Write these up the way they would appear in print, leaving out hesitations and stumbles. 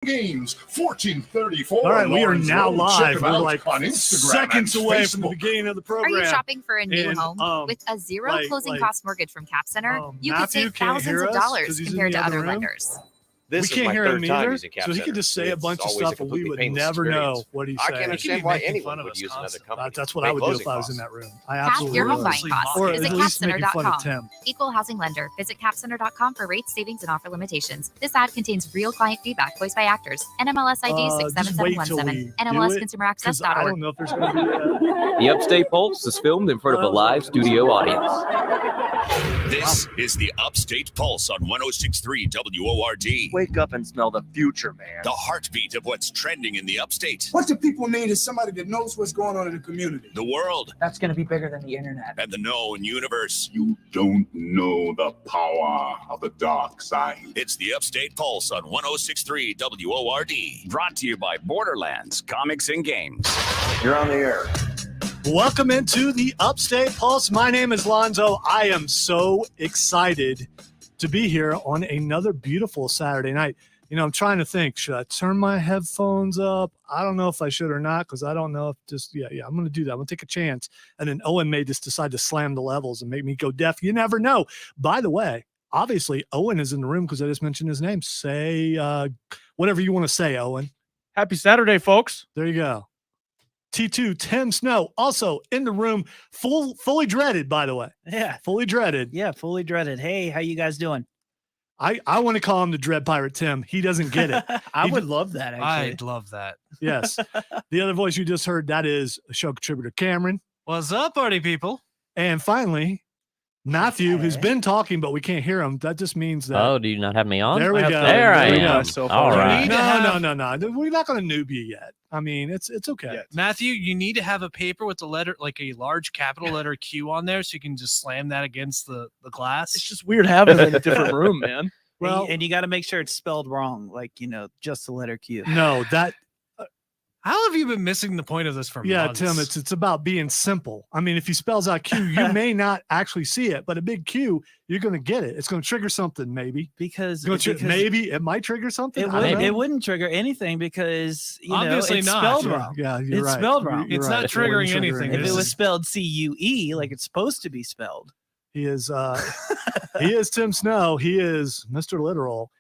Games 1434. All right, we are now live. We're like on Instagram seconds away Facebook. from the beginning of the program. Are you shopping for a new home? With a zero closing cost mortgage from Cap Center, you could save thousands of dollars compared to other lenders. We can't hear him either, so he could just say a bunch of stuff and we would never know what he's saying. I can't understand why anyone would use another company. That's what I would do if I was in that room. I absolutely Your home would. buying costs. Or Visit at least making fun of capcenter.com. Tim. Equal housing lender. Visit capcenter.com for rates, savings, and offer limitations. This ad contains real client feedback voiced by actors. NMLS ID 67717. I NMLSconsumeraccess.org. don't know if there's going to be The Upstate Pulse is filmed in front of a live studio audience. This is the Upstate Pulse on 106.3 WORD. Wake up and smell the future, man. The heartbeat of what's trending in the Upstate. What do people need is somebody that knows what's going on in the community. The world. That's going to be bigger than the internet. And the known universe. You don't know the power of the dark side. It's the Upstate Pulse on 106.3 WORD. Brought to you by Borderlands Comics and Games. You're on the air. Welcome into the Upstate Pulse. My name is Lonzo. I am so excited to be here on another beautiful Saturday night. You know, I'm trying to think, should I turn my headphones up? I don't know if I should or not, because I don't know if I'm going to do that. I'm going to take a chance. And then Owen may just decide to slam the levels and make me go deaf. You never know. By the way, obviously, Owen is in the room because I just mentioned his name. Say whatever you want to say, Owen. Happy Saturday, folks. There you go. T2, Tim Snow, also in the room, fully dreaded, by the way. Yeah. Fully dreaded. Yeah, fully dreaded. Hey, how you guys doing? I want to call him the Dread Pirate Tim. He doesn't get it. I would love that, actually. I'd love that. Yes. The other voice you just heard, that is show contributor Cameron. What's up, party people? And finally, Matthew, who's been talking, but we can't hear him. That just means that. Oh, do you not have me on? There we go. There I am. All right. No. We're not going to noob you yet. I mean, it's okay. Yeah. Matthew, you need to have a paper with the letter, like a large capital letter Q on there, so you can just slam that against the glass. It's just weird having it in a different room, man. Well, and you got to make sure it's spelled wrong, like, just the letter Q. No, that. How have you been missing the point of this for months? Tim, it's about being simple. I mean, if he spells out Q, you may not actually see it, but a big Q, you're going to get it. It's going to trigger something, maybe. Because maybe it might trigger something. It wouldn't trigger anything because obviously it's not. spelled wrong. Yeah, you're right. It's spelled wrong. It's not triggering anything. If it was spelled CUE, like it's supposed to be spelled. He is he is Tim Snow. He is Mr. Literal.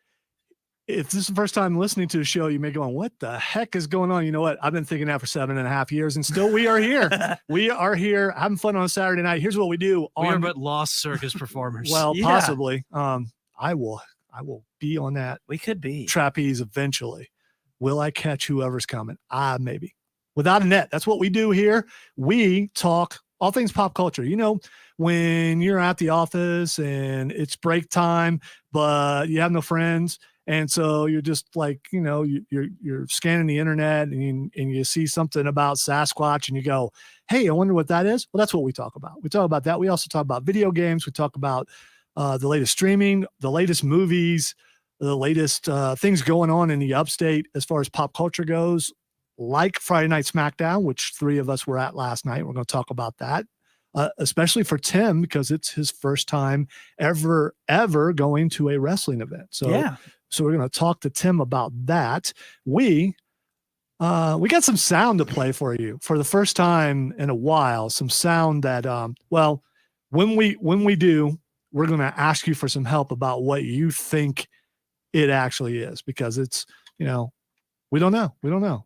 If this is the first time listening to the show, you may go on, what the heck is going on? You know what? I've been thinking that for 7.5 years, and still we are here. We are here having fun on a Saturday night. Here's what we do. We are but lost circus performers. Well, possibly. I will be on that. We could be trapeze eventually. Will I catch whoever's coming? Maybe. Without a net. That's what we do here. We talk all things pop culture. You know, when you're at the office and it's break time, but you have no friends. And so you're just like, you're scanning the internet and you see something about Sasquatch and you go, hey, I wonder what that is. Well, that's what we talk about. We talk about that. We also talk about video games. We talk about the latest streaming, the latest movies, the latest things going on in the upstate as far as pop culture goes, like Friday Night Smackdown, which 3 of us were at last night. We're going to talk about that, especially for Tim, because it's his first time ever going to a wrestling event. So we're going to talk to Tim about that. We got some sound to play for you for the first time in a while. Some sound that, when we do, we're going to ask you for some help about what you think it actually is, because it's, we don't know. We don't know.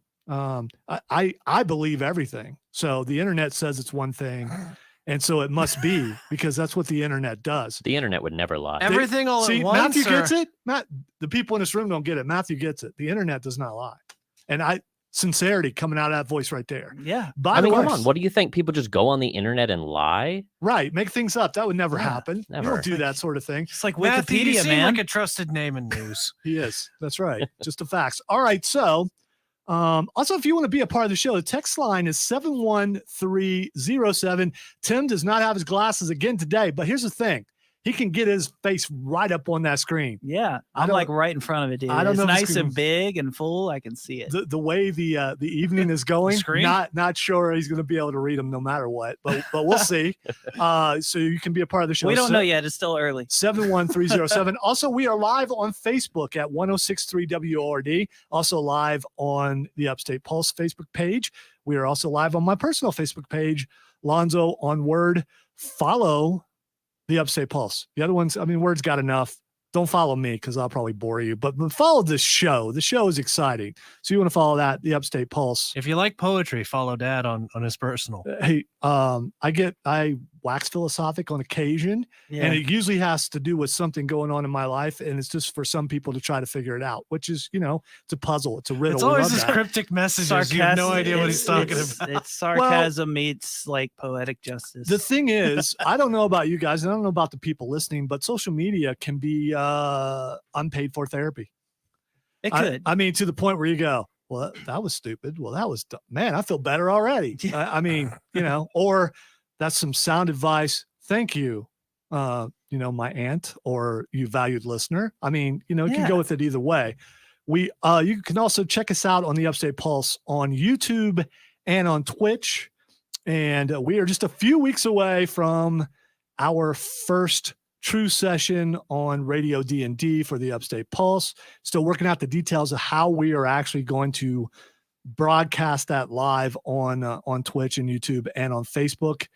I believe everything. So the internet says it's one thing. And so it must be, because that's what the internet does. The internet would never lie. Everything all at once. Matthew gets it. The people in this room don't get it. Matthew gets it. The internet does not lie. And sincerity coming out of that voice right there. Yeah. Come on. What do you think? People just go on the internet and lie? Right. Make things up. That would never happen. Never. You don't do that sort of thing. It's like Matthew, Wikipedia, you seem man. like a trusted name in news. He is. That's right. Just the facts. All right. So, also, if you want to be a part of the show, the text line is 71307. Tim does not have his glasses again today, but here's the thing. he can get his face right up on that screen. Yeah, I'm like right in front of it, dude. I don't it's know if it's nice and big and full. I can see it. The way the evening is going, Screen? not sure he's going to be able to read them no matter what, but we'll see. So you can be a part of the show. We don't know yet. It's still early. 71307. Also, we are live on Facebook at 1063 WORD. Also live on the Upstate Pulse Facebook page. We are also live on my personal Facebook page, Lonzo on Word. Follow the Upstate Pulse. The other ones, I mean, Word's got enough. Don't follow me because I'll probably bore you, but follow this show. The show is exciting. So you want to follow that, the Upstate Pulse. If you like poetry, follow Dad on his personal. Hey, I wax philosophic on occasion, and it usually has to do with something going on in my life, and it's just for some people to try to figure it out, which is, it's a puzzle. It's a riddle. It's always this cryptic messages. You have no idea what he's talking about. It's sarcasm meets like poetic justice. The thing is, I don't know about you guys, and I don't know about the people listening, but social media can be unpaid for therapy. It could. I mean, to the point where you go, well, that was stupid. Well, that was, man, I feel better already. I mean, or that's some sound advice. Thank you. My aunt or you valued listener. I mean, you can go with it either way. You can also check us out on the Upstate Pulse on YouTube and on Twitch. And we are just a few weeks away from our first true session on Radio D&D for the Upstate Pulse. Still working out the details of how we are actually going to broadcast that live on Twitch and YouTube and on Facebook.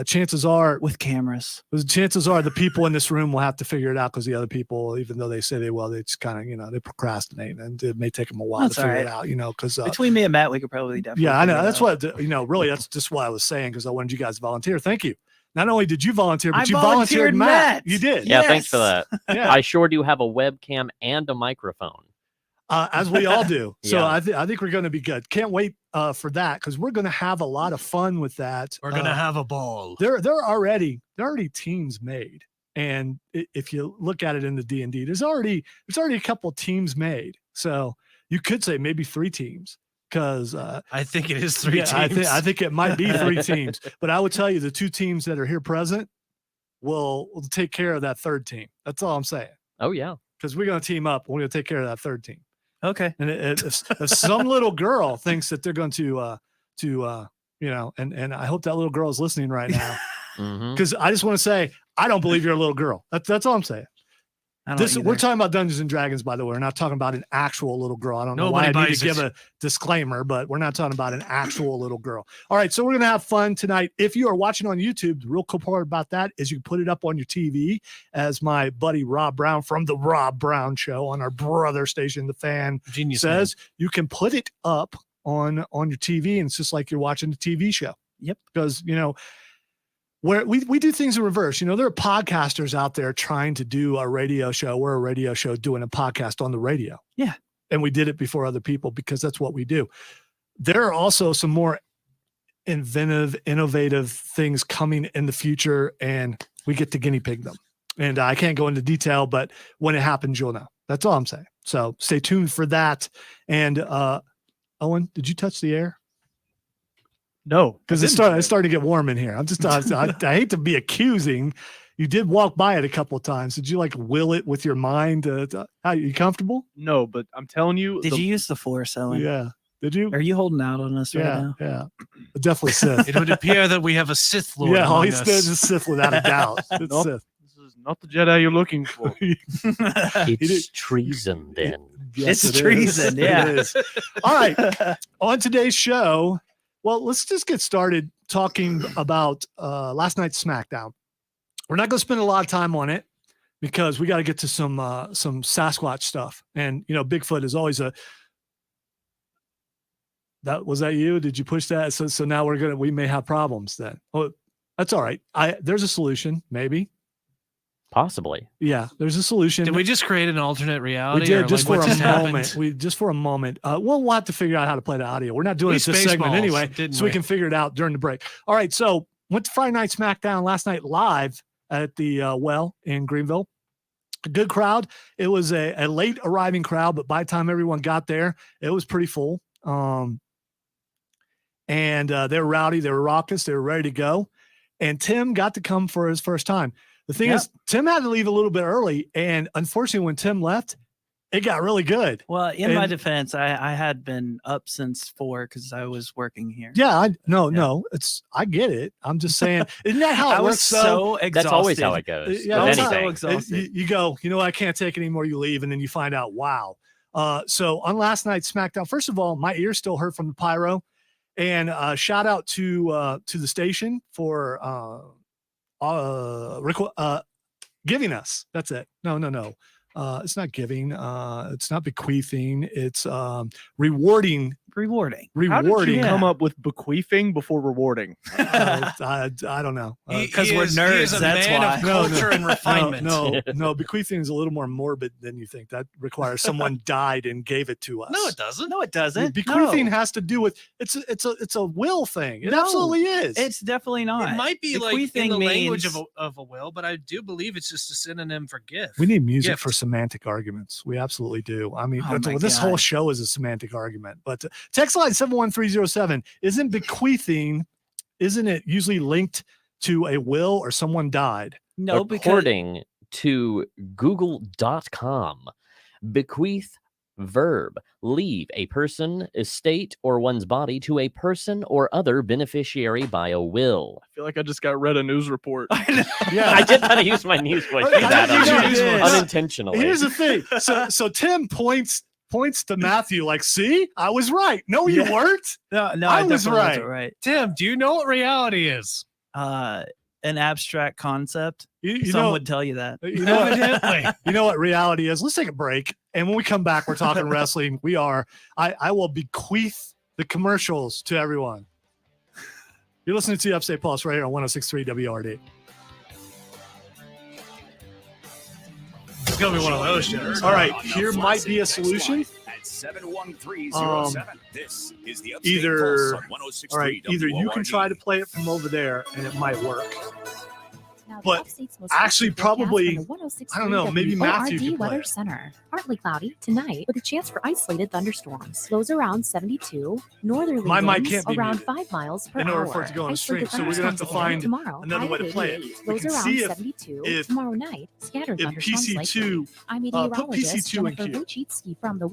Chances are with cameras. Chances are the people in this room will have to figure it out because the other people, even though they say they will, they just kind of they procrastinate, and it may take them a while to figure it out. Because between me and Matt, we could probably definitely. Yeah, I know. That's what really. That's just what I was saying because I wanted you guys to volunteer. Thank you. Not only did you volunteer, but you volunteered Matt. You did. Yeah, thanks for that. Yeah. I sure do have a webcam and a microphone. As we all do. So I think we're going to be good. Can't wait for that because we're going to have a lot of fun with that. We're going to have a ball. There are already teams made, and if you look at it in the D&D, there's already a couple teams made. So you could say maybe 3 teams because I think it is 3 teams. I think it might be 3 teams. But I would tell you the 2 teams that are here present will take care of that 3rd team. That's all I'm saying. Oh yeah, because we're going to team up. We're going to take care of that 3rd team. Okay. And if some little girl thinks that they're going to and I hope that little girl is listening right now, because I just want to say I don't believe you're a little girl. That's all I'm saying. We're talking about Dungeons and Dragons, by the way. We're not talking about an actual little girl. I don't know why I need to give a disclaimer, but we're not talking about an actual little girl. All right, so we're gonna have fun tonight. If you are watching on YouTube, the real cool part about that is you can put it up on your TV, as my buddy Rob Brown from the Rob Brown Show on our brother station, The Fan, Genius says you can put it up on your TV, and it's just like you're watching a TV show. Yep, because where we do things in reverse. There are podcasters out there trying to do a radio show. We're a radio show doing a podcast on the radio. Yeah. And we did it before other people because that's what we do. There are also some more innovative things coming in the future, and we get to guinea pig them. And I can't go into detail, but when it happens, you'll know. That's all I'm saying. So stay tuned for that. And Owen, did you touch the air? No, because it's starting to get warm in here. I hate to be accusing. You did walk by it a couple of times. Did you will it with your mind? Are you comfortable? No, but I'm telling you. Did you use the Force, Owen? Yeah. Did you? Are you holding out on us right now? Yeah. Definitely Sith. It would appear that we have a Sith Lord. Yeah, he's a Sith without a doubt. It's nope, Sith. This is not the Jedi you're looking for. It's treason then. Yes, it's treason. Yeah. It is. All right. On today's show, well, let's just get started talking about last night's Smackdown. We're not going to spend a lot of time on it because we got to get to some Sasquatch stuff. And, Bigfoot is always was that you? Did you push that? So now we may have problems then. Oh, that's all right. There's a solution, maybe. Possibly. Yeah, there's a solution. Did we just create an alternate reality? We did just for a moment. We'll have to figure out how to play the audio. We're not doing it this segment anyway, so we can figure it out during the break. All right, so went to Friday Night Smackdown last night live at the Well in Greenville. A good crowd. It was a late arriving crowd, but by the time everyone got there, it was pretty full. And they were rowdy, they were raucous, they were ready to go. And Tim got to come for his first time. The thing is, Tim had to leave a little bit early, and unfortunately, when Tim left, it got really good. Well, in my defense, I had been up since 4 because I was working here. Yeah, no, I get it. I'm just saying, isn't that how it I was works? so exhausted. That's always how it goes. Yeah, I was with so anything. exhausted. You go, you know, I can't take it anymore. You leave, and then you find out, wow. So on last night's SmackDown, first of all, my ears still hurt from the pyro, and shout out to the station for giving us. That's it. No. It's not giving. It's not bequeathing. It's rewarding. How did you come up with bequeathing before rewarding? I don't know. Because we're nerds. He is a That's man why. of culture and refinement. No. Bequeathing is a little more morbid than you think. That requires someone died and gave it to us. No, it doesn't. No, it doesn't. Bequeathing has to do with it's a will thing. It absolutely is. It's definitely not. It might be like Bequeathing in the language means- of a will, but I do believe it's just a synonym for gift. We need music Gift. for semantic arguments. We absolutely do. I mean, Oh my this whole God. show is a semantic argument. But text line 71307, isn't bequeathing, isn't it usually linked to a will or someone died? No, because According to Google.com, bequeath verb, leave a person, estate, or one's body to a person or other beneficiary by a will. I feel like I just got read a news report. Yeah, I did not use my news voice for that unintentionally. Here's the thing. So Tim points to Matthew like, see, I was right. No, you weren't. no, I I was definitely right. wasn't right. Tim, do you know what reality is? An abstract concept. You Some know, would tell you that. you know, Evidently. you know what reality is. Let's take a break, and when we come back, we're talking wrestling. I will bequeath the commercials to everyone. You're listening to Upstate Pulse right here on 106.3 WRD. It's gonna be one of those shows. All right, here might be a solution. At 71307. This is the Upstate Either, Pulse on 106.3 all right, either you can WORD. try to play it from over there, and it might work. Now, the But Upstate's most actually, recent forecast probably, from the 106.3 I don't know, maybe Matthew WORD can play Weather it. Center. Partly cloudy tonight with a chance for isolated thunderstorms. Lows around 72. Northerly My mic winds can't be around muted 5 miles per in hour. order for it to go on the stream, Isolated so we're gonna have to thunderstorms find tomorrow. another High way to of play it. 88. We Lows can around see 72. if Tomorrow night, scattered if thunderstorms PC2 likely. I'm put meteorologist PC2 in Jennifer queue. Luchitsky from the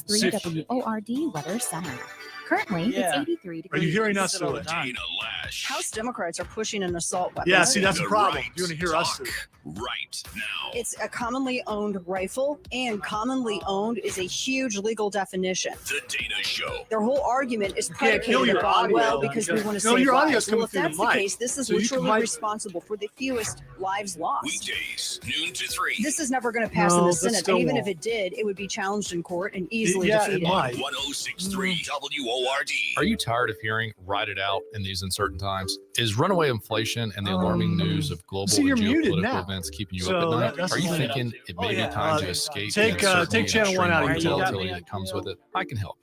See if- 106.3 WORD Weather Center. Currently, Yeah. it's 83 Are degrees. you hearing us through it? Dana Lash. House Democrats are pushing an assault weapon. Yeah, see, that's the The problem. right You're going to hear us talk through it. right now. It's a commonly owned rifle, and commonly owned is a huge legal definition. The Dana Show. Their whole argument is can't predicated kill your upon, audio well, because we want to No, save your audio's lives. coming Well, if through the that's the mic, case, this is so you literally might- responsible for the fewest lives lost. Weekdays, noon to 3. This is never going to pass in No, the that Senate, still and even won't. if it did, it would be challenged in court and easily Yeah, it defeated. might. 106.3 WORD. Are you tired of hearing "ride it out" in these uncertain times? Is runaway inflation and the alarming news of global see, and you're muted geopolitical now. events keeping you So up at night? that's Are you the thing. thinking it may yeah. be time to escape take, the uncertainty take channel and one out of extreme your volatility television. that comes with it? I can help.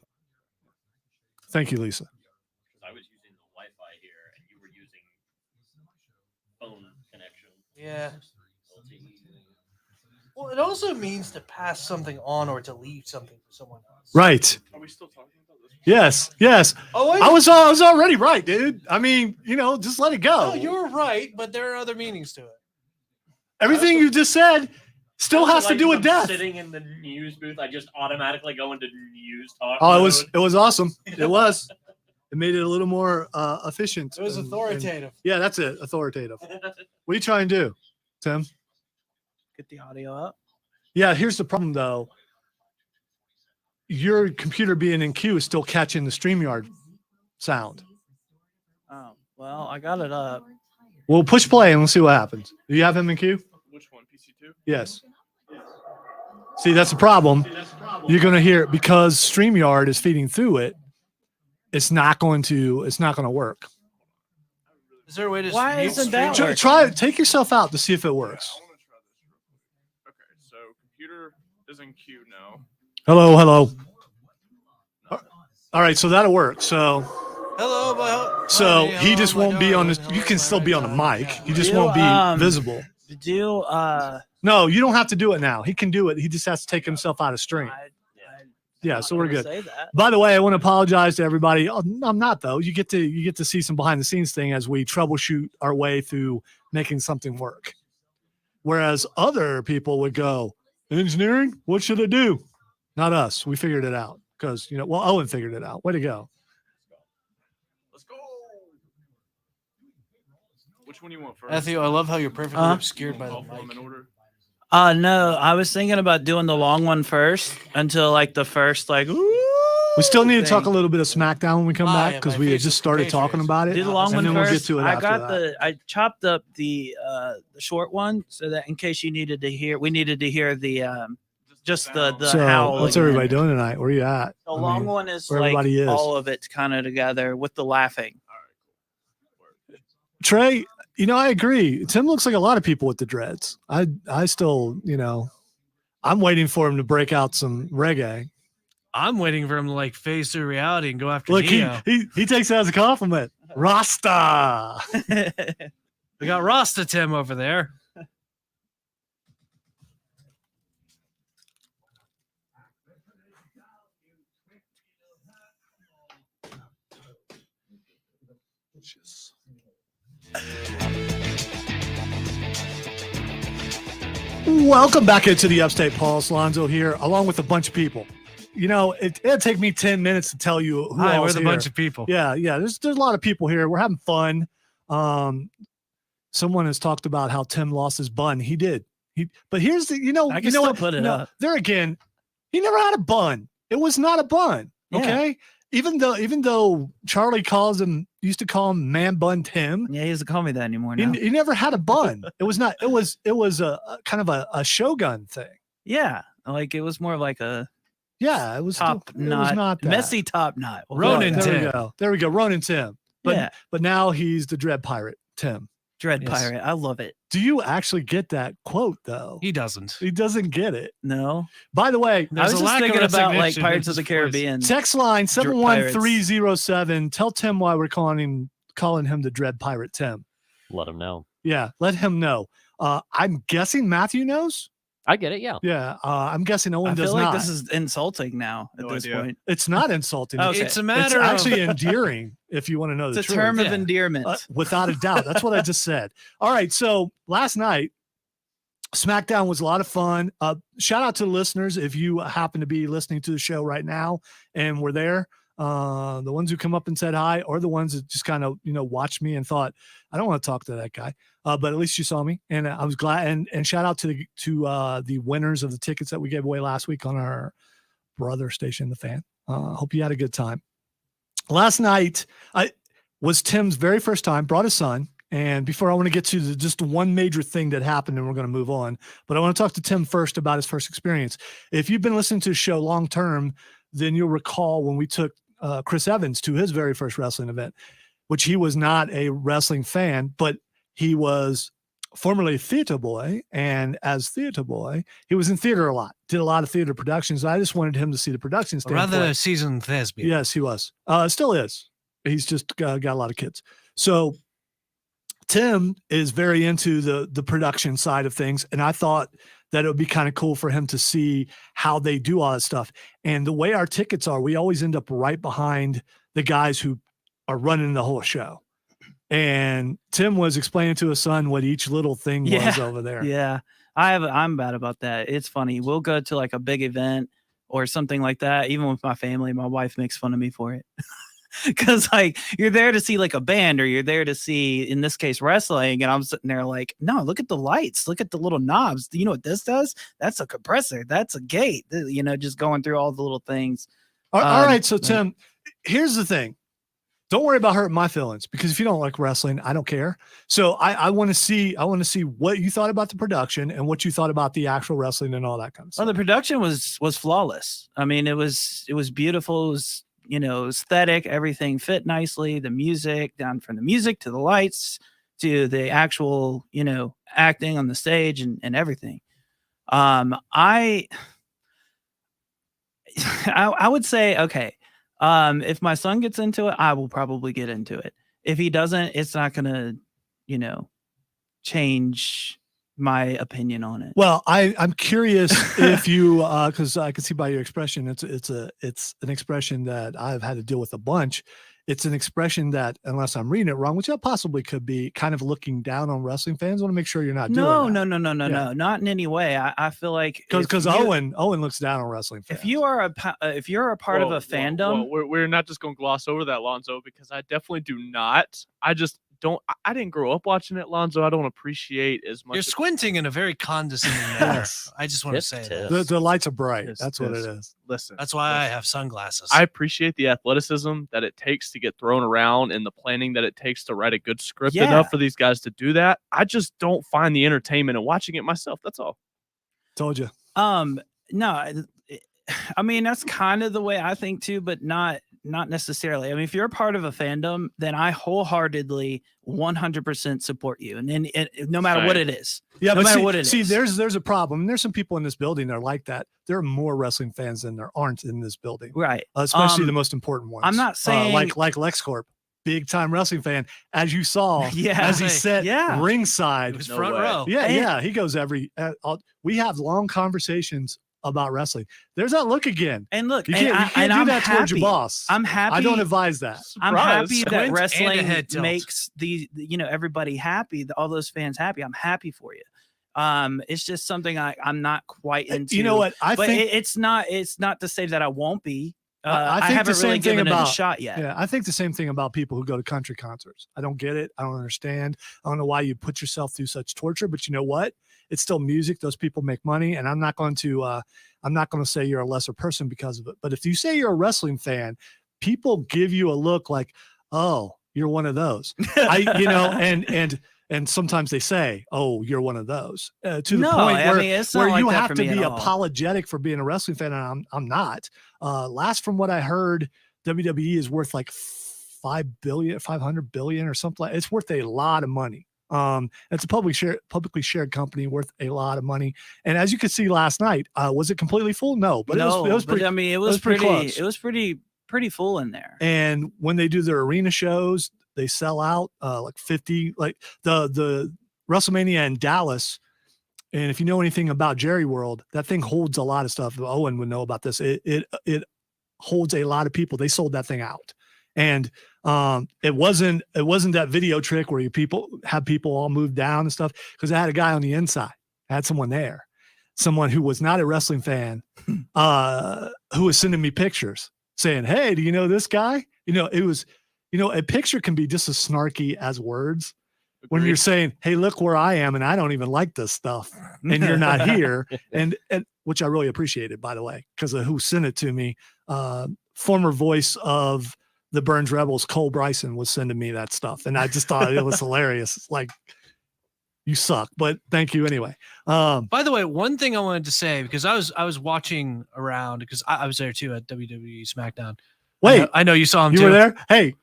Thank you, Lisa. I was using the Wi-Fi here, and you were using phone connection. Yeah. Well, it also means to pass something on or to leave something for someone else. Right. Are we still talking about this? Yes. Oh, I was already right, dude. I mean, just let it go. No, you were right, but there are other meanings to it. Everything you just said still has to do with death. Sitting in the news booth, I just automatically go into news talk. Oh, it was awesome. It was. It made it a little more efficient. It was authoritative. Yeah, that's it. Authoritative. What are you trying to do, Tim? Get the audio up. Yeah, here's the problem though. Your computer being in queue is still catching the StreamYard sound. Oh, well, I got it up. We'll push play and we'll see what happens. Do you have him in queue? Which one? PC2? Yes. See, that's the problem. You're going to hear it because StreamYard is feeding through it. It's not going to work. Is there a way to Why mute isn't that stream? working? Try it. Take yourself out to see if it works. Okay, so computer is in queue now. Hello. All right, so that'll work. So Hello, he just won't be on this. You can still be on the mic. He just won't be visible. No, you don't have to do it now. He can do it. He just has to take himself out of stream. Yeah, so we're good. By the way, I want to apologize to everybody. Oh, I'm not though. You get to see some behind the scenes thing as we troubleshoot our way through making something work. Whereas other people would go, engineering, what should I do? Not us. We figured it out because, Owen figured it out. Way to go. Let's go. Which one do you want first? Matthew, I love how you're perfectly obscured by the mic. No, I was thinking about doing the long one first until like the first we still need to talk a little bit of Smackdown when we come back because we had just started talking about it. Do the long one then first. We'll get to it I chopped up the short one so that in case we needed to hear the just the so howl. What's everybody doing tonight? Where are you at? The long one is where like everybody is. all of it kind of together with the laughing. Trey, I agree. Tim looks like a lot of people with the dreads. I still, I'm waiting for him to break out some reggae. I'm waiting for him to face through reality and go after Look, Neo. he takes it as a compliment. Rasta. We got Rasta Tim over there. Welcome back into the Upstate Pulse. Lonzo here, along with a bunch of people. It'd take me 10 minutes to tell you who Hi, all we're is the here. bunch of people. Yeah. There's a lot of people here. We're having fun. Someone has talked about how Tim lost his bun. He did. But here's the, I can still put it up. There again, he never had a bun. It was not a bun. Okay. Yeah. Even though Charlie used to call him Man Bun Tim. Yeah, he doesn't call me that anymore now. He never had a bun. It was a kind of a Shogun thing. Yeah. Like it was more like a it was top knot. It was not that. Messy top knot. Ronin there Tim. we go. There we go. Ronin Tim. But now he's the Dread Pirate Tim. Dread Pirate. I love it. Do you actually get that quote though? He doesn't. He doesn't get it. No. By the way, I was just thinking about Pirates of the Caribbean. Text line 71307. Tell Tim why we're calling him the Dread Pirate Tim. Let him know. Yeah, let him know. I'm guessing Matthew knows. I get it. Yeah. Yeah. I'm guessing Owen does I feel not. like this is insulting now at this point. It's not insulting. Okay. It's a matter It's actually endearing if you want to know the truth. It's a term of endearment. Without a doubt. That's what I just said. All right. So last night, Smackdown was a lot of fun. Shout out to the listeners if you happen to be listening to the show right now and were there. The ones who come up and said hi, or the ones that just kind of watched me and thought, I don't want to talk to that guy. But at least you saw me, and I was glad. And shout out to the winners of the tickets that we gave away last week on our brother station, The Fan. Hope you had a good time. Last night was Tim's very first time. Brought his son. And before I want to get to just one major thing that happened, and we're going to move on, but I want to talk to Tim first about his first experience. If you've been listening to the show long term, then you'll recall when we took Chris Evans to his very first wrestling event, which he was not a wrestling fan, but he was formerly a theater boy. And as theater boy, he was in theater a lot, did a lot of theater productions. I just wanted him to see the production standpoint. Rather a seasoned thespian. Yes, he was. Still is. He's just got a lot of kids. So Tim is very into the production side of things. And I thought that it would be kind of cool for him to see how they do all that stuff. And the way our tickets are, we always end up right behind the guys who are running the whole show. And Tim was explaining to his son what each little thing was over there. Yeah. I'm bad about that. It's funny. We'll go to like a big event or something like that. Even with my family, my wife makes fun of me for it. Because like you're there to see like a band, or you're there to see, in this case, wrestling, and I'm sitting there like, no, look at the lights, look at the little knobs. You know what this does? That's a compressor, that's a gate. Just going through all the little things. All right, so Tim, here's the thing. Don't worry about hurting my feelings, because if you don't like wrestling, I don't care. So I want to see what you thought about the production and what you thought about the actual wrestling and all that kind of stuff. Well, the production was flawless. I mean, it was beautiful. It was aesthetic, everything fit nicely, the music, down from the music to the lights to the actual, acting on the stage and everything. I would say, okay, if my son gets into it, I will probably get into it. If he doesn't, it's not going to, change my opinion on it. Well, I'm curious if you, because I can see by your expression, it's an expression that I've had to deal with a bunch. It's an expression that, unless I'm reading it wrong, which I possibly could be, kind of looking down on wrestling fans. I want to make sure you're not doing that. No, not in any way. I feel like because Owen looks down on wrestling fans. If you're a part of a fandom, we're not just going to gloss over that, Lonzo, because I definitely do not. I just don't. I didn't grow up watching it, Lonzo. I don't appreciate as much. You're squinting in a very condescending manner. I just want to say that. The lights are bright. That's what it is. Listen, that's why I have sunglasses. I appreciate the athleticism that it takes to get thrown around and the planning that it takes to write a good script enough for these guys to do that. I just don't find the entertainment in watching it myself. That's all. Told you. No, I mean, that's kind of the way I think too, but not necessarily. I mean, if you're a part of a fandom, then I wholeheartedly 100% support you, and then no matter what it is. Yeah, no but matter what it is. There's a problem. There's some people in this building that are like that. There are more wrestling fans than there aren't in this building, right? Especially the most important ones. I'm not saying like LexCorp, big time wrestling fan, as you saw. As he sat ringside, it was front row. He goes we have long conversations about wrestling. There's that look again. And look, you can't do that towards your boss. I'm happy. I don't advise that. I'm happy that wrestling makes everybody happy, all those fans happy. I'm happy for you. It's just something I'm not quite into. You know what? I think it's not to say that I won't be. I think haven't really given it a shot yet. Yeah, I think the same thing about people who go to country concerts. I don't get it. I don't understand. I don't know why you put yourself through such torture, but you know what? It's still music. Those people make money, and I'm not going to say you're a lesser person because of it. But if you say you're a wrestling fan, people give you a look like, "Oh, you're one of those." And sometimes they say, "Oh, you're one of those," to the point where you have to be apologetic for being a wrestling fan, and I'm not. Last from what I heard, WWE is worth like $500 billion or something. It's worth a lot of money. It's a publicly shared company worth a lot of money. And as you could see last night, was it completely full? No, but it was pretty. I mean, it was pretty close. It was pretty full in there. And when they do their arena shows, they sell out like 50. Like the WrestleMania in Dallas. And if you know anything about Jerry World, that thing holds a lot of stuff. Owen would know about this. It holds a lot of people. They sold that thing out. And it wasn't that video trick where you have people all move down and stuff, because I had a guy on the inside. I had someone there, someone who was not a wrestling fan, who was sending me pictures saying, "Hey, do you know this guy?" It was, a picture can be just as snarky as words. When you're saying, "Hey, look where I am, and I don't even like this stuff, and you're not here," and which I really appreciated, by the way, because of who sent it to me. Former voice of the Burns Rebels, Cole Bryson, was sending me that stuff, and I just thought it was hilarious. It's like, you suck, but thank you anyway. By the way, one thing I wanted to say, because I was watching around, because I was there too at WWE Smackdown. Wait, I know you saw him. You too. were there? Hey,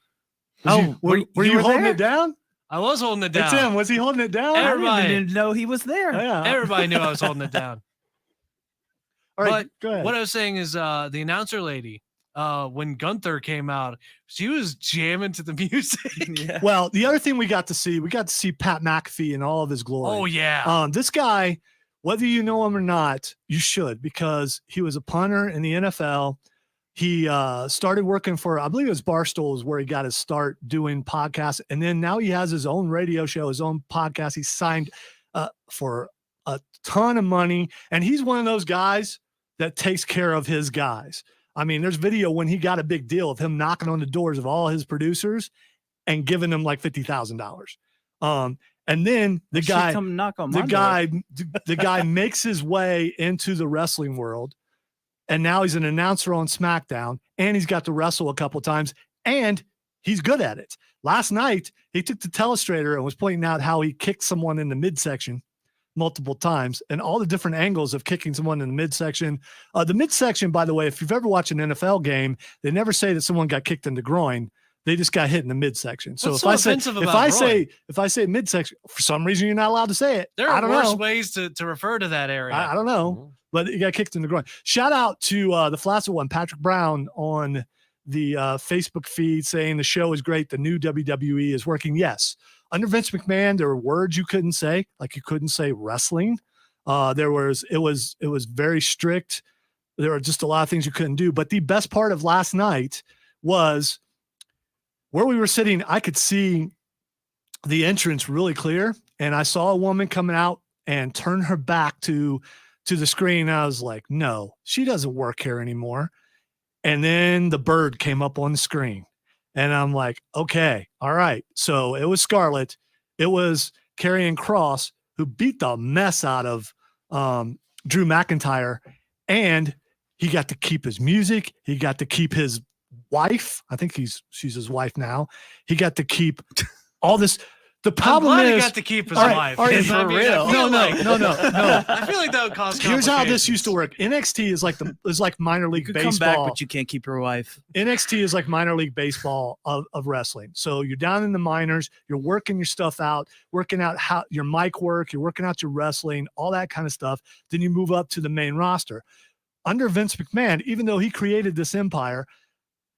were you you holding there? it down? I was holding it down. It's him. Was he holding it down? Everybody didn't know he was there. Yeah. Everybody knew I was holding it down. All right, go ahead. What I was saying is, the announcer lady, when Gunther came out, she was jamming to the music. Yeah. Well, the other thing we got to see Pat McAfee in all of his glory. Oh yeah. This guy, whether you know him or not, you should, because he was a punter in the NFL. He started working for, I believe it was Barstool, is where he got his start doing podcasts. And then now he has his own radio show, his own podcast. He's signed for a ton of money. And he's one of those guys that takes care of his guys. I mean, there's video when he got a big deal of him knocking on the doors of all his producers and giving them like $50,000. And then the guy makes his way into the wrestling world. And now he's an announcer on SmackDown, and he's got to wrestle a couple times, and he's good at it. Last night, he took the telestrator and was pointing out how he kicked someone in the midsection multiple times, and all the different angles of kicking someone in the midsection. The midsection, by the way, if you've ever watched an NFL game, they never say that someone got kicked in the groin. They just got hit in the midsection. So if I say midsection, for some reason you're not allowed to say it. There are worse ways to refer to that area. I don't know, but he got kicked in the groin. Shout out to the Flaccid one, Patrick Brown, on the Facebook feed saying the show is great. The new WWE is working. Yes. Under Vince McMahon, there were words you couldn't say, like you couldn't say wrestling. It was very strict. There were just a lot of things you couldn't do. But the best part of last night was where we were sitting. I could see the entrance really clear, and I saw a woman coming out and turn her back to the screen. I was like, no, she doesn't work here anymore. And then the bird came up on the screen, and I'm like, okay, all right. So it was Scarlett. It was Karrion Kross, who beat the mess out of Drew McIntyre, and he got to keep his music. He got to keep his wife. I think she's his wife now. He got to keep all this. The problem is he got to keep his wife. All right, For real? No. I feel like that would cause. Here's how this used to work. NXT is like minor league baseball. Come back, but you can't keep your wife. NXT is like minor league baseball of wrestling. So you're down in the minors. You're working your stuff out, working out how your mic work. You're working out your wrestling, all that kind of stuff. Then you move up to the main roster. Under Vince McMahon, even though he created this empire,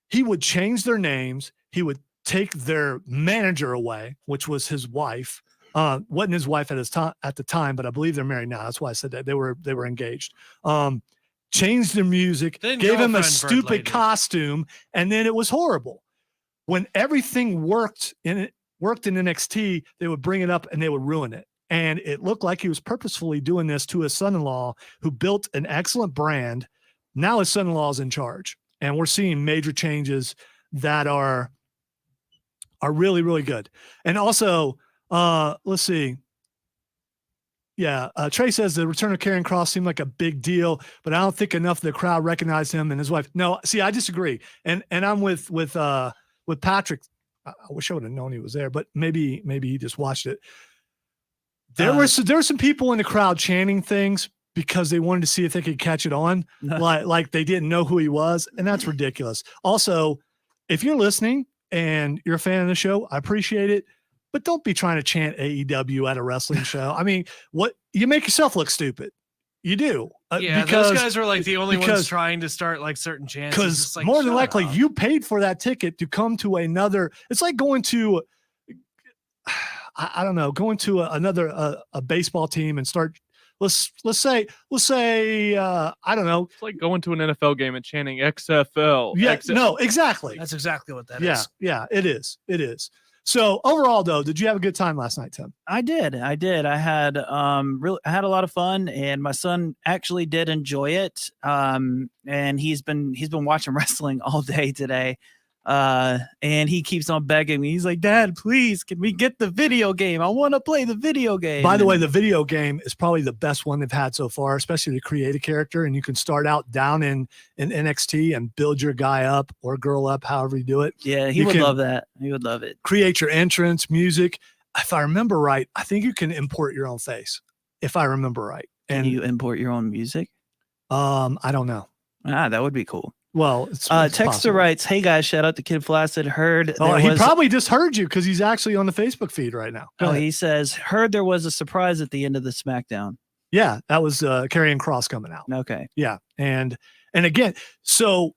he would change their names. He would take their manager away, which was his wife. Wasn't his wife at the time, but I believe they're married now. That's why I said that they were engaged. Changed their music, gave him a stupid costume, and then it was horrible. When everything worked in NXT, they would bring it up and they would ruin it. And it looked like he was purposefully doing this to his son-in-law, who built an excellent brand. Now his son-in-law is in charge, and we're seeing major changes that are really, really good. And also, let's see. Yeah, Trey says the return of Karrion Kross seemed like a big deal, but I don't think enough of the crowd recognized him and his wife. No, see, I disagree. And I'm with Patrick. I wish I would have known he was there, but maybe he just watched it. There were some people in the crowd chanting things because they wanted to see if they could catch it on, like they didn't know who he was, and that's ridiculous. Also, if you're listening and you're a fan of the show, I appreciate it, but don't be trying to chant AEW at a wrestling show. I mean, what you make yourself look stupid. You do. Because those guys are like the only ones trying to start like certain chants. Because more than likely you paid for that ticket to come to another. It's like going to, I don't know, going to another a baseball team and start. Let's say I don't know. It's like going to an NFL game and chanting XFL. Yeah, no, exactly. That's exactly what that is. Yeah, it is. It is. So overall, though, did you have a good time last night, Tim? I did. I had I had a lot of fun, and my son actually did enjoy it. And he's been watching wrestling all day today. And he keeps on begging me. He's like, Dad, please, can we get the video game? I want to play the video game. By the way, the video game is probably the best one they've had so far, especially to create a character. And you can start out down in NXT and build your guy up or girl up, however you do it. Yeah, he would love that. He would love it. Create your entrance, music. If I remember right, I think you can import your own face, if I remember right. And you import your own music? I don't know. That would be cool. Well, it's Texter possible. writes, "Hey guys, shout out to Kid Flaccid. Heard he probably just heard you because he's actually on the Facebook feed right now." He says, "Heard there was a surprise at the end of the Smackdown." Yeah, that was Karrion Kross coming out. Okay. Yeah, and again, so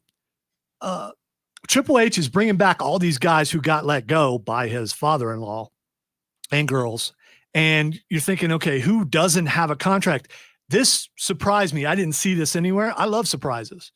Triple H is bringing back all these guys who got let go by his father-in-law and girls, and you're thinking, okay, who doesn't have a contract? This surprised me. I didn't see this anywhere. I love surprises.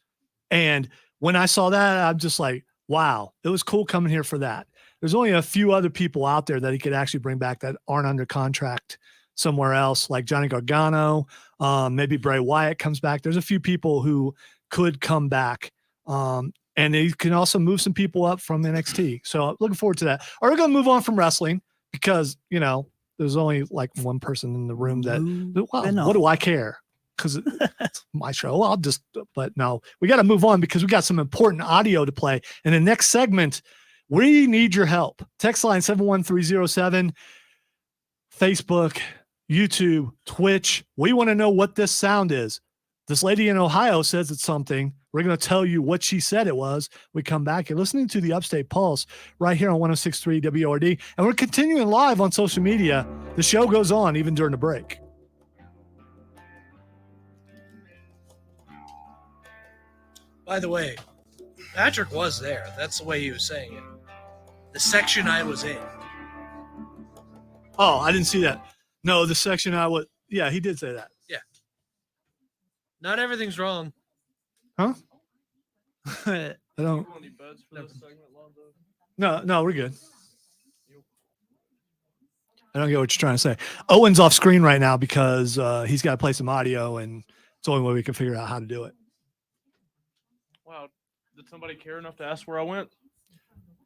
And when I saw that, I'm just like, wow, it was cool coming here for that. There's only a few other people out there that he could actually bring back that aren't under contract somewhere else, like Johnny Gargano. Maybe Bray Wyatt comes back. There's a few people who could come back. And he can also move some people up from NXT. So looking forward to that. Are we going to move on from wrestling? Because, there's only like one person in the room that, what do I care? Because it's my show. But no, we got to move on because we got some important audio to play. In the next segment, we need your help. Text line 71307, Facebook, YouTube, Twitch. We want to know what this sound is. This lady in Ohio says it's something. We're going to tell you what she said it was. We come back. You're listening to the Upstate Pulse right here on 106.3 WRD. And we're continuing live on social media. The show goes on even during the break. By the way, Patrick was there. That's the way he was saying it. The section I was in. Oh, I didn't see that. No, the section yeah, he did say that. Yeah. Not everything's wrong. Huh? I don't. No, we're good. I don't get what you're trying to say. Owen's off screen right now because he's got to play some audio, and it's the only way we can figure out how to do it. Wow. Did somebody care enough to ask where I went?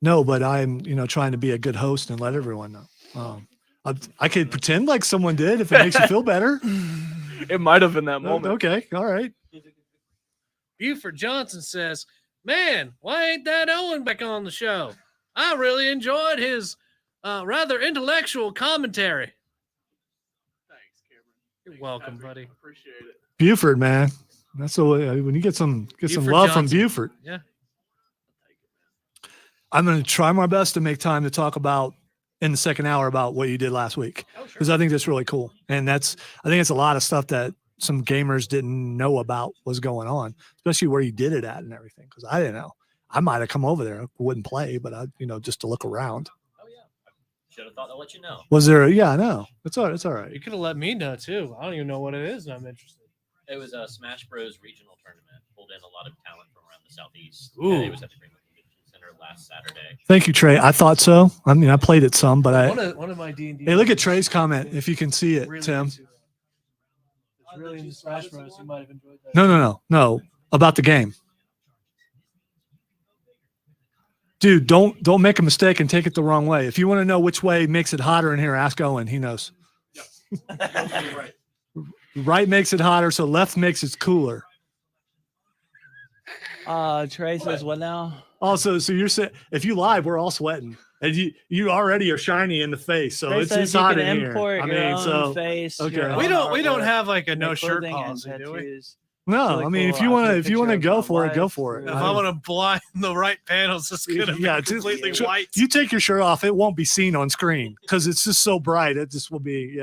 No, but I'm, trying to be a good host and let everyone know. I could pretend like someone did if it makes you feel better. It might have in that moment. Okay. All right. Buford Johnson says, man, why ain't that Owen back on the show? I really enjoyed his rather intellectual commentary. Thanks, Cameron. You're welcome, buddy. Appreciate it. Buford, man. That's the way when you get some Buford love Johnson. from Buford. Yeah. I'm going to try my best to make time to talk about in the second hour about what you did last week, because I think that's really cool. And I think it's a lot of stuff that some gamers didn't know about was going on, especially where you did it at and everything. Because I didn't know. I might have come over there, wouldn't play, but just to look around. Oh yeah, should have thought to let you know. Was there? Yeah, I know. It's all right. It's all right. You could have let me know too. I don't even know what it is, and I'm interested. It was a Smash Bros. Regional tournament. Pulled in a lot of talent from around the Southeast. Ooh. And it was at the Greenwood Convention Center last Saturday. Thank you, Trey. I thought so. I mean, I played it some, but One of my D&D. Hey, look at Trey's comment if you can see it, Really Tim. into it. It's really into Smash Bros. You might have enjoyed that. No. About the game. Dude, don't make a mistake and take it the wrong way. If you want to know which way makes it hotter in here, ask Owen. He knows. Right. Right makes it hotter, so left makes it cooler. Trey says what now? Also, so you're saying if you live, we're all sweating, and you already are shiny in the face, so Trey it's says hot you in can here. import your own face. Okay. your We own don't artwork, have like a no make shirt clothing and policy, do we? tattoos. No, Really I mean cool. if you want I'll to do a if you want to picture go of for my it, go wife for it. If I'm gonna blind the right panels, it's gonna be completely white. You take your shirt off, it won't be seen on screen because it's just so bright. It just will be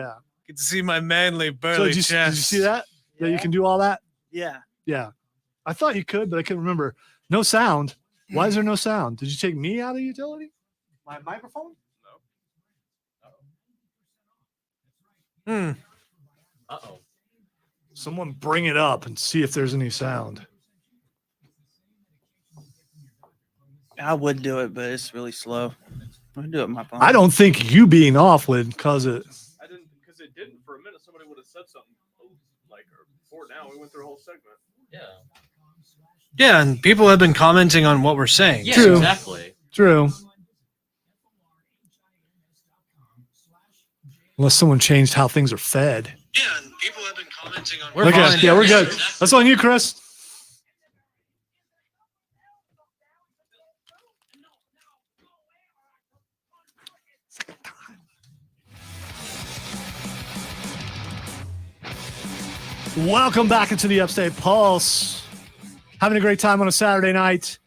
Get to see my manly So burly did you chest. see that? Yeah, you can do all that. Yeah. Yeah, I thought you could, but I couldn't remember. No sound. Why is there no sound? Did you take me out of utility? My microphone? Hmm. Uh-oh. Someone bring it up and see if there's any sound. I would do it, but it's really slow. I do it on my phone. I don't think you being off would cause it. I didn't, because it didn't for a minute. Somebody would have said something like before now. We went through a whole segment. Yeah. Yeah, and people have been commenting on what we're saying. Yeah, True. exactly. True. Unless someone changed how things are fed. Yeah, and people have been commenting on. We're good. Yeah, we're good. That's on you, Chris. Welcome back into the Upstate Pulse. Having a great time on a Saturday night.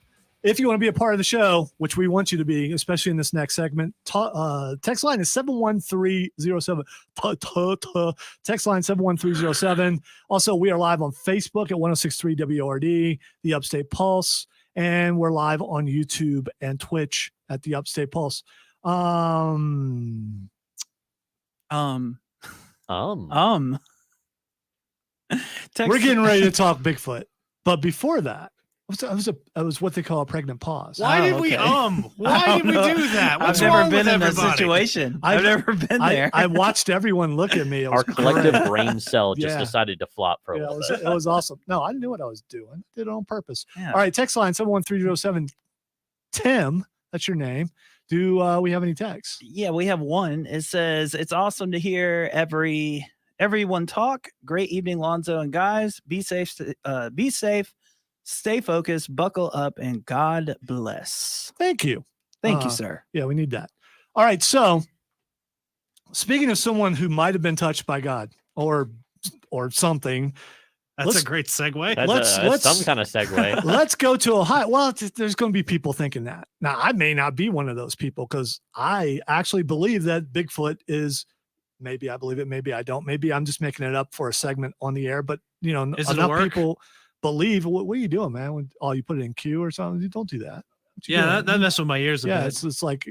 If you want to be a part of the show, which we want you to be, especially in this next segment, text line is 71307. Text line 71307. Also, we are live on Facebook at 1063 WORD, the Upstate Pulse, and we're live on YouTube and Twitch at the Upstate Pulse. We're getting ready to talk Bigfoot, but before that, I was what they call a pregnant pause. Why did we Why did we do that? What's I've never wrong been with in that everybody? situation. I've never been there. I watched everyone look at me. It was Our collective great. brain cell just Yeah. decided to flop for a Yeah, little it bit. was awesome. No, I knew what I was doing. I did it on purpose. Yeah. All right, text line 71307. Tim, that's your name. Do we have any texts? Yeah, we have one. It says it's awesome to hear everyone talk. Great evening, Lonzo and guys. Be safe. Be safe. Stay focused. Buckle up, and God bless. Thank you. Thank you, sir. Yeah, we need that. All right. So, speaking of someone who might have been touched by God or something, That's a great segue. That's some kind of segue. let's go to Ohio. Well, there's going to be people thinking that. Now, I may not be one of those people because I actually believe that Bigfoot is. Maybe I believe it. Maybe I don't. Maybe I'm just making it up for a segment on the air. But Is it enough work? people believe. What are you doing, man? You put it in Q or something? You don't do that. What you Yeah, doing? that messed with my ears a Yeah, bit. it's like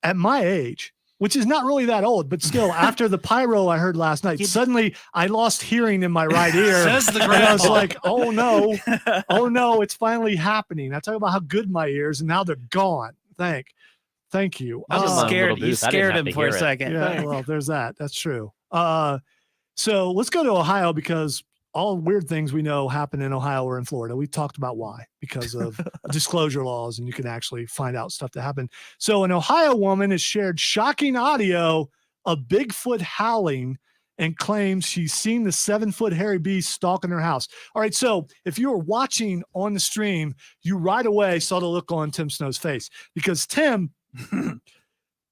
at my age, which is not really that old, but still, after the pyro I heard last night, suddenly I lost hearing in my right ear. Says the and I was grandpa. like, oh no, it's finally happening. I talk about how good my ears, and now they're gone. Thank you. I was little scared. You booth. I didn't scared have him to for a hear it. second. Yeah, well, there's that. That's true. So let's go to Ohio because all weird things we know happen in Ohio or in Florida. We talked about why, because of disclosure laws, and you can actually find out stuff that happened. So an Ohio woman has shared shocking audio of Bigfoot howling and claims she's seen the 7-foot hairy beast stalking her house. All right, so if you were watching on the stream, you right away saw the look on Tim Snow's face because Tim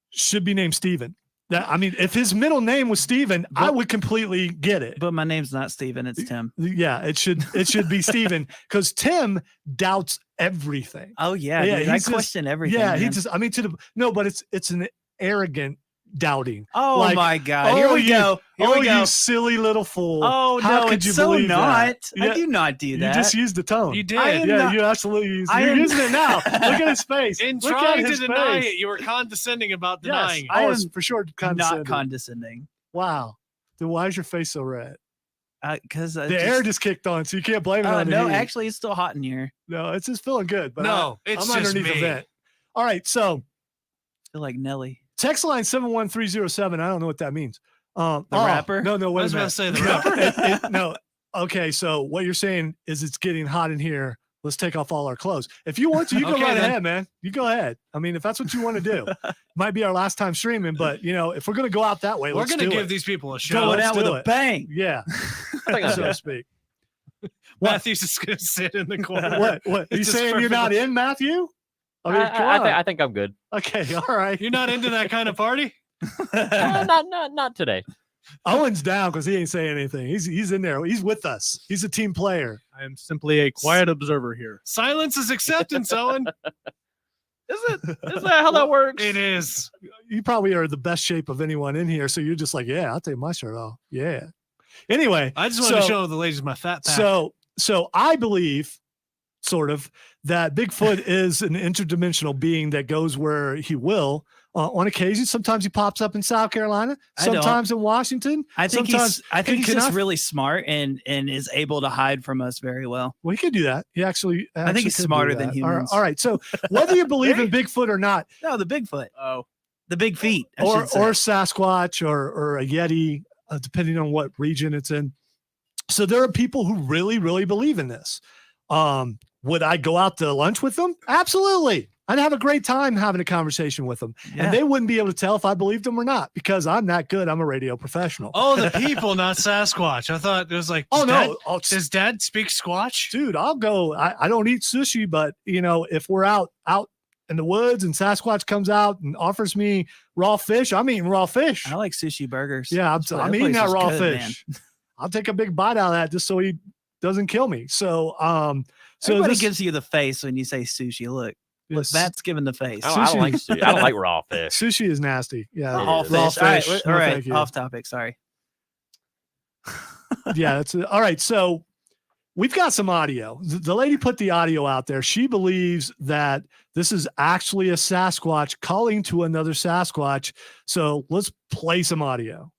should be named Steven. I mean, if his middle name was Steven, I would completely get it. But my name's not Steven, it's Tim. Yeah, it should be Steven because Tim doubts everything. Oh yeah, dude, I question everything. Yeah, man. but it's an arrogant doubting. Oh Like, my God! Here we go. Here we go. You silly little fool! Oh How no, could it's you so believe not. that? I Yeah, do not do that. You just used the tone. You did. Yeah, you absolutely used. You're using it now. Look at his face. In Look trying at to his deny face. it, you were condescending about Yes, denying I it. was for sure condescending. Not condescending. Wow. Then why is your face so red? Because The air just kicked on, so you can't blame it on the no, heat. actually, it's still hot in here. No, it's just feeling good. But No, I'm it's just underneath the me. vent. All right, so I feel like Nelly. text line 71307. I don't know what that means. The rapper? No, I wait was a about to minute. say the rapper. No. Okay, so what you're saying is it's getting hot in here. Let's take off all our clothes. If you want to, you go Okay, right then. ahead, man. You go ahead. I mean, if that's what you want to do, might be our last time streaming, but if we're gonna go out that way, We're let's going to do give it. these people a show. Going let's out with do a it. bang. Yeah, think I'm so to good. speak. Matthew's just going to sit in the corner. What? You It's just saying you're not perfect. in, Matthew? I mean, come on. I think I'm good. Okay, all right. You're not into that kind of party? Not today. Owen's down because he ain't saying anything. He's in there. He's with us. He's a team player. I am simply a quiet observer here. Silence is acceptance, Owen. Is it? Is that how that works? It is. You probably are the best shape of anyone in here. So you're just like, yeah, I'll take my shirt off. Yeah. Anyway, I just wanted to show the ladies my fat pack. So I believe, sort of, that Bigfoot is an interdimensional being that goes where he will. On occasion, sometimes he pops up in South Carolina, sometimes in Washington. I think sometimes he's just really smart and is able to hide from us very well. Well, he could do that. He actually I think he's could do smarter than that. humans. All right. So whether you believe in Bigfoot or not, No, the Bigfoot. Oh, The big feet. I or should say. Sasquatch or a Yeti, depending on what region it's in. So there are people who really, really believe in this. Would I go out to lunch with them? Absolutely. I'd have a great time having a conversation with them. Yeah. And they wouldn't be able to tell if I believed them or not because I'm that good. I'm a radio professional. Oh, the people, not Sasquatch. I thought it was like, Oh, no. Does Dad speak Squatch? Dude, I'll go. I don't eat sushi, but if we're out in the woods and Sasquatch comes out and offers me raw fish, I'm eating raw fish. I like sushi burgers. Yeah, So I'm that eating place that was raw good, fish. I'll take a big bite out of that just so he doesn't kill me. So Everybody this- gives you the face when you say sushi. Look, Yes. that's giving the face. I don't like sushi. I don't like raw fish. Sushi is nasty. Yeah, All raw fish. All right, fish. all No, right. thank you. Off topic. Sorry. Yeah, that's all right. So we've got some audio. The lady put the audio out there. She believes that this is actually a Sasquatch calling to another Sasquatch. So let's play some audio.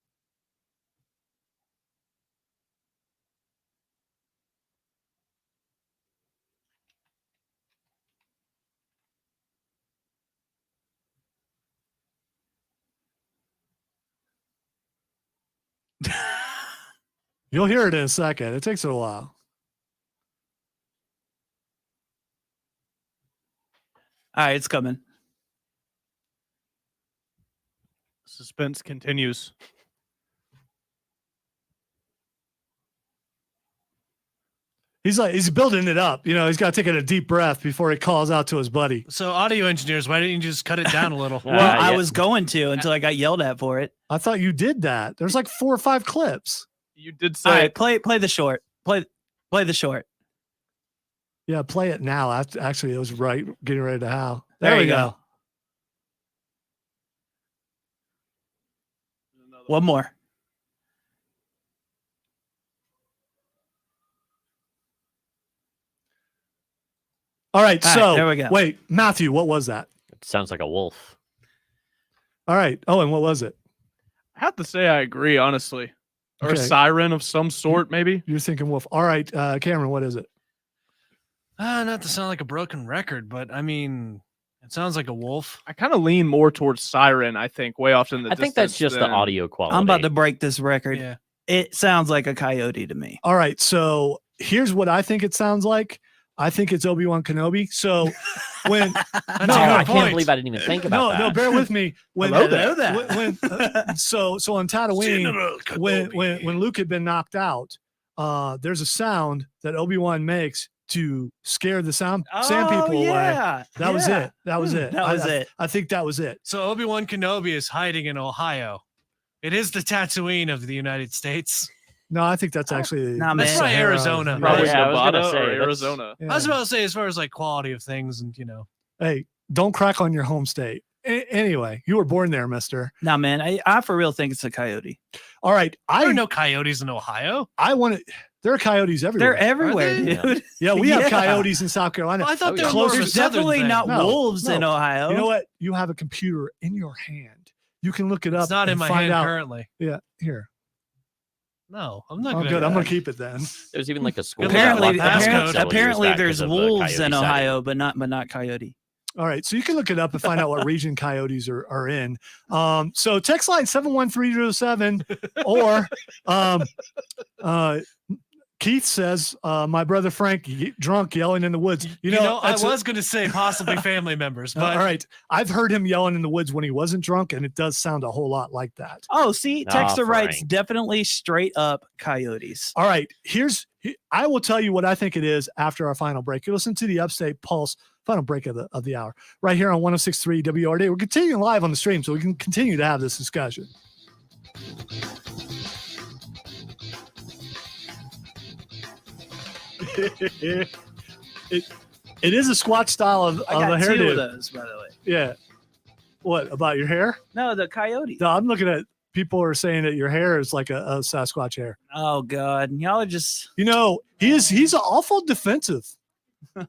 You'll hear it in a second. It takes a while. All right, it's coming. suspense continues. He's building it up. He's got to take a deep breath before he calls out to his buddy. So audio engineers, why didn't you just cut it down a little? Well, I was going to until I got yelled at for it. I thought you did that. There's like 4 or 5 clips. You did say. All right, play the short. Play the short. Yeah, play it now. Actually, it was right getting ready to howl. There we go. One more. All right, All right, so there we go. Wait, Matthew, what was that? It sounds like a wolf. All right. Oh, and what was it? I have to say I agree, honestly. Or Okay. a siren of some sort, maybe. You're thinking wolf. All right, Cameron, what is it? Not to sound like a broken record, but I mean, it sounds like a wolf. I kind of lean more towards siren, I think, way off in the I think that's just the audio quality. I'm about to break this record. Yeah. It sounds like a coyote to me. All right, so here's what I think it sounds like. I think it's Obi-Wan Kenobi. So when I can't believe I didn't even think about that. No, bear with me. When Hello there. so on Tatooine, when Luke had been knocked out, there's a sound that Obi-Wan makes to scare the sand people away. That was it. That was it. That was it. I think that was it. So Obi-Wan Kenobi is hiding in Ohio. It is the Tatooine of the United States. No, I think that's actually that's probably Arizona. Probably Yeah, I was Nevada gonna say, or that's- Arizona. Yeah. I was about to say, as far as like quality of things, and Hey, don't crack on your home state. Anyway, you were born there, mister. Nah, man, I for real think it's a coyote. All right. there are no coyotes in Ohio. I want to. There are coyotes everywhere. They're everywhere, they? dude. Yeah, we have coyotes in South Carolina. Well, I thought they were Closer more of a There's southern definitely thing. not No, wolves in no. Ohio. You know what? You have a computer in your hand. You can look it up. It's not in and my find hand out. currently. Yeah, here. No, I'm not. Oh, gonna good. I'm gonna keep it then. There's even like a school. apparently, that locked down apparently- several years apparently back there's 'cause of the wolves coyote in sighting. Ohio, but not coyote. All right, so you can look it up and find out what region coyotes are in. So text line 71307 or Keith says, my brother Frank drunk yelling in the woods. You know I that's was going to say possibly family members, but all right. I've heard him yelling in the woods when he wasn't drunk, and it does sound a whole lot like that. Oh, see, Nah, Texter writes Frank. definitely straight up coyotes. All right, I will tell you what I think it is after our final break. You listen to the Upstate Pulse final break of the hour right here on 106.3 WRD. We're continuing live on the stream, so we can continue to have this discussion. it is a Squatch style of I a got two hairdo. of those, by the way. Yeah. What about your hair? No, the coyote. No, I'm looking at people are saying that your hair is like a Sasquatch hair. Oh God, y'all are just. You know, he's awful defensive.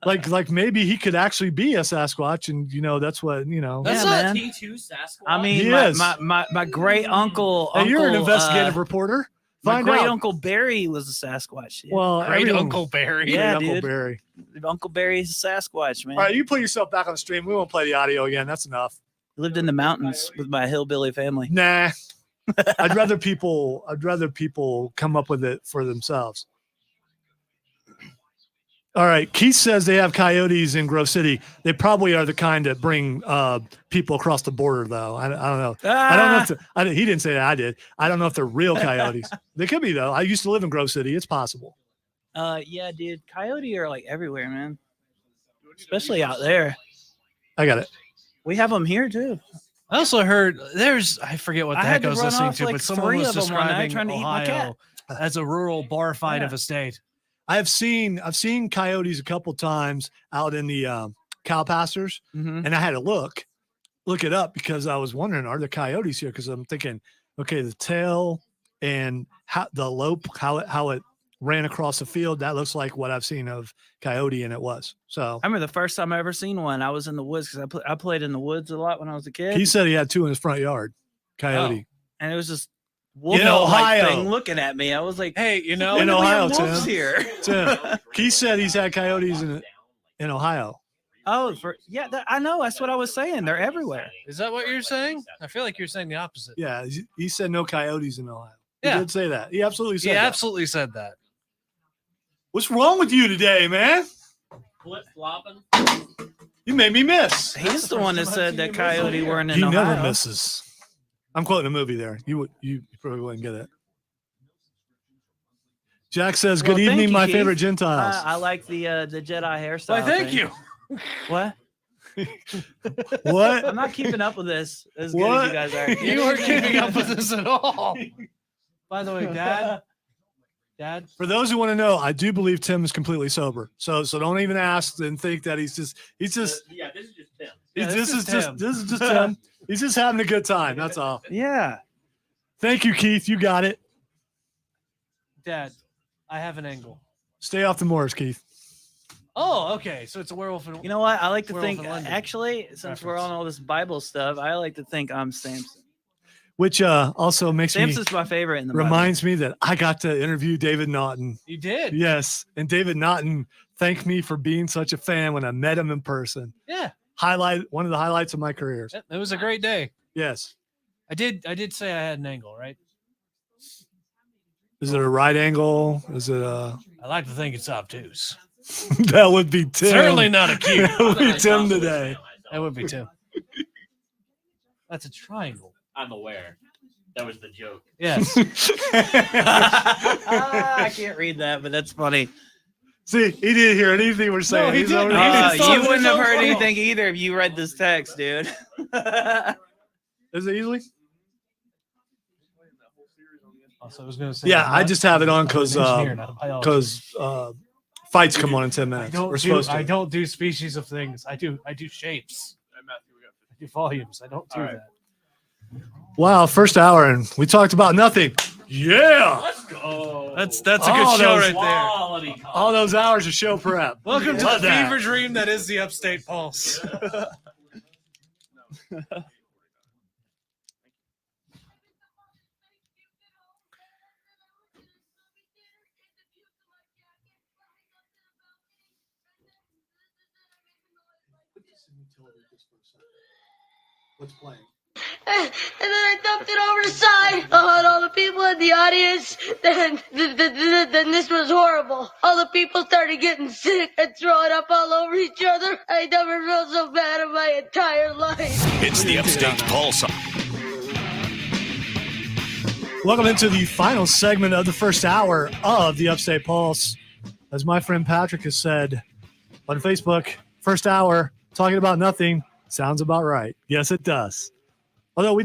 like maybe he could actually be a Sasquatch, and that's what That's Yeah, not man. T2 Sasquatch. I mean, He my, is. my great uncle. Hey, you're an Uncle, investigative reporter. My Find great out. Uncle Barry was a Sasquatch. Yeah. Well, great everyone- Uncle Barry. Great Yeah, Uncle dude. Barry. Uncle Barry's a Sasquatch, man. All right, you put yourself back on the stream. We won't play the audio again. That's enough. Lived in the mountains with my hillbilly family. Nah. I'd rather people come up with it for themselves. All right. Keith says they have coyotes in Grove City. They probably are the kind that bring people across the border, though. I don't know. I don't know if he didn't say that. I did. I don't know if they're real coyotes. They could be, though. I used to live in Grove City. It's possible. Yeah, dude. Coyote are like everywhere, man. Especially out there. I got it. We have them here too. I also heard I forget what the I heck had I to was run listening off, to, like, but someone 3 was of 'em one night describing trying to eat my Ohio as a rural bar fight of a state. I've seen coyotes a couple times out in the cow pastures, Mhm. and I had to look it up because I was wondering, are there coyotes here? Because I'm thinking, okay, the tail and the lope, how it ran across the field, that looks like what I've seen of coyote, and it was. So I remember the first time I ever seen one. I was in the woods because I played in the woods a lot when I was a kid. he said he had 2 in his front yard, coyote. And it was just In Ohio. thing looking at me. I was like, Hey, In when do we Ohio, have wolves Tim. here. Tim, he said he's had coyotes in Ohio. Oh, I know. That's what I was saying. They're everywhere. Is that what you're saying? I feel like you're saying the opposite. Yeah, he said no coyotes in Ohio. He Yeah. did say that. He absolutely said He that. absolutely said that. What's wrong with you today, man? Flip flopping. You made me miss. He's the one that said that coyote weren't in He Ohio. never misses. I'm quoting a movie there. You probably wouldn't get it. Jack says, "Good Well, thank evening, you, my Keith. favorite Gentiles." I like the Jedi hairstyle. Why, thank thing. you. What? What? I'm not keeping up with this as good What? as you guys are. You weren't keeping up with this at all. By the way, Dad. For those who want to know, I do believe Tim is completely sober. So don't even ask and think that he's just Yeah, this is just Tim. Yeah, this is Tim. just Tim. He's just having a good time. That's all. Yeah. Thank you, Keith. You got it. Dad, I have an angle. Stay off the moors, Keith. Oh, okay. So it's a werewolf. You know what? I like to Werewolf think, in London actually, since we're on all this Bible stuff, I like to think I'm Samson. Which also makes Samson's my favorite in the reminds me that I got to interview David Naughton. You did? Yes. And David Naughton thanked me for being such a fan when I met him in person. Yeah. One of the highlights of my career. It was a great day. Yes. I did say I had an angle, right? Is it a right angle? Is it a... I like to think it's obtuse. That would be Tim. Certainly not a cube. That would be Tim today. That would be Tim. That's a triangle. I'm aware. That was the joke. Yes. I can't read that, but that's funny. See, he didn't hear anything we're saying. No, he didn't. You wouldn't have heard anything either if you read this text, dude. Is it easily? Also, I was going to say. Yeah, I just have it on because fights come on in 10 minutes. I don't do species of things. I do shapes. I do volumes. I don't do that. Wow, first hour and we talked about nothing. Yeah. Let's go. That's a good show right there. All those hours of show prep. Welcome to the fever dream that is the Upstate Pulse. What's playing? And then I dumped it over the side on all the people in the audience. Then this was horrible. All the people started getting sick and throwing up all over each other. I never felt so bad in my entire life. It's the Upstate Pulse. Welcome into the final segment of the first hour of the Upstate Pulse. As my friend Patrick has said on Facebook, first hour, talking about nothing, sounds about right. Yes, it does. Although we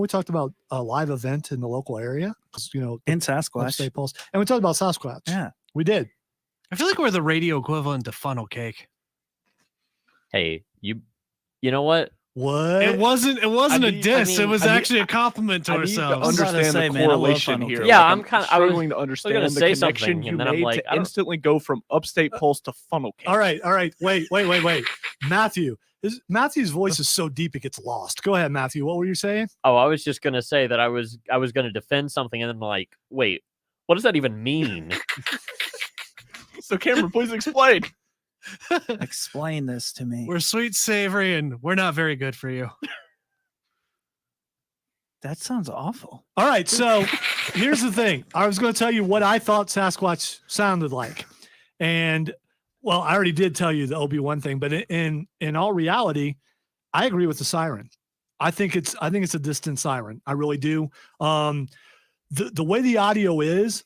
talked about a live event in the local area, in Sasquatch, Upstate Pulse, and we talked about Sasquatch. Yeah, we did. I feel like we're the radio equivalent to funnel cake. Hey, you know what? What? It wasn't a diss. It was actually a compliment to ourselves. To understand the correlation here. Yeah, Like, I'm kind of struggling to understand the connection you made to instantly go from Upstate Pulse to funnel cake. All right. Wait. Matthew's voice is so deep it gets lost. Go ahead, Matthew. What were you saying? Oh, I was just gonna say that I was gonna defend something, and then like, wait, what does that even mean? So, Cameron, please explain. Explain this to me. We're sweet, savory, and we're not very good for you. That sounds awful. All right, so here's the thing. I was going to tell you what I thought Sasquatch sounded like, and well, I already did tell you the Obi-Wan thing, but in all reality, I agree with the siren. I think it's a distant siren. I really do. The way the audio is,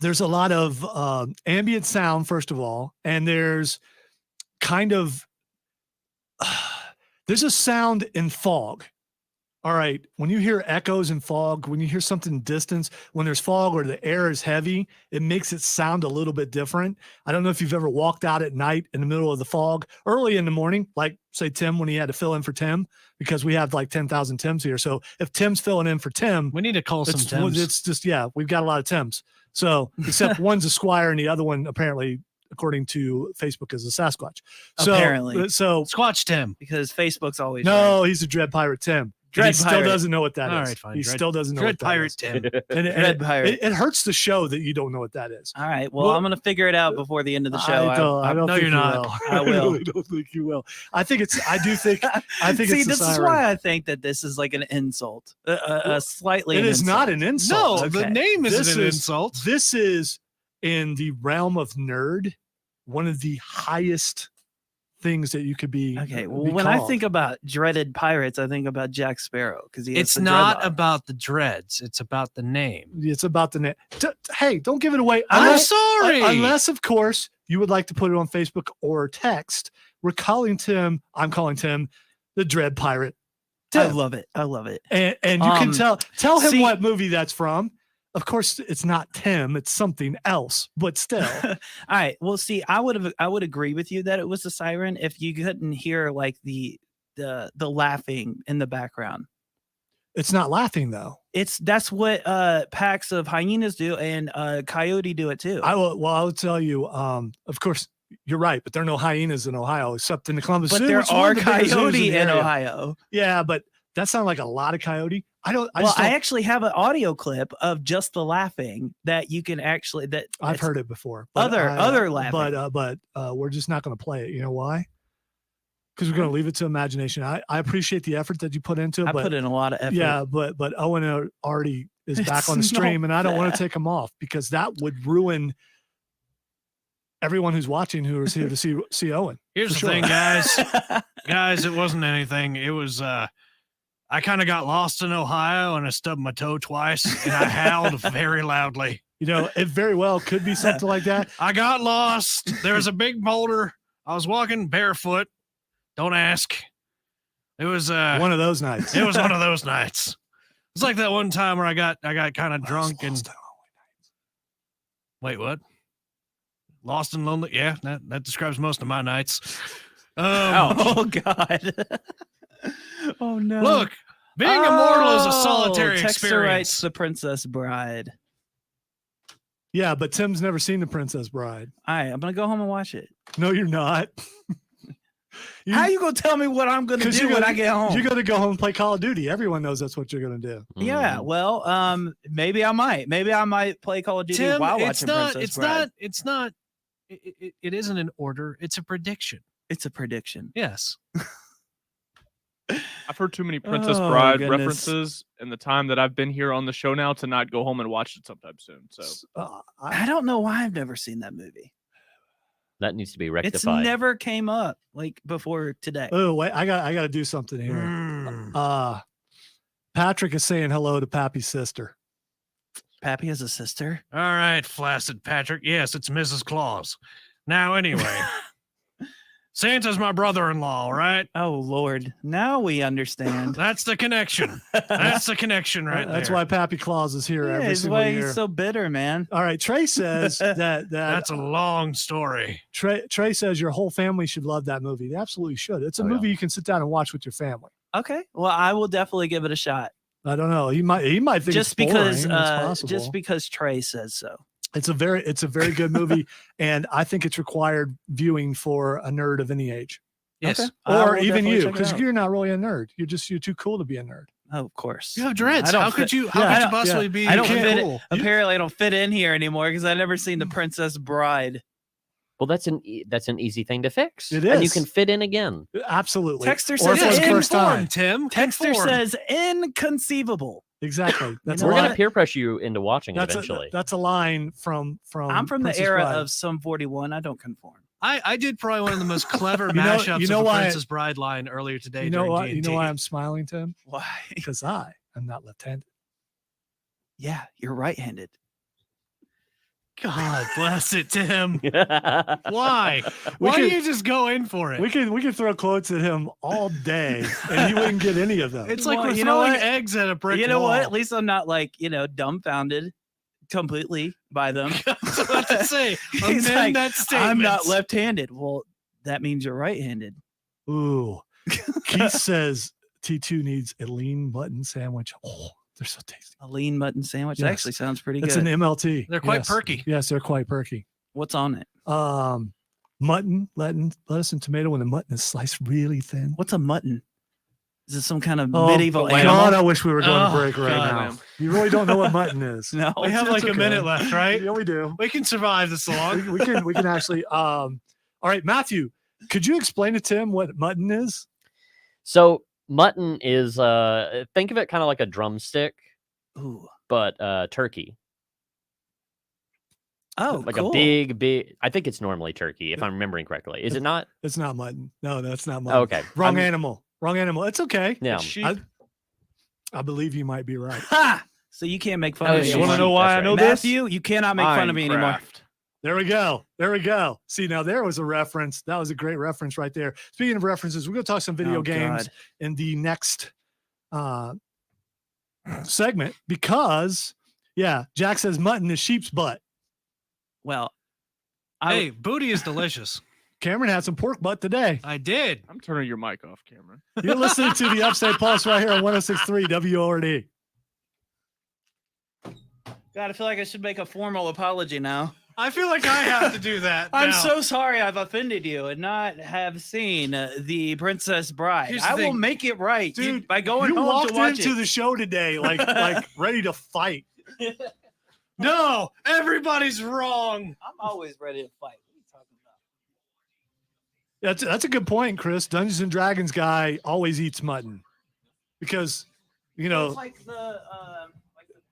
there's a lot of ambient sound, first of all, and there's kind of there's a sound in fog. All right, when you hear echoes in fog, when you hear something in distance, when there's fog or the air is heavy, it makes it sound a little bit different. I don't know if you've ever walked out at night in the middle of the fog, early in the morning, like say Tim when he had to fill in for Tim, because we have like 10,000 Tims here. So if Tim's filling in for Tim, we need to call some Tims. It's just, yeah, we've got a lot of Tims. So except one's a Squire and the other one apparently, according to Facebook, is a Sasquatch. So, apparently. So Squatch Tim. Because Facebook's always he's a Dread Pirate Tim. Dread he still Pirate. doesn't know what that is. All right, fine. He still doesn't know Dread what that Pirate is. Tim. And Pirate. it hurts the show that you don't know what that is. All right. Well, I'm going to figure it out before the end of the show. I don't no, think you're you not. will. I will. really don't think you will. I think it's See, it's this is why I think that this is like an insult. Slightly. It is not an insult. No, the name isn't an insult. This is in the realm of nerd, one of the highest things that you could be. Okay, well, when I think about dreaded pirates, I think about Jack Sparrow because it's not about the dreads; it's about the name. It's about the name. Hey, don't give it away. I'm sorry. Unless, of course, you would like to put it on Facebook or text. I'm calling Tim the Dread Pirate. Tim. I love it. And you can tell him what movie that's from. Of course, it's not Tim; it's something else. But still, all right. Well, see, I would agree with you that it was a siren if you couldn't hear like the laughing in the background. It's not laughing though. That's what packs of hyenas do, and coyote do it too. I will tell you. Of course, you're right, but there are no hyenas in Ohio except in the Columbus But Zoo. there which is one are of the biggest zoos coyote the in area. Ohio. Yeah, but that sounds like a lot of coyote. I actually have an audio clip of just the laughing that you can actually I've heard it before. Other laughing. But we're just not going to play it. You know why? Because we're going to leave it to imagination. I appreciate the effort that you put into it. I but, put in a lot of effort. Yeah, but Owen already is back on the stream, and I don't want to take him off because that would ruin everyone who's watching who is here to see Owen. Here's the thing, guys. Guys, it wasn't anything. It was I kind of got lost in Ohio and I stubbed my toe twice and I howled very loudly. You know, it very well could be something like that. I got lost. There was a big boulder. I was walking barefoot. Don't ask. It was one of those nights. It was one of those nights. It's like that one time where I got kind of drunk and wait, what? Lost and lonely. Yeah, that describes most of my nights. Oh God. Oh no. Look, being immortal is a solitary Texter experience. writes The Princess Bride. Yeah, but Tim's never seen The Princess Bride. All right, I'm gonna go home and watch it. No, you're not. How you gonna tell me what I'm gonna do when I get home? You're gonna go home and play Call of Duty. Everyone knows that's what you're gonna do. Yeah, well, maybe I might. Maybe I might play Call of Duty Tim, while watching Princess Bride. It isn't an order. It's a prediction. It's a prediction. Yes. I've heard too many Princess Oh, Bride goodness. references in the time that I've been here on the show now to not go home and watch it sometime soon. So I don't know why I've never seen that movie. That needs to be It's rectified. never came up like before today. Oh wait, I got to do something here. Patrick is saying hello to Pappy's sister. Pappy has a sister. All right, flaccid Patrick. Yes, it's Mrs. Claus. Now, anyway, Santa's my brother-in-law, right? Oh Lord, now we understand. That's the connection. That's the connection right there. That's why Pappy Claus is here Yeah, every that's single why year. he's so bitter, man. All right, Trey says that That's a long story. Trey says your whole family should love that movie. They absolutely should. It's a movie you can sit down and watch with your family. Okay, well, I will definitely give it a shot. I don't know. He might think Just it's boring. because, It's possible. just because Trey says so. It's a very good movie, and I think it's required viewing for a nerd of any age. Yes. Okay. I Or will even definitely you, check it because out. you're not really a nerd. You're too cool to be a nerd. Oh, of course. You have dreads. I don't How could fit- you I possibly don't- be? I don't can't fit. cool. Apparently, I don't fit in here anymore because I've never seen The Princess Bride. Well, that's an easy thing to fix. It And you is. can fit in again. Absolutely. Texter Or says for the it's first time. Tim. Texter Conform. says inconceivable. Exactly. That's know We're a going line. to peer pressure you into watching That's eventually. that's a line from. I'm from Princess the era Bride. of Sum 41. I don't conform. I did probably one of the most clever You know- mashups you know of the why- Princess Bride line earlier today. You know during what? You know D&D. why I'm smiling, Tim? Why? Because I am not left-handed. Yeah, you're right-handed. God bless it, Tim. Why? Why? We Why could- do you just go in for it? We could throw quotes at him all day, and he wouldn't get any of them. It's like Well, we're you know throwing what? eggs at a brick You know wall. what? At least I'm not like, dumbfounded completely by them. I was about to say, He's amend like, that statement. I'm not left-handed. Well, that means you're right-handed. Ooh. Keith says T2 needs a lean mutton sandwich. Oh, they're so tasty. A lean mutton sandwich. Yes. That actually sounds pretty It's good. an MLT. They're quite Yes. perky. Yes, they're quite perky. What's on it? Mutton, lettuce, and tomato, and the mutton is sliced really thin. What's a mutton? Is it some kind of Oh, medieval God, animal? I wish we were going to break right God. now. You really don't know what mutton is. No. We have like a minute left, right? Yeah, we do. We can survive this long. We can actually. All right, Matthew, could you explain to Tim what mutton is? So mutton is think of it kind of like a drumstick, Ooh. but turkey. Oh, Like cool. a big. I think it's normally turkey, if I'm remembering correctly. Is it not? It's not mutton. No, that's not mutton. Okay. Wrong animal. Wrong animal. It's okay. Yeah. I believe you might be right. Ha! So you can't make fun Oh, of me. you anymore. wanna know why I know this? Matthew, you cannot make fun of me anymore. There we go. There we go. See, now there was a reference. That was a great reference right there. Speaking of references, we're going to talk some video Oh, games God. in the next segment because, yeah, Jack says mutton is sheep's butt. Well, Hey, booty is delicious. Cameron had some pork butt today. I did. I'm turning your mic off, Cameron. You're listening to the Upstate Pulse right here on 106.3 WORD. God, I feel like I should make a formal apology now. I feel like I have to do that. I'm now. so sorry I've offended you and not have seen The Princess Bride. Here's the I will thing. make it right, Dude, by going you home walked to watch into it. the show today like ready to fight. No, everybody's wrong. I'm always ready to fight. What are you talking about? That's a good point, Chris. Dungeons and Dragons guy always eats mutton because It's like the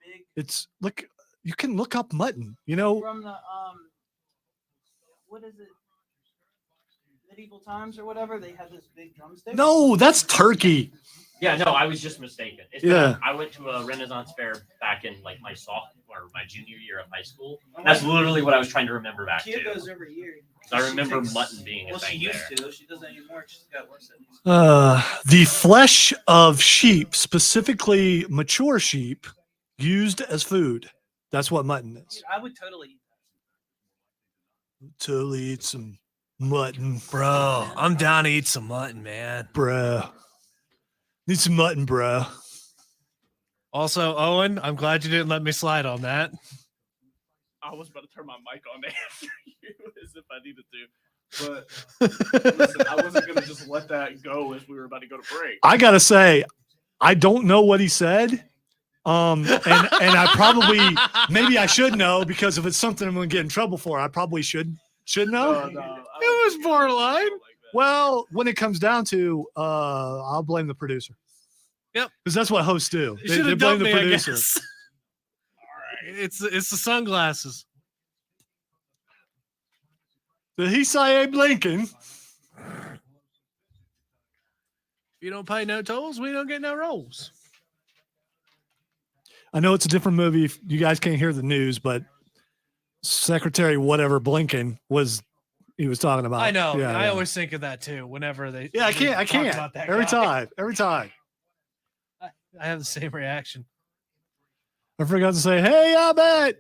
big it's look. You can look up mutton. from the what is it? Medieval times or whatever. They had this big drumstick. No, that's turkey. Yeah, no, I was just mistaken. I went to a Renaissance fair back in like my junior year of high school. That's literally what I was trying to remember back Kid to. goes every year. So I remember mutton being a Well, she thing used there. to. She doesn't anymore. She's got worse at The flesh of sheep, specifically mature sheep, used as food. That's what mutton is. I would totally eat Totally eat some mutton, Bro, I'm down to eat some mutton, man. bruh. Need some mutton, bruh. Also, Owen, I'm glad you didn't let me slide on that. I was about to turn my mic on after you as if I needed to. But listen, I wasn't going to just let that go as we were about to go to break. I gotta say, I don't know what he said. And I probably maybe I should know because if it's something I'm gonna get in trouble for, I probably should know. It was borderline. Well, when it comes down to I'll blame the producer. Yep. Because that's what hosts do. You They should have blame dumped the me, I producer. guess. All right. It's the sunglasses. Did he say Abe Lincoln? If you don't pay no tolls, we don't get no rolls. I know it's a different movie. You guys can't hear the news, but Secretary whatever Blinken was talking about. I know. Yeah, I yeah. always think of that too. Whenever they I talk can't. about that Every guy. time. I have the same reaction. I forgot to say, hey, I bet.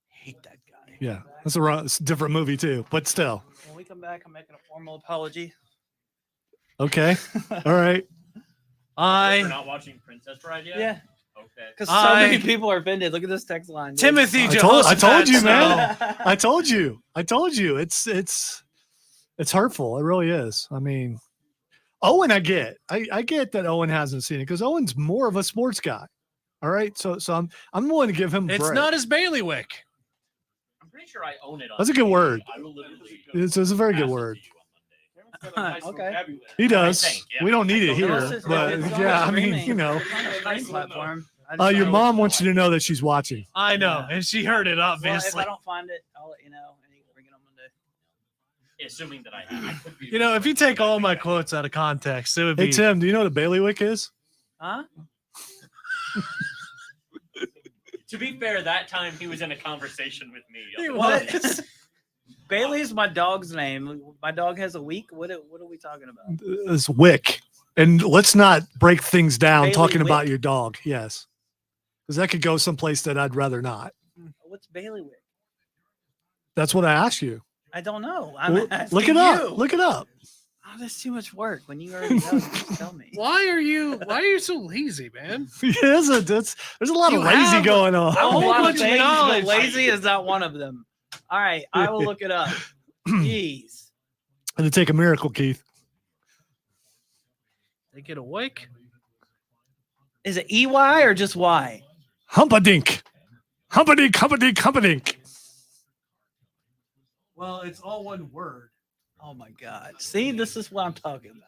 hate that guy. Yeah, it's a different movie too, but still. When we come back, I'm making a formal apology. Okay. All right. We're not watching Princess Bride yet? Yeah. Okay. Because so many people are offended. Look at this text line. dude. Timothy I told you, man. Snow. I told you. It's hurtful. It really is. I mean, Owen, I get that Owen hasn't seen it because Owen's more of a sports guy. All right. So I'm willing to give him a It's break. not his bailiwick. I'm pretty sure I own it. That's a good word. I will literally It's a very good word. Okay. He does. Yeah. We don't need it Unless here, it's- but it's on yeah, the I mean, streaming. you know, It's on the streaming platform. I just your don't know mom which wants you to know that she's watching. I know, and she heard it Well, if obviously. I don't find it, I'll let you know, and you can bring it on Monday. Assuming that I could be. You know, if you take all my quotes out of context, it would Hey be. Tim, do you know what a bailiwick is? Huh? To be fair, that time he was in a conversation with me. What? Bailey's my dog's name. My dog has a week. What are we talking about? It's wick, and let's not break things down Bailey talking about Wick? your dog. Yes, because that could go someplace that I'd rather not. What's bailiwick? That's what I asked you. I don't know. I'm Look asking it up. you. Look it up. Oh, that's too much work. When you already know, just tell me. Why are you so lazy, man? There's a lot You of lazy have going on. A whole lot of bunch of things, but knowledge. lazy is not one of them. All right, I will look it up. Jeez. And to take a miracle, Keith. They get awake. Is it EY or just Y? Humpadink. Humpadink, humpadink, humpadink. Well, it's all one word. Oh my God. See, this is what I'm talking about.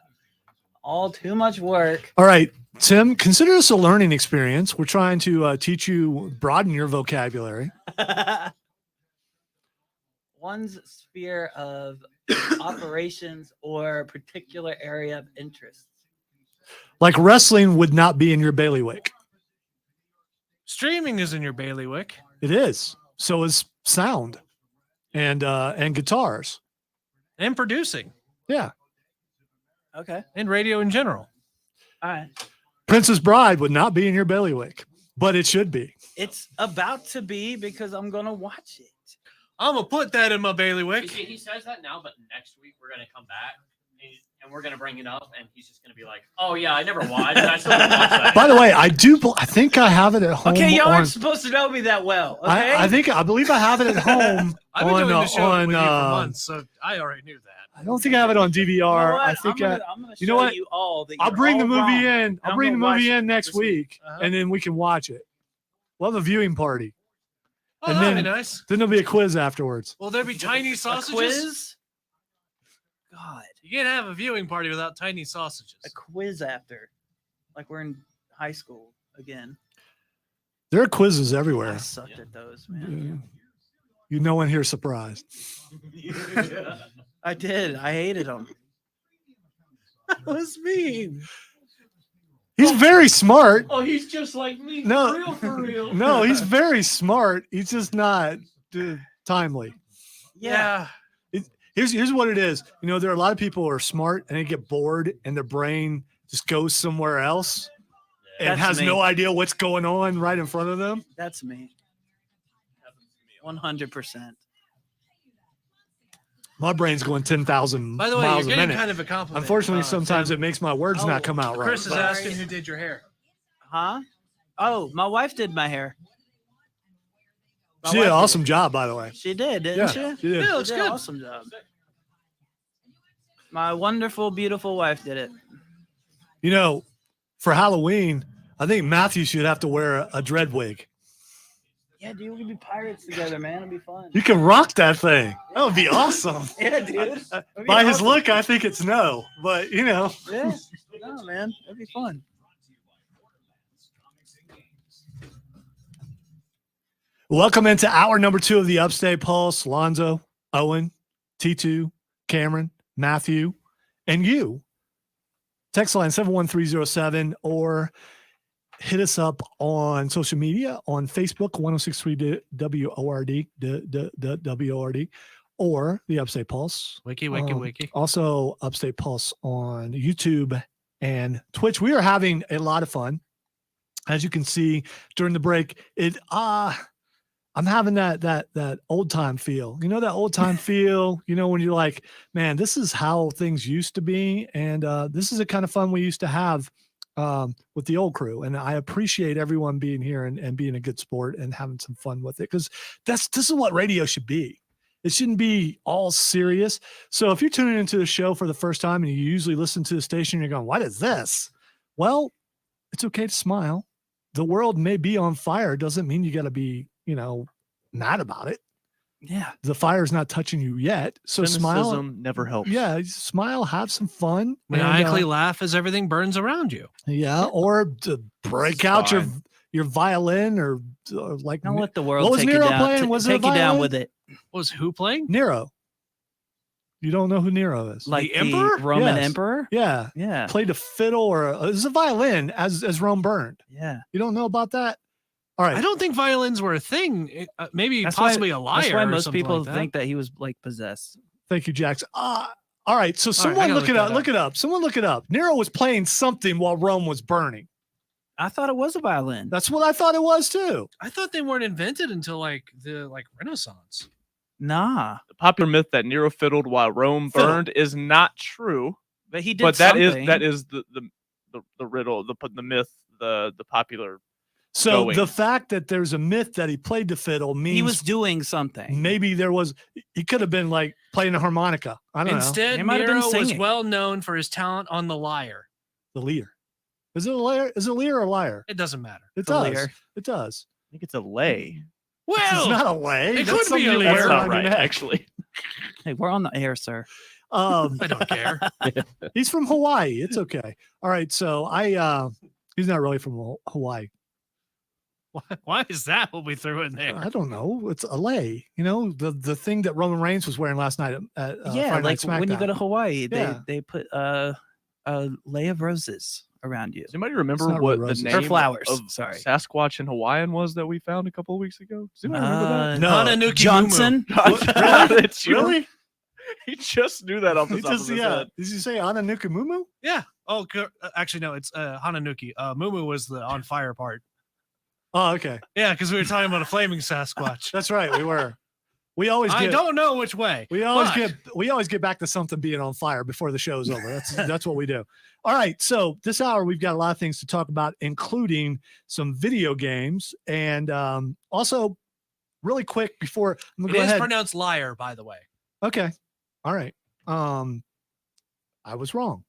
All too much work. All right, Tim, consider this a learning experience. We're trying to teach you, broaden your vocabulary. One's sphere of operations or particular area of interest. Like wrestling would not be in your bailiwick. Streaming is in your bailiwick. It is. So is sound and guitars. And producing. Yeah. Okay. And radio in general. All right. Princess Bride would not be in your bailiwick, but it should be. It's about to be because I'm going to watch it. I'm going to put that in my bailiwick. He says that now, but next week we're going to come back and and we're gonna bring it up, and he's just gonna be like, "Oh yeah, I never watched. I still didn't watch that." By the way, I think I have it at home. Okay, y'all on, aren't supposed to know me that well. Okay? I believe I have it at home. I've been doing the show with you for on months, so I already knew that. I don't think I have it on DVR. You know what? I think I'm gonna you know show what? you all that I'll you're bring the all movie wrong, in. I'll and bring the I'm gonna movie watch in it next this week, Uh-huh. and then we can watch it. We'll have a viewing party. Oh, And that'd then- be nice. Then there'll be a quiz afterwards. Will there be tiny sausages? A quiz? God, You can't have a viewing party without tiny sausages. a quiz after, like we're in high school again. There are quizzes I everywhere. sucked at those, man. You no one here surprised. I did. I hated them. That was mean. He's very smart. Oh, he's just like me. No, for real. no, he's very smart. He's just not timely. Yeah. Here's what it is. You know, there are a lot of people who are smart and they get bored and their brain just goes somewhere else and That's has me. no idea what's going on right in front of them. That's me. 100%. My brain's going 10,000 By the way, miles you're a getting minute. kind of a compliment. Unfortunately, sometimes Tim. it makes my words not come out right. Chris is but- asking who did your hair. Huh? Oh, my wife did my hair. My She did an wife awesome job, by the way. She did, didn't Yeah, she? she did. Yeah, looks She did good. an awesome job. My wonderful, beautiful wife did it. You know, for Halloween, I think Matthew should have to wear a dread wig. Yeah, dude, we could be pirates together, man. It'd be fun. You can rock that thing. That would be awesome. Yeah, dude. It'd be By his awesome. look, I think it's no, but you know. Yeah. No, man. It'd be fun. Welcome into hour number 2 of the Upstate Pulse. Lonzo, Owen, T2, Cameron, Matthew, and you. Text line 71307 or hit us up on social media on Facebook, 1063 WORD, WORD, or the Upstate Pulse. Wiki. Also, Upstate Pulse on YouTube and Twitch. We are having a lot of fun. As you can see during the break, I'm having that old time feel. You know, that old time feel, you know, when you're like, man, this is how things used to be. And this is the kind of fun we used to have with the old crew. And I appreciate everyone being here and being a good sport and having some fun with it. Because this is what radio should be. It shouldn't be all serious. So if you're tuning into the show for the first time and you usually listen to the station, you're going, what is this? Well, it's okay to smile. The world may be on fire. Doesn't mean you got to be, you know, mad about it. Yeah. The fire's not touching you yet. So smile. Cynicism never helps. Yeah. Smile, have some fun. Maniacally laugh as everything burns around you. Yeah. Or to break out your violin or like. Don't let the world What was take you Nero down. playing? Was it a Take you down violin? with it. What was who playing? Nero. You don't know who Nero is? Like The emperor? Roman Yes. emperor? Yeah. Yeah. Played a fiddle or it was a violin as Rome burned. Yeah. You don't know about that? All right. I don't think violins were a thing. Maybe That's possibly why, a liar. That's why or most something people like that. think that he was like possessed. Thank you, Jax. All right. So I someone gotta look it look up. that Look it up. Someone look it up. Nero was playing something while Rome was burning. I thought it was a violin. That's what I thought it was too. I thought they weren't invented until like the Renaissance. Nah. The popular myth that Nero fiddled while Rome burned is not true. But he did But something. that is the riddle, the myth, the popular. So going. the fact that there's a myth that he played the fiddle means He was doing something. maybe he could have been like playing a harmonica. I don't know. Instead, He might have been Nero was singing. well known for his talent on the lyre. The lyre. Is it a lyre? Is it a lyre or a lyre? It doesn't matter. It The does. lyre. It does. I think it's a lay. Well, It's not a lay. it That's could be a something you lyre. wear That's not around your right, neck. actually. Hey, we're on the air, sir. Um, I don't care. he's from Hawaii. It's okay. All right. So he's not really from Hawaii. Why is that what we threw in there? I don't know. It's a lay. You know, the thing that Roman Reigns was wearing last night at Yeah, Friday like Night when you go to SmackDown. Hawaii, Yeah. they put a lay of roses around you. Does anybody remember not what really the roses. name Or flowers, of sorry. Sasquatch in Hawaiian was that we found a couple of weeks ago? Does anybody remember No. Hananuki Johnson. that? It's you. Really? He just knew that off the He top of just, his yeah. head. Did you say Ananukamumu? Yeah. Oh, actually, no. It's Hananuki. Mumu was the on fire part. Oh, okay. Yeah, because we were talking about a flaming Sasquatch. That's right. We were. I don't know which way. We always get back to something being on fire before the show's over. That's what we do. All right. So this hour we've got a lot of things to talk about, including some video games, and also really quick before I'm gonna go ahead. It is pronounced liar, by the way. Okay. All right. I was wrong.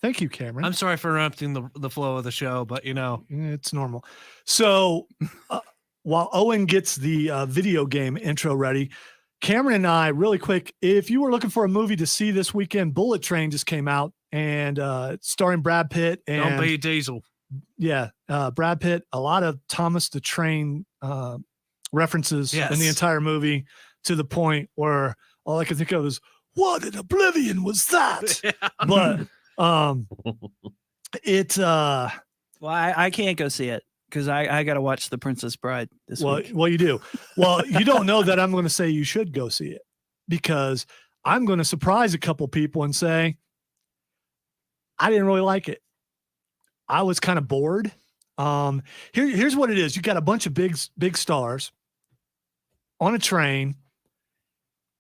Thank you, Cameron. I'm sorry for interrupting the flow of the show, but it's normal. So while Owen gets the video game intro ready, Cameron and I, really quick, if you were looking for a movie to see this weekend, Bullet Train just came out, and starring Brad Pitt and Don't be Diesel. Yeah, Brad Pitt. A lot of Thomas the Train references in the entire movie, to the point where all I could think of is, what in oblivion was that? But it's well, I can't go see it because I got to watch The Princess Bride this week. Well, you do. Well, you don't know that I'm going to say you should go see it, because I'm going to surprise a couple people and say I didn't really like it. I was kind of bored. Here's what it is. You got a bunch of big stars on a train,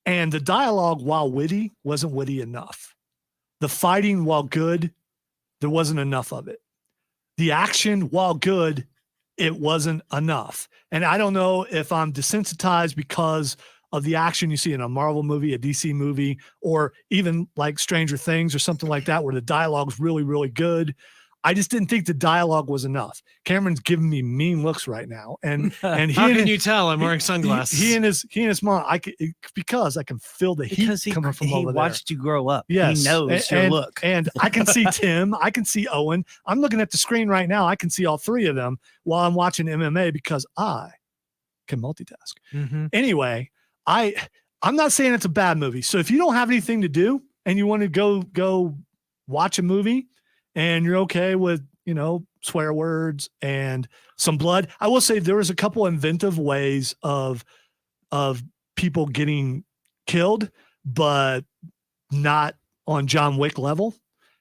and the dialogue, while witty, wasn't witty enough. The fighting, while good, there wasn't enough of it. The action, while good, it wasn't enough. And I don't know if I'm desensitized because of the action you see in a Marvel movie, a DC movie, or even like Stranger Things or something like that, where the dialogue's really, really good. I just didn't think the dialogue was enough. Cameron's giving me mean looks right now, and how can you tell I'm wearing sunglasses? He and his mom. Because I can feel the heat coming from over there. He watched you grow up. Yes, he knows your look. And I can see Tim. I can see Owen. I'm looking at the screen right now. I can see all three of them while I'm watching MMA because I can multitask. Mm-hmm. Anyway, I'm not saying it's a bad movie. So if you don't have anything to do and you want to go watch a movie, and you're okay with, swear words and some blood, I will say there was a couple inventive ways of people getting killed, but not on John Wick level.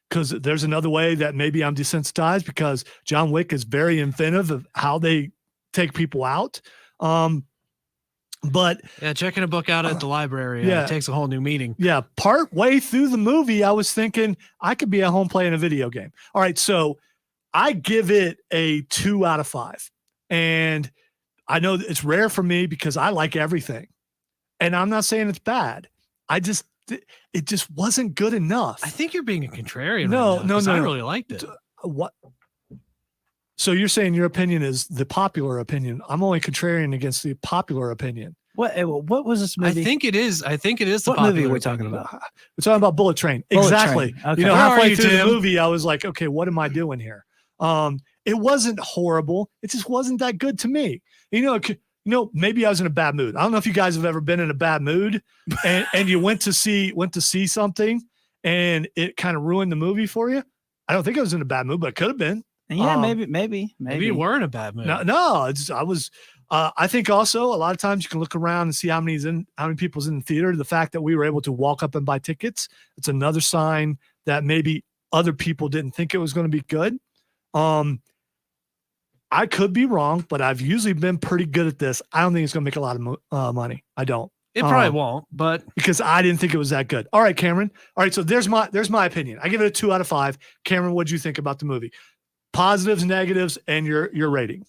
Because there's another way that maybe I'm desensitized, because John Wick is very inventive of how they take people out. But checking a book out at the library it takes a whole new meaning. Yeah, part way through the movie, I was thinking I could be at home playing a video game. All right, so I give it a 2 out of 5, and I know it's rare for me because I like everything, and I'm not saying it's bad. It just wasn't good enough. I think you're being a contrarian. No, right now, no. I really liked it. What? So you're saying your opinion is the popular opinion. I'm only contrarian against the popular opinion. What was this movie? I think it is. What movie are we talking about? We're talking about Bullet Train. Exactly. Train. Okay. Halfway through the movie, I was like, okay, what am I doing here? It wasn't horrible. It just wasn't that good to me. Maybe I was in a bad mood. I don't know if you guys have ever been in a bad mood and you went to see something and it kind of ruined the movie for you. I don't think I was in a bad mood, but it could have been. Yeah, maybe you were in a bad mood. No, I was. I think also a lot of times you can look around and see how many people's in the theater. The fact that we were able to walk up and buy tickets, it's another sign that maybe other people didn't think it was going to be good. I could be wrong, but I've usually been pretty good at this. I don't think it's going to make a lot of money. I don't. It probably won't, but because I didn't think it was that good. All right, Cameron. All right, so there's my opinion. I give it a 2 out of 5. Cameron, what did you think about the movie? Positives, negatives, and your rating.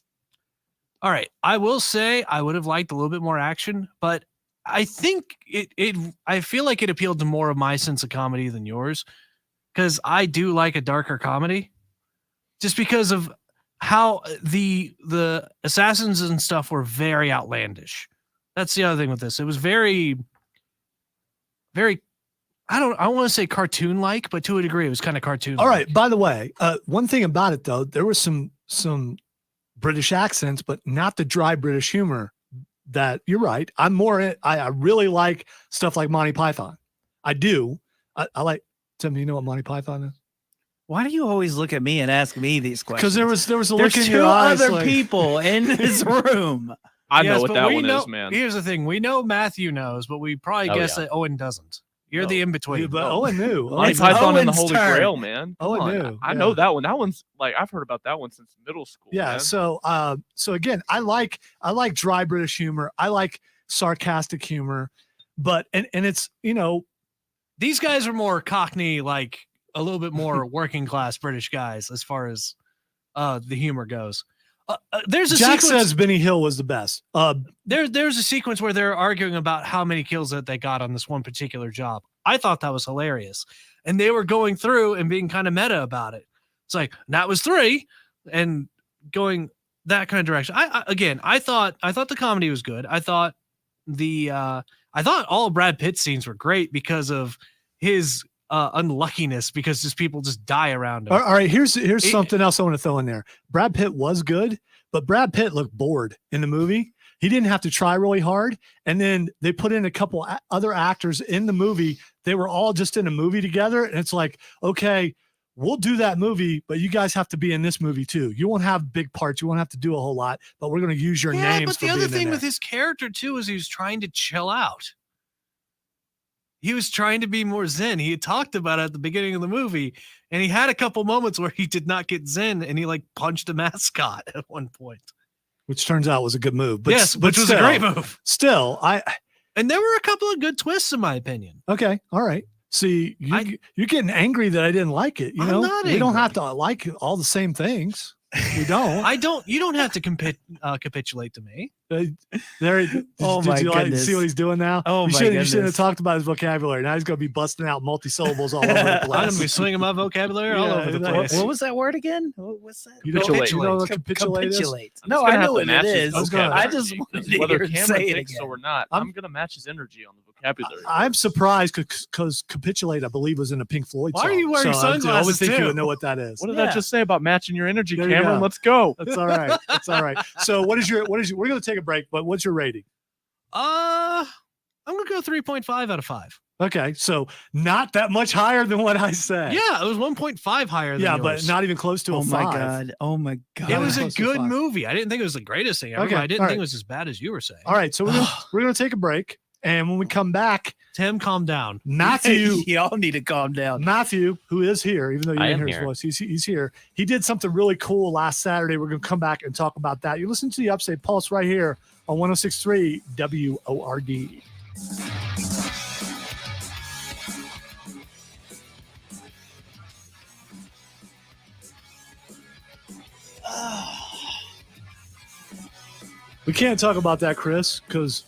All right. I will say I would have liked a little bit more action, but I think I feel like it appealed to more of my sense of comedy than yours, because I do like a darker comedy just because of how the assassins and stuff were very outlandish. That's the other thing with this. It was very, very, I don't want to say cartoon-like, but to a degree, it was kind of cartoon. All right. By the way, one thing about it though, there was some British accents, but not the dry British humor. That you're right. I really like stuff like Monty Python. I do. I like. Tim, do you know what Monty Python is? Why do you always look at me and ask me these questions? Because there was a look in your eyes. There's 2 other people in this room. I know what that one is, man. Here's the thing: we know Matthew knows, but we probably guess that Owen doesn't. You're the in between. But Owen knew. Monty Python and the Holy Grail, man. Owen knew. I know that one. That one's like I've heard about that one since middle school. Yeah. Man. So again, I like dry British humor. I like sarcastic humor, but and it's, you know, these guys are more Cockney, like a little bit more working class British guys as far as the humor goes. There's a Jack sequence, says Benny Hill was the best. There's a sequence where they're arguing about how many kills that they got on this one particular job. I thought that was hilarious, and they were going through and being kind of meta about it. It's like, that was 3, and going that kind of direction. I thought the comedy was good. I thought all Brad Pitt scenes were great because of his unluckiness, because just people just die around him. All right, here's something else I want to throw in there. Brad Pitt was good, but Brad Pitt looked bored in the movie. He didn't have to try really hard. And then they put in a couple other actors in the movie. They were all just in a movie together. And it's like, okay, we'll do that movie, but you guys have to be in this movie too. You won't have big parts. You won't have to do a whole lot, but we're going to use your names. But the other thing with his character too is he was trying to chill out. He was trying to be more zen. He had talked about it at the beginning of the movie, and he had a couple moments where he did not get zen, and he like punched a mascot at one point, which turns out was a good move. But, yes, but which was a great move. Still, and there were a couple of good twists in my opinion. Okay, all right. See, you're getting angry that I didn't like it. You know, we don't have to like all the same things. We don't. You don't have to capitulate to me. Oh my goodness! See what he's doing now? Oh you my goodness! You shouldn't have goodness! talked about his vocabulary. Now he's going to be busting out multi-syllables all over the place. I'm going to be swinging my vocabulary all over the place. What was that word again? What's that? You know what capitulate is? No, I know what it is. I just wanted to whether hear Cameron say it thinks again. so or not. I'm going to match his energy on the vocabulary. I'm surprised because capitulate, I believe, was in a Pink Floyd song. Why are you wearing sunglasses I would think too? you would know what that is. What did I just say about matching your energy, There you Cameron? go. Let's go. That's all right. That's all right. So what is your we're going to take a break, but what's your rating? I'm going to go 3.5 out of 5. Okay, so not that much higher than what I said. Yeah, it was 1.5 higher than Yeah, yours. but not even close to a 5. Oh my god! It was a Close to good 5. movie. I didn't think it was the greatest thing ever. Okay, But I didn't all think right. it was as bad as you were saying. All right, so we're gonna take a break, and when we come back, Tim, calm down. Matthew, y'all need to calm down. Matthew, who is here, even though you I didn't am hear his here. voice, he's here. He did something really cool last Saturday. We're gonna come back and talk about that. You listen to the Upstate Pulse right here on 106.3 WORD. We can't talk about that, Chris, because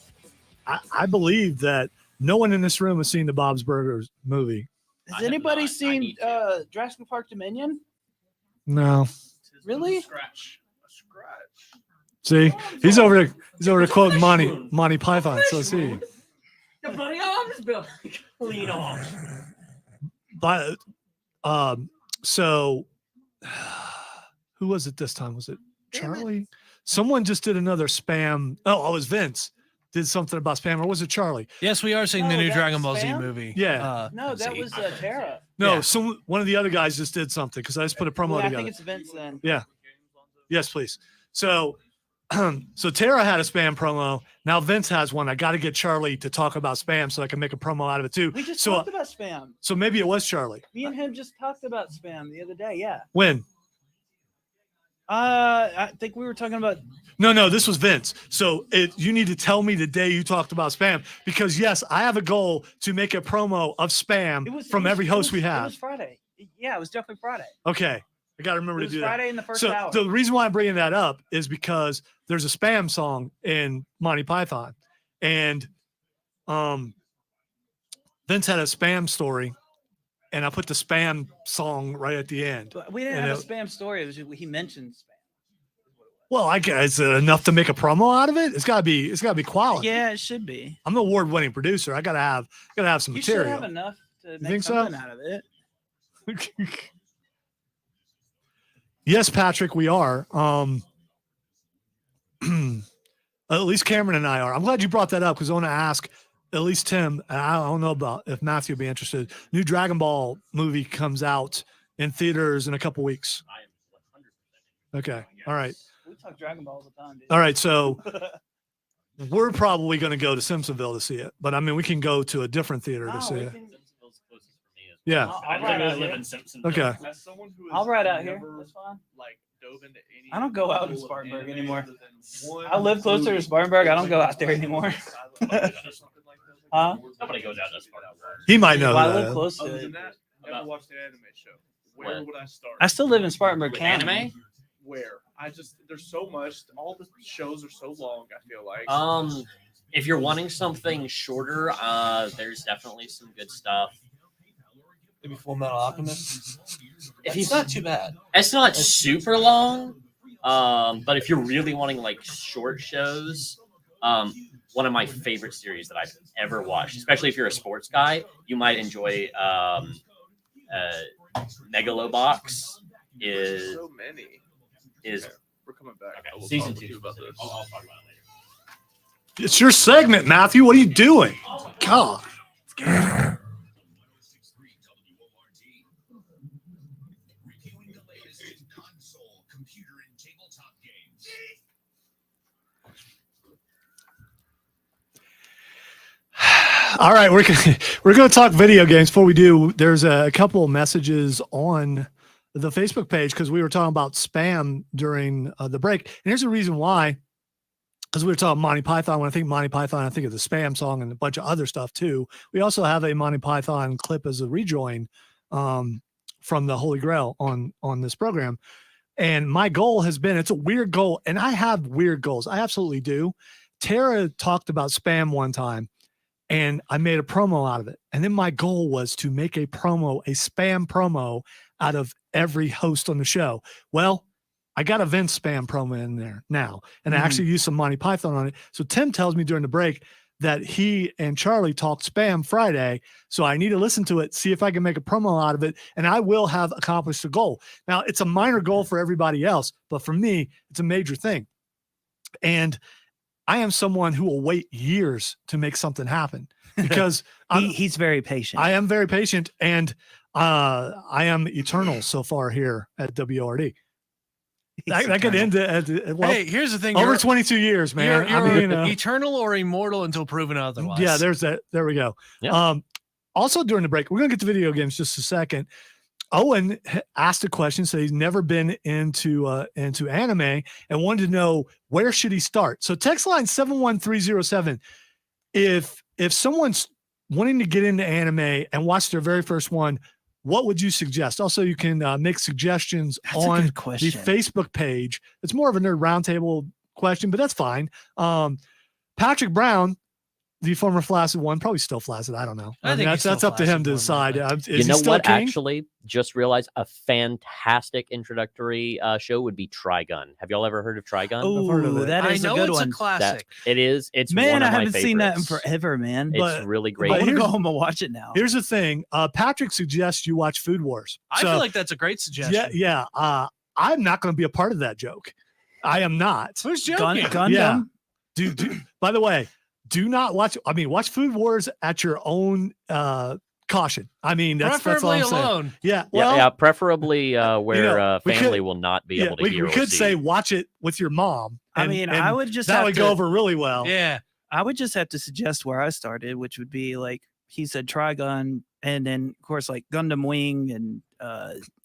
I believe that no one in this room has seen the Bob's Burgers movie. Has anybody seen Jurassic Park Dominion? No. Really? See, he's over there quoting Monty Python. So see. Buddy, I'm just building clean off. But so who was it this time? Was it Charlie? Someone just did another spam. Oh, it was Vince. Did something about spam, or was it Charlie? Yes, we are seeing the No, new that Dragon was Ball Z spam? movie. Yeah. No, that was Tara. No, one of the other guys just did something because I just put a promo Well, I together. think it's Vince then. Yeah. Yes, please. So, so Tara had a spam promo. Now Vince has one. I got to get Charlie to talk about spam so I can make a promo out of it too. We just So, talked about spam. so maybe it was Charlie. Me and him just talked about spam the other day. Yeah. When? I think we were talking about. No, this was Vince. So you need to tell me the day you talked about spam because yes, I have a goal to make a promo of spam from every host we It have. was Friday. Yeah, it was definitely Friday. Okay. I got to remember It to was do Friday that. in the first So hour. the reason why I'm bringing that up is because there's a spam song in Monty Python, and Vince had a spam story, and I put the spam song right at the end. But we didn't And have a it- spam story. It was just, he mentioned spam. Well, I guess is it enough to make a promo out of it? It's gotta be quality. Yeah, it should be. I'm an award-winning producer. I gotta have some You should material. have enough to You make think so? something out of it. Yes, Patrick, we are. At least Cameron and I are. I'm glad you brought that up because I want to ask at least Tim, and I don't know about if Matthew would be interested. New Dragon Ball movie comes out in theaters in a couple weeks. Okay. All right. We talk Dragon Ball all the time, dude. All right. So we're probably going to go to Simpsonville to see it, but I mean, we can go to a different theater to see it. Yeah. I literally live in Simpson. Okay. As someone who I'll has ride out here. never, That's fine. like dove into any. I don't go out in Spartanburg anymore. I live closer to Spartanburg. I don't go out there anymore. Huh? Nobody goes out to Spartanburg. He might know I that. live close to Other it. than that, never watched an anime show. Where would I start? I still live in Spartanburg With County. anime? Where? There's so much. All the shows are so long. I feel like. If you're wanting something shorter, there's definitely some good stuff. Maybe Full Metal Alchemist. It's not too bad. It's not super long, but if you're really wanting like short shows, one of my favorite series that I've ever watched, especially if you're a sports guy, you might enjoy Megalobox. Is so many. We're coming back. Okay, season 2. About this. I'll talk about it later. It's your segment, Matthew. What are you doing? God. All right, we're going to talk video games. Before we do, there's a couple of messages on the Facebook page because we were talking about spam during the break. And here's the reason why. Because we were talking Monty Python. When I think Monty Python, I think of the spam song and a bunch of other stuff too. We also have a Monty Python clip as a rejoin from the Holy Grail on this program. And my goal has been, it's a weird goal. And I have weird goals. I absolutely do. Tara talked about spam one time and I made a promo out of it. And then my goal was to make a spam promo out of every host on the show. Well, I got a Vince spam promo in there now, and I actually used some Monty Python on it. So Tim tells me during the break that he and Charlie talked spam Friday. So I need to listen to it, see if I can make a promo out of it, and I will have accomplished the goal. Now, it's a minor goal for everybody else, but for me, it's a major thing. And I am someone who will wait years to make something happen because he's very patient. I am very patient, and I am eternal so far here at WORD. That could end it. Well, hey, here's the thing. Over 22 years, man. You're eternal or immortal until proven otherwise. Yeah, there's that. There we go. Yeah. Also, during the break, we're going to get to video games just a second. Owen asked a question, so he's never been into anime and wanted to know where should he start. So text line 71307. If someone's wanting to get into anime and watch their very first one, what would you suggest? Also, you can make suggestions on the Facebook page. It's more of a nerd roundtable question, but that's fine. Patrick Brown, the former Flaccid one, probably still Flaccid. I don't know. I mean, that's up to him to decide. You know what? Actually, just realized a fantastic introductory show would be Trigun. Have y'all ever heard of Trigun? Oh, heard of it. that is a good one. A classic. It is. It's man, one of I haven't my seen that in favorites. forever, man. It's really great. I want to go home and watch it now. Here's the thing. Patrick suggests you watch Food Wars. I feel like that's a great suggestion. Yeah. I'm not going to be a part of that joke. I am not. Who's joking? Gundam? Yeah. Dude, by the way, do not watch. I mean, watch Food Wars at your own caution. I mean, that's all Preferably I'm saying. alone. Yeah. Well, yeah, preferably where we family could- will not be yeah, able to we hear. or could see. say watch it with your mom. I mean, I would just that have would to, go over really well. Yeah. I would just have to suggest where I started, which would be like he said, Trigun, and then of course like Gundam Wing and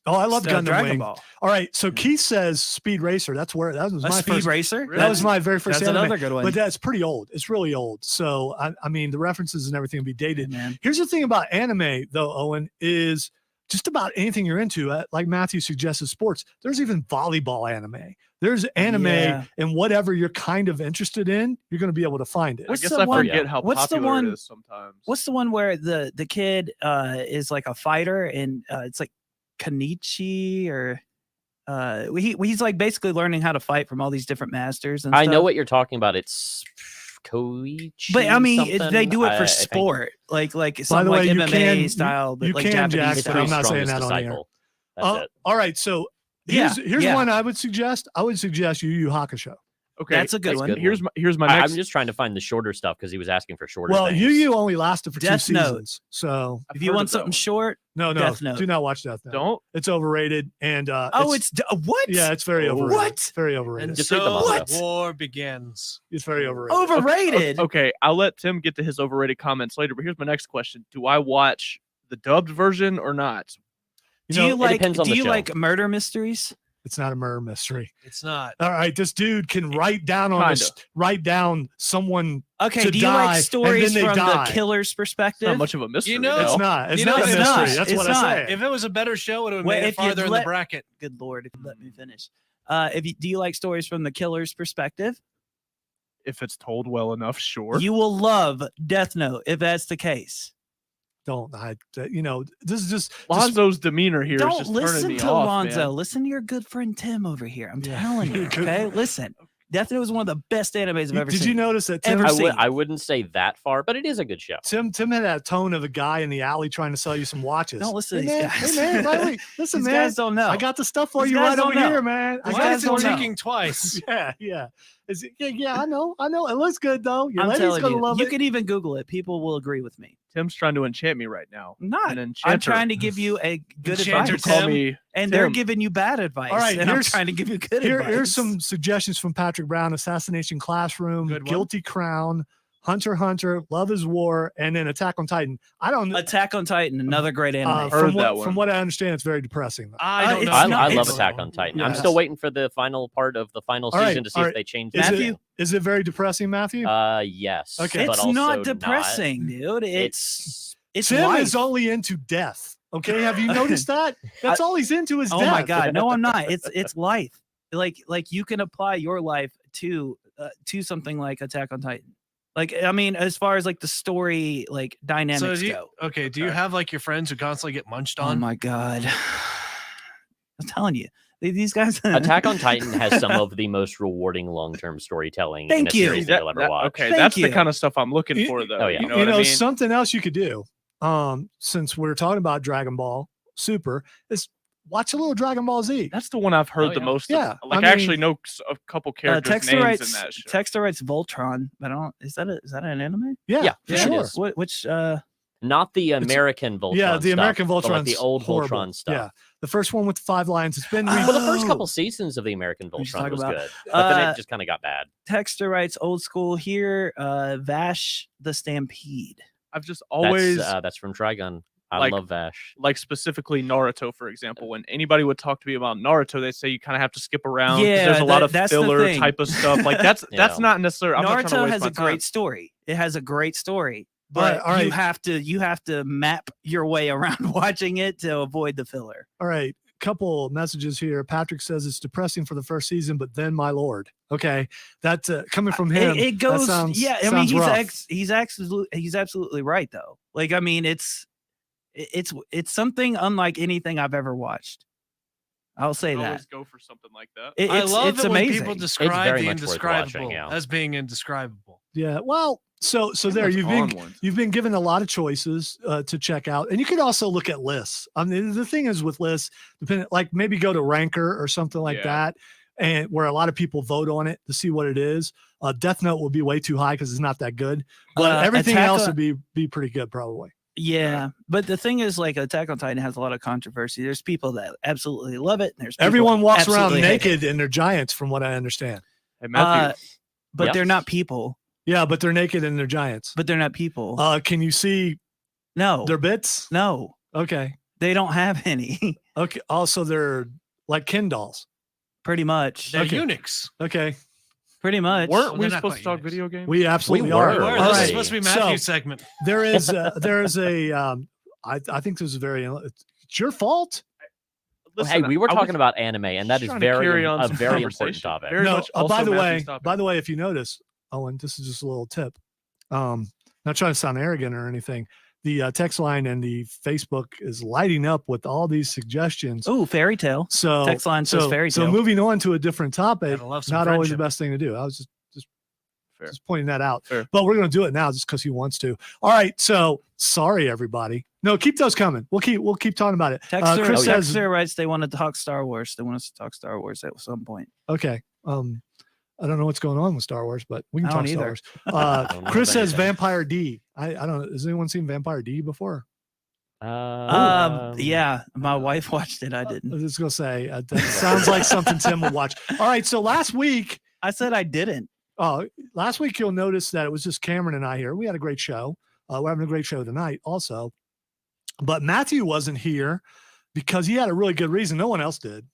Oh, I love Gundam Dragon Wing. Ball. All right, so Keith says Speed Racer. That was A my Speed first. Racer. That was my very first. That's anime, another good one. but that's pretty old. It's really old. So I mean, the references and everything will be dated. Man. Here's the thing about anime, though, Owen, is just about anything you're into. Like Matthew suggested, sports. There's even volleyball anime. There's anime and whatever you're kind of interested in, you're going to be able to find it. I guess I forget how popular it is sometimes. What's the one where the kid is like a fighter and it's like Kenichi or he's like basically learning how to fight from all these different masters and I stuff. know what you're talking about. It's Koichi. But I mean, something? they do it for I think. sport, like By something the way, like you MMA style, but you like can, Japanese Jack, but style. I'm not saying that Strongest on air. disciple. That's it. All right, so here's one I would suggest. I would suggest Yu Yu Hakusho. Okay, That's a good one. Here's my next. I'm just trying to find the shorter stuff because he was asking for shorter. Well, things. Yu Yu only lasted for Death 2 Note. seasons. So If you want something short, no, Death Note. do not watch Death Note. Don't. It's overrated and it's what? Yeah, it's very overrated. What? It's very overrated. And Just read the so manga. the war begins. It's very overrated. Overrated. Okay, I'll let Tim get to his overrated comments later. But here's my next question: do I watch the dubbed version or not? Do you like depends on the show. like murder mysteries? It's not a murder mystery. It's not. All right, this dude can write down someone. Okay, to do you die, like stories and then from they die. the killer's perspective? Not much of a mystery. You know, It's not. It's not a mystery. That's It's what not. I say. If it was a better show, it would have Well, made it if you'd farther in the let- bracket. Good Lord, if you let me finish. Do you like stories from the killer's perspective? If it's told well enough, sure. You will love Death Note if that's the case. This is just Lonzo's demeanor here is Don't just listen turning me to off, Lonzo. man. Listen to your good friend Tim over here. I'm telling you. Okay, listen. Death Note is one of the best animes I've ever seen. Did you notice that Tim? I wouldn't say that far, but it is a good show. Tim had that tone of a guy in the alley trying to sell you some watches. Don't listen to Hey, these man, guys. Hey man, Riley, listen, These man. guys don't know. I got the stuff for These you guys right don't over know. here, man. These I guys got it don't for you. ticking twice. Yeah. I know. It looks good though. Your I'm lady's telling gonna you, love you it. can even Google it. People will agree with me. Tim's trying to enchant me right now. I'm not. An I'm enchanter. trying to give you a good Enchanter advice. Call Tim. me And they're Tim. giving you bad advice. All right, and I'm here's- trying to give you good advice. Here's some suggestions from Patrick Brown: Assassination Classroom, Good one. Guilty Crown, Hunter x Hunter, Love is War, and then Attack on Titan. I don't know. Attack on Titan, another great anime. From what I understand, it's very depressing. Though. I don't know. I love It's- Attack on Titan. I'm Yes. still waiting for the final part of the final All right, season to see all if right. they change Is it. it, is it very depressing, Matthew? Yes. Okay. but It's also not depressing, dude. It's Tim life. is only into death. Okay, have you noticed that? That's all he's into is Oh death. my god, no, I'm not. It's life. Like you can apply your life to something like Attack on Titan. Like, I mean, as far as like the story, like dynamics So do you, go. okay, do you have like your friends who constantly get munched Oh on? my god, I'm telling you, these guys. Attack on Titan has some of the most rewarding long-term storytelling in Thank a you. series that you'll ever watch. Okay, Thank that's you. the kind of stuff I'm looking for, though. Oh, yeah. You know what I mean? Something else you could do, since we're talking about Dragon Ball Super, is watch a little Dragon Ball Z. That's the one I've heard Oh, the yeah. most. Yeah, Like, I I actually mean- know a couple characters' Texter names writes, in that show. Texter writes Voltron, but I don't. Is that an anime? Yeah, for it sure. is. Which Not the American Voltron. Yeah, the American stuff, but like Voltron's the old horrible. Voltron stuff. Yeah, the first one with the 5 lions. It's been Well, the first Oh. couple seasons of the American We should Voltron talk was about- good, but then it just kind of got bad. Texter writes old school here. Vash the Stampede. I've just always That's from Trigun. I like- love Vash. like specifically Naruto, for example. When anybody would talk to me about Naruto, they say you kind of have to skip around. 'cause Yeah, there's a lot of that's the filler thing. type of stuff. Like that's Yeah. not necessarily. I'm not trying to Naruto waste has my a time. great story. It has a great story, All right, but all right. you have to map your way around watching it to avoid the filler. All right, couple messages here. Patrick says it's depressing for the first season, but then my lord. Okay, that's coming from him. It goes. That sounds, Yeah, I mean sounds rough. he's absolutely right though. Like I mean, it's something unlike anything I've ever watched. I'll say that. Always go for something like that. I It's love it's it amazing. when people describe very the much worth indescribable watching, yeah. as being indescribable. Yeah. Well, so there much you've on been ones. you've been given a lot of choices to check out, and you could also look at lists. I mean, the thing is with lists, depending, like maybe go to Ranker or something like Yeah. that, and where a lot of people vote on it to see what it is. Death Note will be way too high because it's not that good, but everything Attack else on- would be pretty good probably. Yeah, but the thing is, like Attack on Titan has a lot of controversy. There's people that absolutely love it. And there's people Everyone that walks around absolutely hate it. naked and they're giants, from what I understand. Hey, Matthew, But Yep. they're not people. Yeah, but they're naked and they're giants. But they're not people. Can you see no, their bits? no, Okay. they don't have any. Okay. Also, they're like Ken dolls. Pretty much. They're Okay. eunuchs. Okay. Pretty much. weren't Well, we they're not supposed to quite talk units. video games? We absolutely We were. are. All This All is right. supposed to be So- Matthew's segment. There is I think this is very it's your fault. Hey, we were talking about anime, and that is trying to carry on a some very important conversation. topic. Very much by also the Matthew's way, topic. if you notice, Owen, this is just a little tip. Not trying to sound arrogant or anything. The text line and the Facebook is lighting up with all these suggestions. Oh, fairy tale. So Text line says fairy So tale. moving on to a different topic, Gotta love some not always the friendship. best thing to do. I was just Fair. pointing that out. Fair. But we're going to do it now just because he wants to. All right. So sorry, everybody. No, keep those coming. We'll keep talking about it. Texter, Chris says, Texter writes they want to talk Star Wars. They want us to talk Star Wars at some point. okay. I don't know what's going on with Star Wars, but we can I talk don't Star either. Wars. Don't know Chris about says anything. Vampire D. I don't know. Has anyone seen Vampire D before? Yeah, my wife watched it. I I didn't. was just gonna say that sounds like something Tim would watch. All right, so last week, I said I didn't. last week you'll notice that it was just Cameron and I here. We had a great show. We're having a great show tonight, also. But Matthew wasn't here because he had a really good reason. No one else did.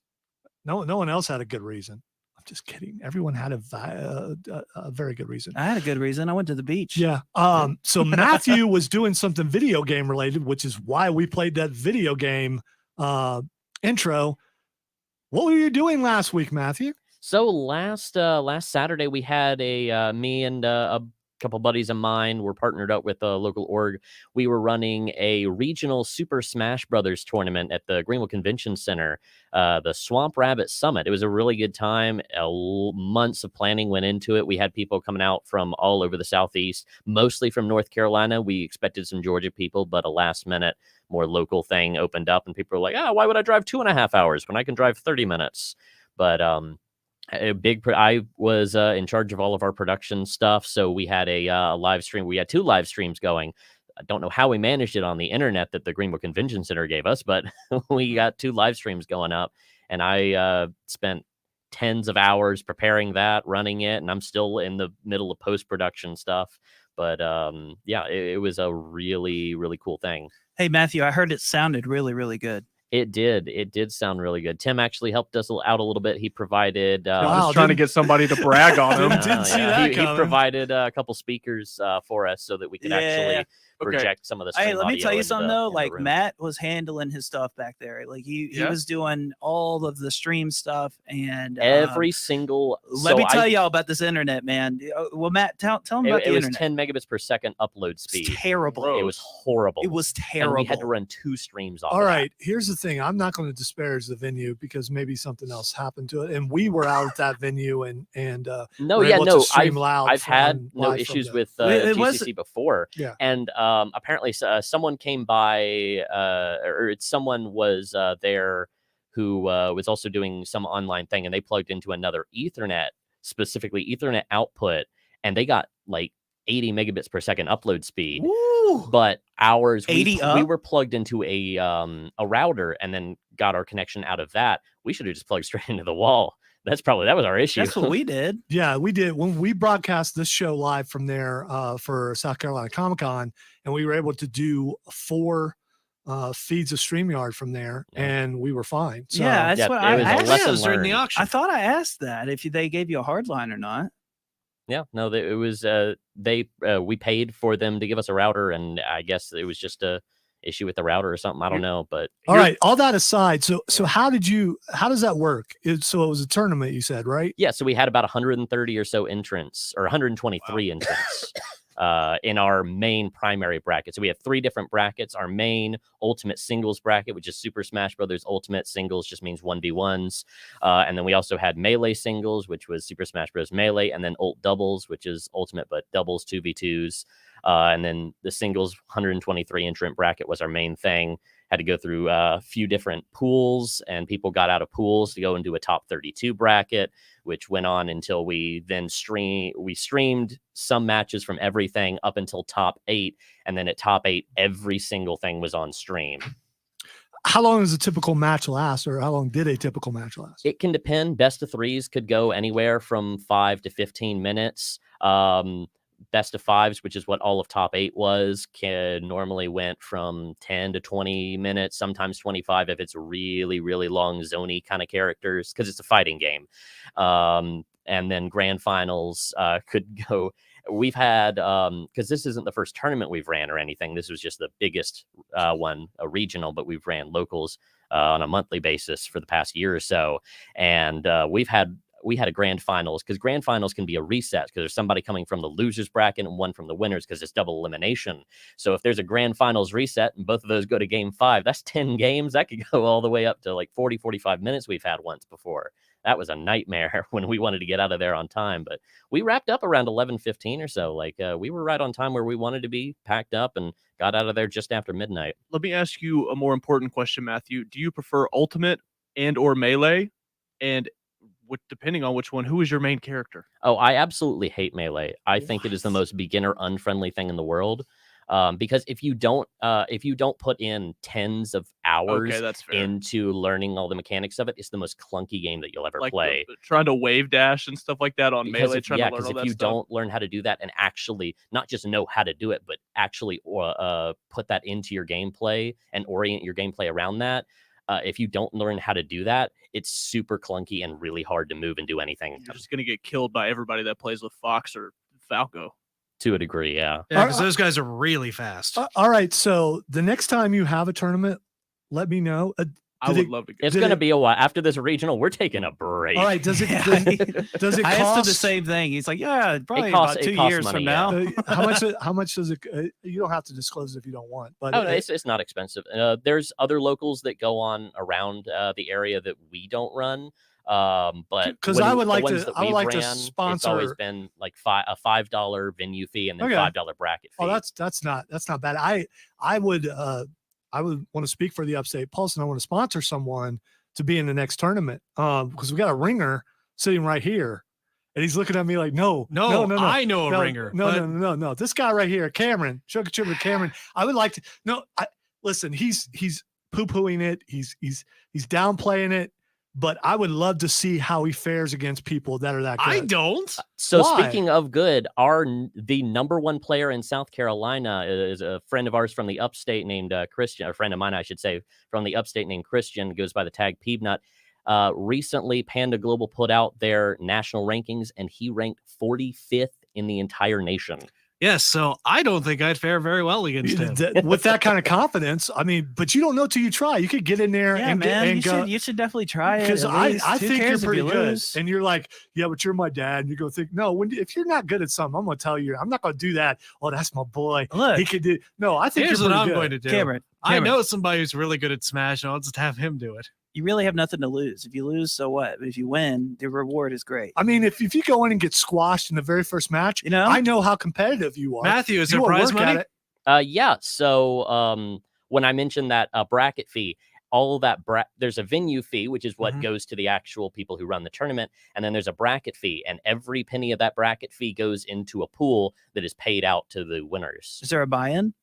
No one else had a good reason. I'm just kidding. Everyone had a very good reason. I had a good reason. I went to the beach. Yeah. So Matthew was doing something video game related, which is why we played that video game intro. What were you doing last week, Matthew? So last Saturday we had me and a couple buddies of mine were partnered up with a local org. We were running a regional Super Smash Brothers tournament at the Greenville Convention Center, the Swamp Rabbit Summit. It was a really good time. Months of planning went into it. We had people coming out from all over the Southeast, mostly from North Carolina. We expected some Georgia people, but a last minute, more local thing opened up, and people were like, "Oh, why would I drive 2.5 hours when I can drive 30 minutes?" But I was in charge of all of our production stuff, so we had a live stream. We had 2 live streams going. I don't know how we managed it on the internet that the Greenville Convention Center gave us, but we got 2 live streams going up, and I spent tens of hours preparing that, running it, and I'm still in the middle of post-production stuff. But yeah, it was a really, really cool thing. Hey, Matthew, I heard it sounded really, really good. It did sound really good. Tim actually helped us out a little bit. He provided. I was trying to get somebody to brag on him. He provided a couple speakers for us so that we could actually project some of the. Hey, let me tell you something though. Like Matt was handling his stuff back there. Like he was doing all of the stream stuff and every single. Let me tell y'all about this internet, man. Well, Matt, tell them about the internet. It was 10 megabits per second upload speed. It's terrible. It was horrible. It was terrible. And we had to run 2 streams off. All right, here's the thing. I'm not going to disparage the venue because maybe something else happened to it, and we were out at that venue and I've had no issues with GCC before. Yeah, and apparently someone came by or someone was there who was also doing some online thing, and they plugged into another Ethernet, specifically Ethernet output, and they got like 80 megabits per second upload speed. Ooh. But ours, 80 we were plugged into a router and then got our connection out of that. We should have just plugged straight into the wall. That was our issue. That's what we did. Yeah, we did. When we broadcast this show live from there for South Carolina Comic-Con, and we were able to do 4 feeds of StreamYard from there, and we were fine. So, yeah, that's what I asked. During the auction. I thought I asked that if they gave you a hard line or not. Yeah, no, it was we paid for them to give us a router, and I guess it was just a issue with the router or something. I don't know, but all right. All that aside, so how does that work? So it was a tournament, you said, right? Yeah. So we had about 130 or so entrants, or 123 entrants. In our main primary bracket. So we have 3 different brackets. Our main ultimate singles bracket, which is Super Smash Brothers Ultimate Singles, just means 1v1s. And then we also had Melee Singles, which was Super Smash Bros. Melee, and then Ult Doubles, which is Ultimate but doubles 2v2s. And then the singles 123 entrant bracket was our main thing. Had to go through a few different pools, and people got out of pools to go into a top 32 bracket, which went on until we streamed some matches from everything up until top 8. And then at top 8, every single thing was on stream. How long does a typical match last, or how long did a typical match last? It can depend. Best of 3s could go anywhere from 5 to 15 minutes. Best of 5s, which is what all of top 8 was, normally went from 10 to 20 minutes, sometimes 25 if it's really, really long zony kind of characters, because it's a fighting game. And then grand finals could go. We've had, because this isn't the first tournament we've ran or anything. This was just the biggest one, a regional, but we've ran locals on a monthly basis for the past year or so. And we had a grand finals, because grand finals can be a reset, because there's somebody coming from the losers bracket and one from the winners, because it's double elimination. So if there's a grand finals reset and both of those go to game 5, that's 10 games. That could go all the way up to like 40, 45 minutes we've had once before. That was a nightmare when we wanted to get out of there on time, but we wrapped up around 11:15 or so. Like we were right on time where we wanted to be, packed up, and got out of there just after midnight. Let me ask you a more important question, Matthew. Do you prefer Ultimate and or Melee? And depending on which one, who is your main character? Oh, I absolutely hate Melee. I think it is the most beginner unfriendly thing in the world. Because if you don't put in tens of hours into learning all the mechanics of it, it's the most clunky game that you'll ever play. Trying to wave dash and stuff like that on Melee. Because if you don't learn how to do that and actually not just know how to do it, but actually put that into your gameplay and orient your gameplay around that, if you don't learn how to do that, it's super clunky and really hard to move and do anything. You're just gonna get killed by everybody that plays with Fox or Falco. To a degree, yeah. Yeah, because those guys are really fast. All right, so the next time you have a tournament, let me know. I would love to get It's going to be a while. After this regional, we're taking a break. All right, does it does it I asked him cost the same thing. He's like, yeah, probably costs- about it 2 costs years money, from yeah. now. how much does it you don't have to disclose it if you don't want, but Oh, no, it's not expensive. There's other locals that go on around the area that we don't run. But 'cause I would the like ones to- that I would we've like to ran, it's always sponsor- been like a $5 venue fee and then Okay. $5 bracket fee. oh, that's not bad. I would want to speak for the Upstate Pulse, and I want to sponsor someone to be in the next tournament. Because we got a ringer sitting right here, and he's looking at me like, no, I know a ringer. No. This guy right here, Cameron, Sugar Contributor Cameron. I would like to. No, listen. He's poo-pooing it. He's downplaying it. But I would love to see how he fares against people that are that good. I don't. So Why? speaking of good, the number one player in South Carolina is a friend of ours from the Upstate named Christian. A friend of mine, I should say, from the Upstate named Christian, goes by the tag Peanut. Recently, Panda Global put out their national rankings, and he ranked 45th in the entire nation. Yes, so I don't think I'd fare very well against him. With that kind of confidence. I mean, but you don't know till you try. You could get in there Yeah, and man, and go. you should definitely try it. Because at I least. Who think you're cares if pretty you good, lose? and you're like, yeah, but you're my dad, and you're gonna think, no, if you're not good at something, I'm gonna tell you, I'm not gonna do that. Oh, that's my boy. Look, he could do. No, I think Here's you're what pretty I'm good. going to do. Cameron, I know somebody who's really good at Smash, and I'll just have him do it. You really have nothing to lose. If you lose, so what? But if you win, the reward is great. I mean, if you go in and get squashed in the very first match, You know? I know how competitive you are. Matthew, is You there will prize work at money? it. Yeah. So when I mentioned that bracket fee, all of that there's a venue fee, which is what goes to the actual people who run the tournament, and then there's a bracket fee, and every penny of that bracket fee goes into a pool that is paid out to the winners. Is there a buy-in?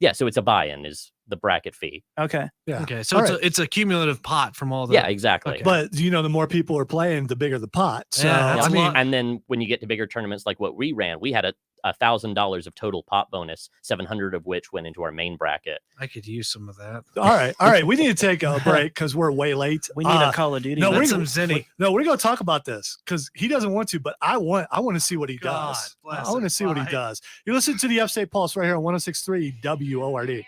Yeah, so it's a buy-in is the bracket fee. Okay. Yeah. Okay, so All it's right. it's a cumulative pot from all the. Yeah, exactly. Okay. But you know, the more people are playing, the bigger the pot. So Yeah, that's I a mean, lot. And then when you get to bigger tournaments like what we ran, we had $1,000 of total pot bonus, 700 of which went into our main bracket. I could use some of that. all right. We need to take a break because we're way late. We need a Call of Duty. No, That's we're some gonna, Zinni. no, we're going to talk about this because he doesn't want to, but I want to see what he God does. bless I want to him. see what he Bye. does. You listen to the Upstate Pulse right here on 106.3 WORD.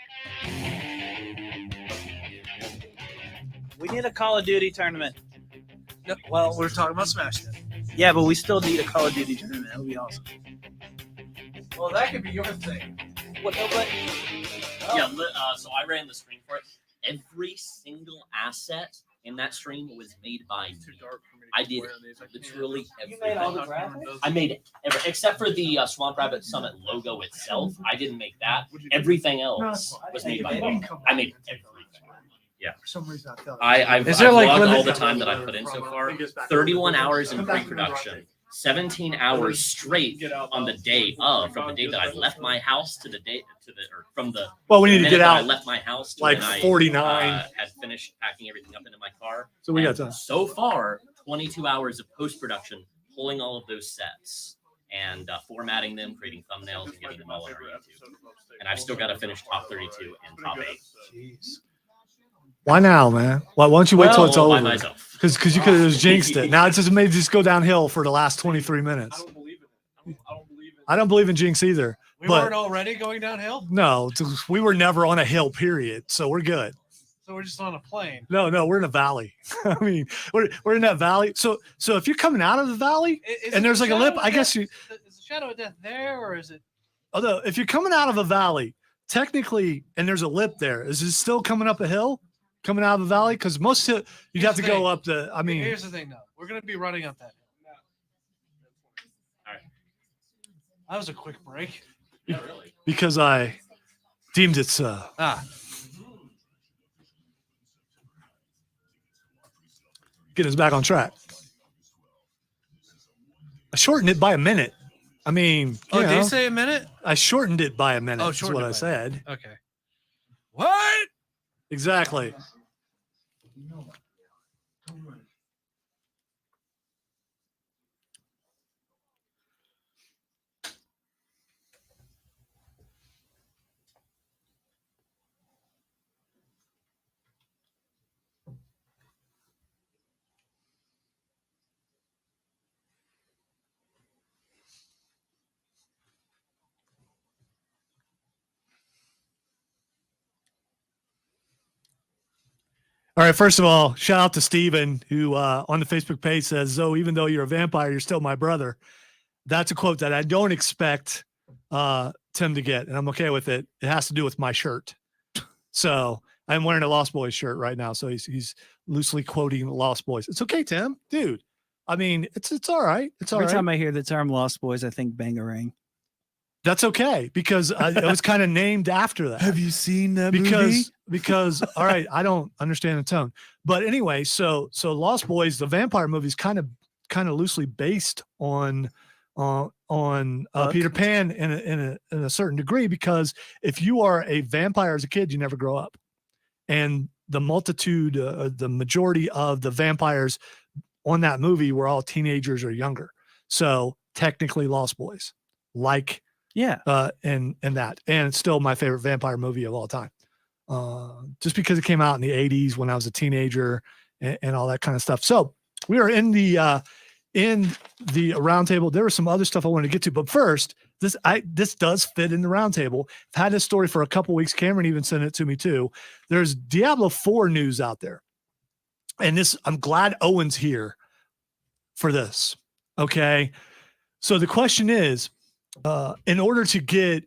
We need a Call of Duty tournament. Yep. Well, we're talking about Smash then. Yeah, but we still need a Call of Duty tournament. That would be awesome. Well, that could be your thing. What? But Yeah, so I ran the stream for it. Every single asset in that stream was made by me. I did literally everything. you made all the graphics? I made except for the Swamp Rabbit Summit logo itself. I didn't make that. Everything else was made by me. I made everything. Yeah. For some reason, I've Is there, like, logged all limit- the time that I put in so far. 31 hours in pre-production. 17 hours straight on the day of, from the day that I left my house to the day or from the Well, we need to minute get that I out left my house to like when I 49. had finished packing everything up into my car. So we got And time. so far 22 hours of post-production, pulling all of those sets and formatting them, creating thumbnails, and getting them all over YouTube. And I've still got to finish top 32 and top 8. Jeez. Why now, man? Why don't you wait till it's By over? myself. Because you could have just jinxed it. Now it's just made just go downhill for the last 23 minutes. I don't believe in jinx either. We but weren't already going downhill, no, we were never on a hill, period. So we're good. so we're just on a plane. No, we're in a valley. I mean, we're in that valley. So if you're coming out of the valley Is and it there's the like a lip, shadow I of guess death- you. Is the shadow of death there, or is it? Although if you're coming out of a valley, technically, and there's a lip there, is it still coming up a hill, coming out of a valley? Because most you'd Here's have to the go thing. up the. I mean, Here's the thing, though. We're gonna be running up that hill. All right. That was a quick break. Yeah, really. because I deemed it's get us back on track. I shortened it by a minute. I mean, you Did know, you say a minute? I shortened it by a minute. Oh, is shortened what it I by a said. Okay. What? Exactly. All right. First of all, shout out to Steven, who on the Facebook page says, "Zoe, even though you're a vampire, you're still my brother." That's a quote that I don't expect Tim to get, and I'm okay with it. It has to do with my shirt. So I'm wearing a Lost Boys shirt right now. So he's loosely quoting Lost Boys. It's okay, Tim, dude. I mean, it's all right. It's all right. Every time I hear the term Lost Boys, I think Bangarang. That's okay, because it was kind of named after that. Have you seen that movie? Because all right, I don't understand the tone. But anyway, so Lost Boys, the vampire movie, is kind of loosely based on Peter Pan in a certain degree, because if you are a vampire as a kid, you never grow up. And the majority of the vampires on that movie were all teenagers or younger. So technically Lost Boys, like, and that, and it's still my favorite vampire movie of all time. Just because it came out in the 80s when I was a teenager and all that kind of stuff. So we are in the roundtable. There was some other stuff I wanted to get to, but first, this does fit in the roundtable. I've had this story for a couple weeks. Cameron even sent it to me too. There's Diablo 4 news out there. And I'm glad Owen's here for this. Okay. So the question is, in order to get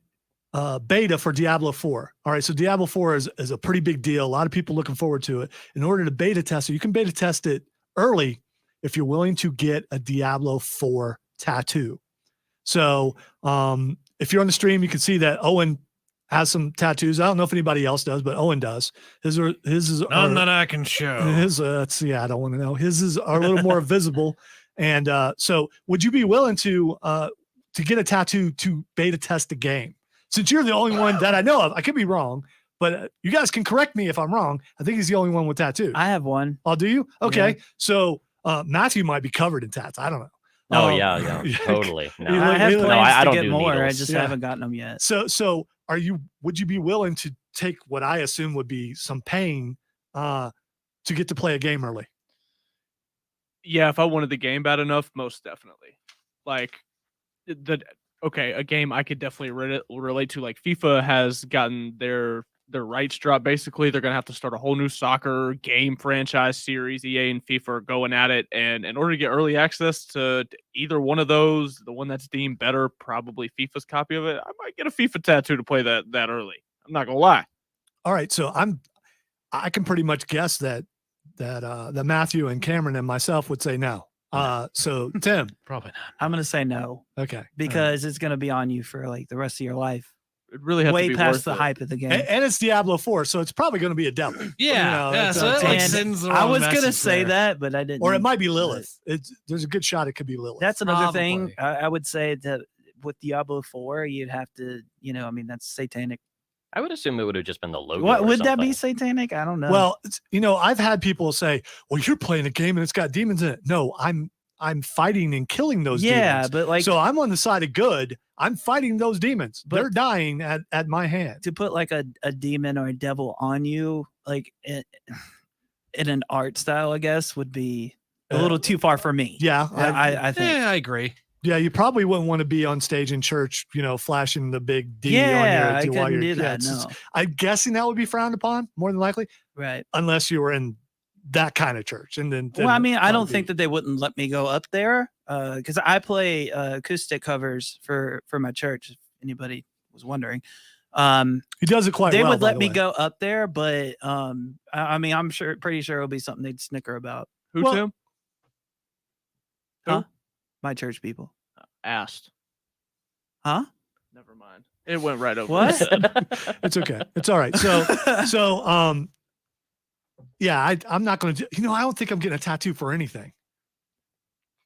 beta for Diablo 4. All right. So Diablo 4 is a pretty big deal. A lot of people looking forward to it. In order to beta test it, you can beta test it early if you're willing to get a Diablo 4 tattoo. So if you're on the stream, you can see that Owen has some tattoos. I don't know if anybody else does, but Owen does. His is none that I can show. His I don't want to know. His are a little more visible. And so would you be willing to get a tattoo to beta test the game? Since you're the only one that I know of, I could be wrong, but you guys can correct me if I'm wrong. I think he's the only one with tattoos. I have one. Oh, do you? Okay. Yeah. So Matthew might be covered in tats. I don't know. Oh yeah, totally. No, I have plans I don't to get do more. needles. I just haven't gotten them yet. So would you be willing to take what I assume would be some pain to get to play a game early? Yeah, if I wanted the game bad enough, most definitely. Like a game I could definitely relate to. Like FIFA has gotten their rights dropped. Basically, they're gonna have to start a whole new soccer game franchise series. EA and FIFA are going at it, and in order to get early access to either one of those, the one that's deemed better, probably FIFA's copy of it, I might get a FIFA tattoo to play that early. I'm not gonna lie. All right, so I can pretty much guess that Matthew and Cameron and myself would say no. So Tim, probably not. I'm gonna say no. Okay, because it's gonna be on you for like the rest of your life. It really has way to be past worth the it. hype of the game. And it's Diablo 4, so it's probably going to be a devil. Yeah, so that it's- like sends the I wrong was gonna message say there. that, but I didn't. or it might be Lilith. There's a good shot it could be Lilith. That's another thing. Probably. I would say that with Diablo 4, you'd have to, I mean, that's satanic. I would assume it would have just been the logo. What or would that something. be satanic? I don't know. Well, I've had people say, "Well, you're playing a game and it's got demons in it." No, I'm fighting and killing those demons. but like, So I'm on the side of good. I'm fighting those demons. They're dying at my hand. to put like a demon or a devil on you, like in an art style, I guess, would be a little too far for me. Yeah, I think. Yeah, I agree. Yeah, you probably wouldn't want to be on stage in church, flashing the big D Yeah, on I your while couldn't you're. do yeah, that, it's- no. I'm guessing that would be frowned upon more than likely, Right. unless you were in that kind of church. And then Well, I mean, I don't think that they wouldn't let me go up there because I play acoustic covers for my church. If anybody was wondering, he does it quite they well. would by let the me way. go up there, but I mean, I'm pretty sure it'll be something they'd snicker about. Who, Well- Tim? Huh? My church people. Asked. Huh? Never mind. It went right over. What? It's okay. It's all right. Yeah, I'm not going to. I don't think I'm getting a tattoo for anything.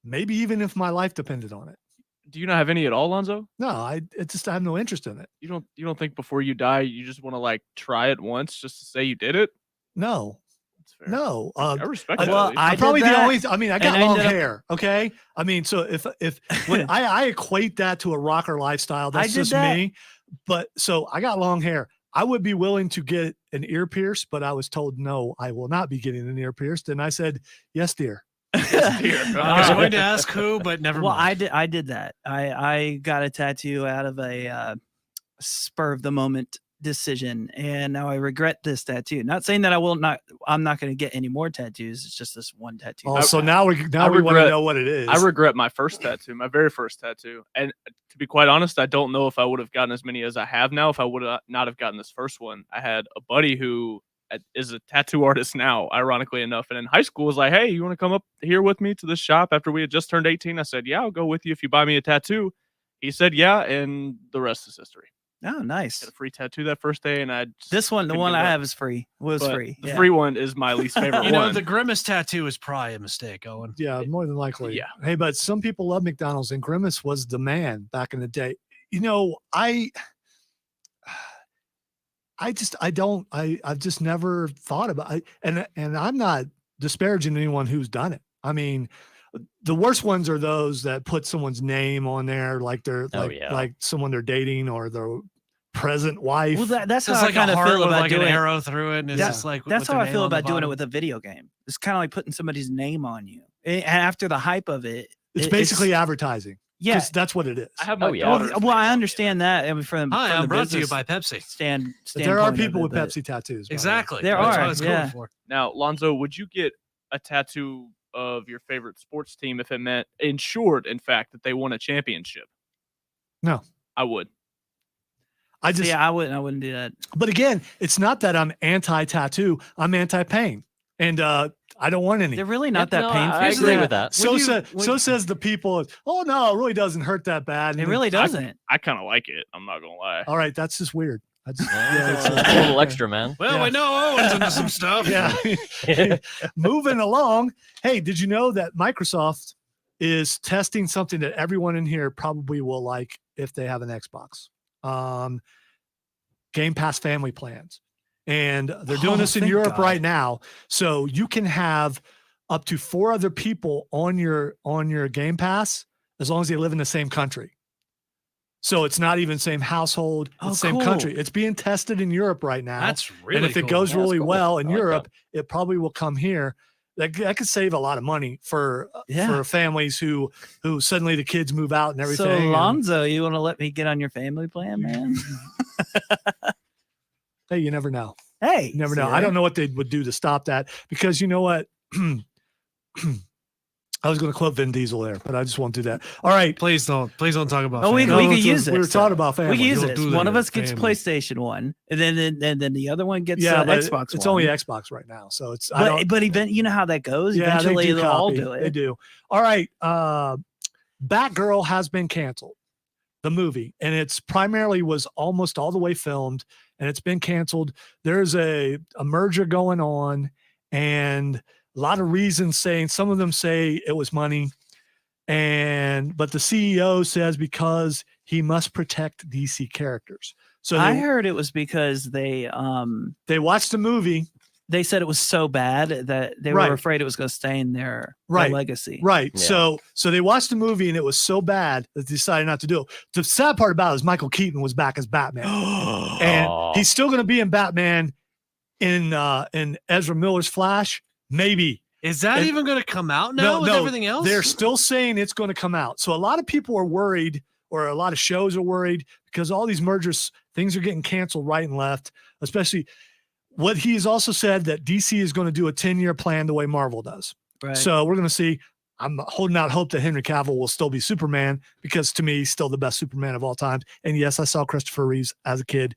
Maybe even if my life depended on it. Do you not have any at all, Lonzo? No, I have no interest in it. You don't think before you die you just want to like try it once just to say you did it? No. That's fair. No, I respect that. well, at least. I'm did probably the that, only. I mean, I got and I long ended up- hair. Okay, I mean, so if when I equate that to a rocker lifestyle, that's did just that. me. But so I got long hair. I would be willing to get an ear pierce, but I was told no, I will not be getting an ear pierced, and I said yes, dear. I was going to ask who, but never Well, mind. I did that. I got a tattoo out of a spur of the moment decision, and now I regret this tattoo. Not saying that I'm not going to get any more tattoos. It's just this one tattoo. Oh, so now we want to know what it is. I regret my first tattoo, my very first tattoo. And to be quite honest, I don't know if I would have gotten as many as I have now if I would not have gotten this first one. I had a buddy who is a tattoo artist now, ironically enough. And in high school was like, hey, you want to come up here with me to this shop after we had just turned 18? I said, yeah, I'll go with you if you buy me a tattoo. He said, yeah, and the rest is history. Oh, nice. Got a free tattoo that first day, and the one I have is free. Free. The free one is my least favorite You know, one. the Grimace tattoo is probably a mistake, Owen. Yeah, more than likely. Yeah. Hey, but some people love McDonald's, and Grimace was the man back in the day. You know, I've just never thought about it. And I'm not disparaging anyone who's done it. I mean, the worst ones are those that put someone's name on there, like they're like someone they're dating or their present wife. Well, that's how It's I like kind a of heart feel with about like doing an it. arrow through it, and it's just like that's with how their I name feel on the about doing it bottom. with a video game. It's kind of like putting somebody's name on you. And after the hype of it, It's basically advertising. Yeah, 'Cause that's what it is. I have my Well, I understand that. I mean, from Hi, the I'm brought to you business by Pepsi. There are standpoint people of with it, but- Pepsi tattoos. by the way. Exactly. There That's are, what it's yeah. going for. Now, Lonzo, would you get a tattoo of your favorite sports team if it meant, ensured, in fact, that they won a championship? No. I would. I wouldn't do that. But again, it's not that I'm anti-tattoo. I'm anti-pain. And I don't want any. They're really not that painful. I agree with that. So says the people. Oh no, it really doesn't hurt that bad. And It really doesn't. I kind of like it. I'm not gonna lie. All right, that's just weird. It's a little extra, man. Well, I know Owen's into some stuff. Yeah. Moving along. Hey, did you know that Microsoft is testing something that everyone in here probably will like if they have an Xbox? Game Pass family plans. And they're doing this in thank Europe God. right now. So you can have up to 4 other people on your Game Pass as long as they live in the same country. So it's not even same household, Oh, same cool. country. It's being tested in Europe right now. That's really and if it cool. goes Yeah, that's really cool. well in I like Europe, it probably will come here. That could save a lot of money for Yeah. families who suddenly the kids move out and everything. So, and- Lonzo, you want to let me get on your family plan, man? hey, you never know. Hey, You never know. see, I don't know what they would do to stop that because you know what? I was going to quote Vin Diesel there, but I just won't do that. All right. Please don't talk about. Oh, we family. can use it. We were talking about family. We can use Don't this. do that One of to us gets family. PlayStation 1, and then the other one gets but Xbox it's One. only Xbox right now, so it's. I don't- But you know how that goes. Yeah, Eventually, they do they'll all copy. do it. They do. All right. Batgirl has been canceled, the movie, and it's primarily was almost all the way filmed, and it's been canceled. There's a merger going on, and a lot of reasons saying. Some of them say it was money, but the CEO says because he must protect DC characters. So I heard it was because they watched the movie. They said it was so bad that they Right. were afraid it was going to stain their Right. legacy. Right. Yeah. So they watched the movie and it was so bad that they decided not to do it. The sad part about it is Michael Keaton was back as Batman. And he's still going to be in Batman in Ezra Miller's Flash. Maybe. Is that even going to come out now with everything else? They're still saying it's going to come out. So a lot of people are worried, or a lot of shows are worried because all these mergers, things are getting canceled right and left, especially what he's also said that DC is going to do a 10-year plan the way Marvel does. Right. So we're going to see. I'm holding out hope that Henry Cavill will still be Superman because to me, he's still the best Superman of all time. And yes, I saw Christopher Reeves as a kid.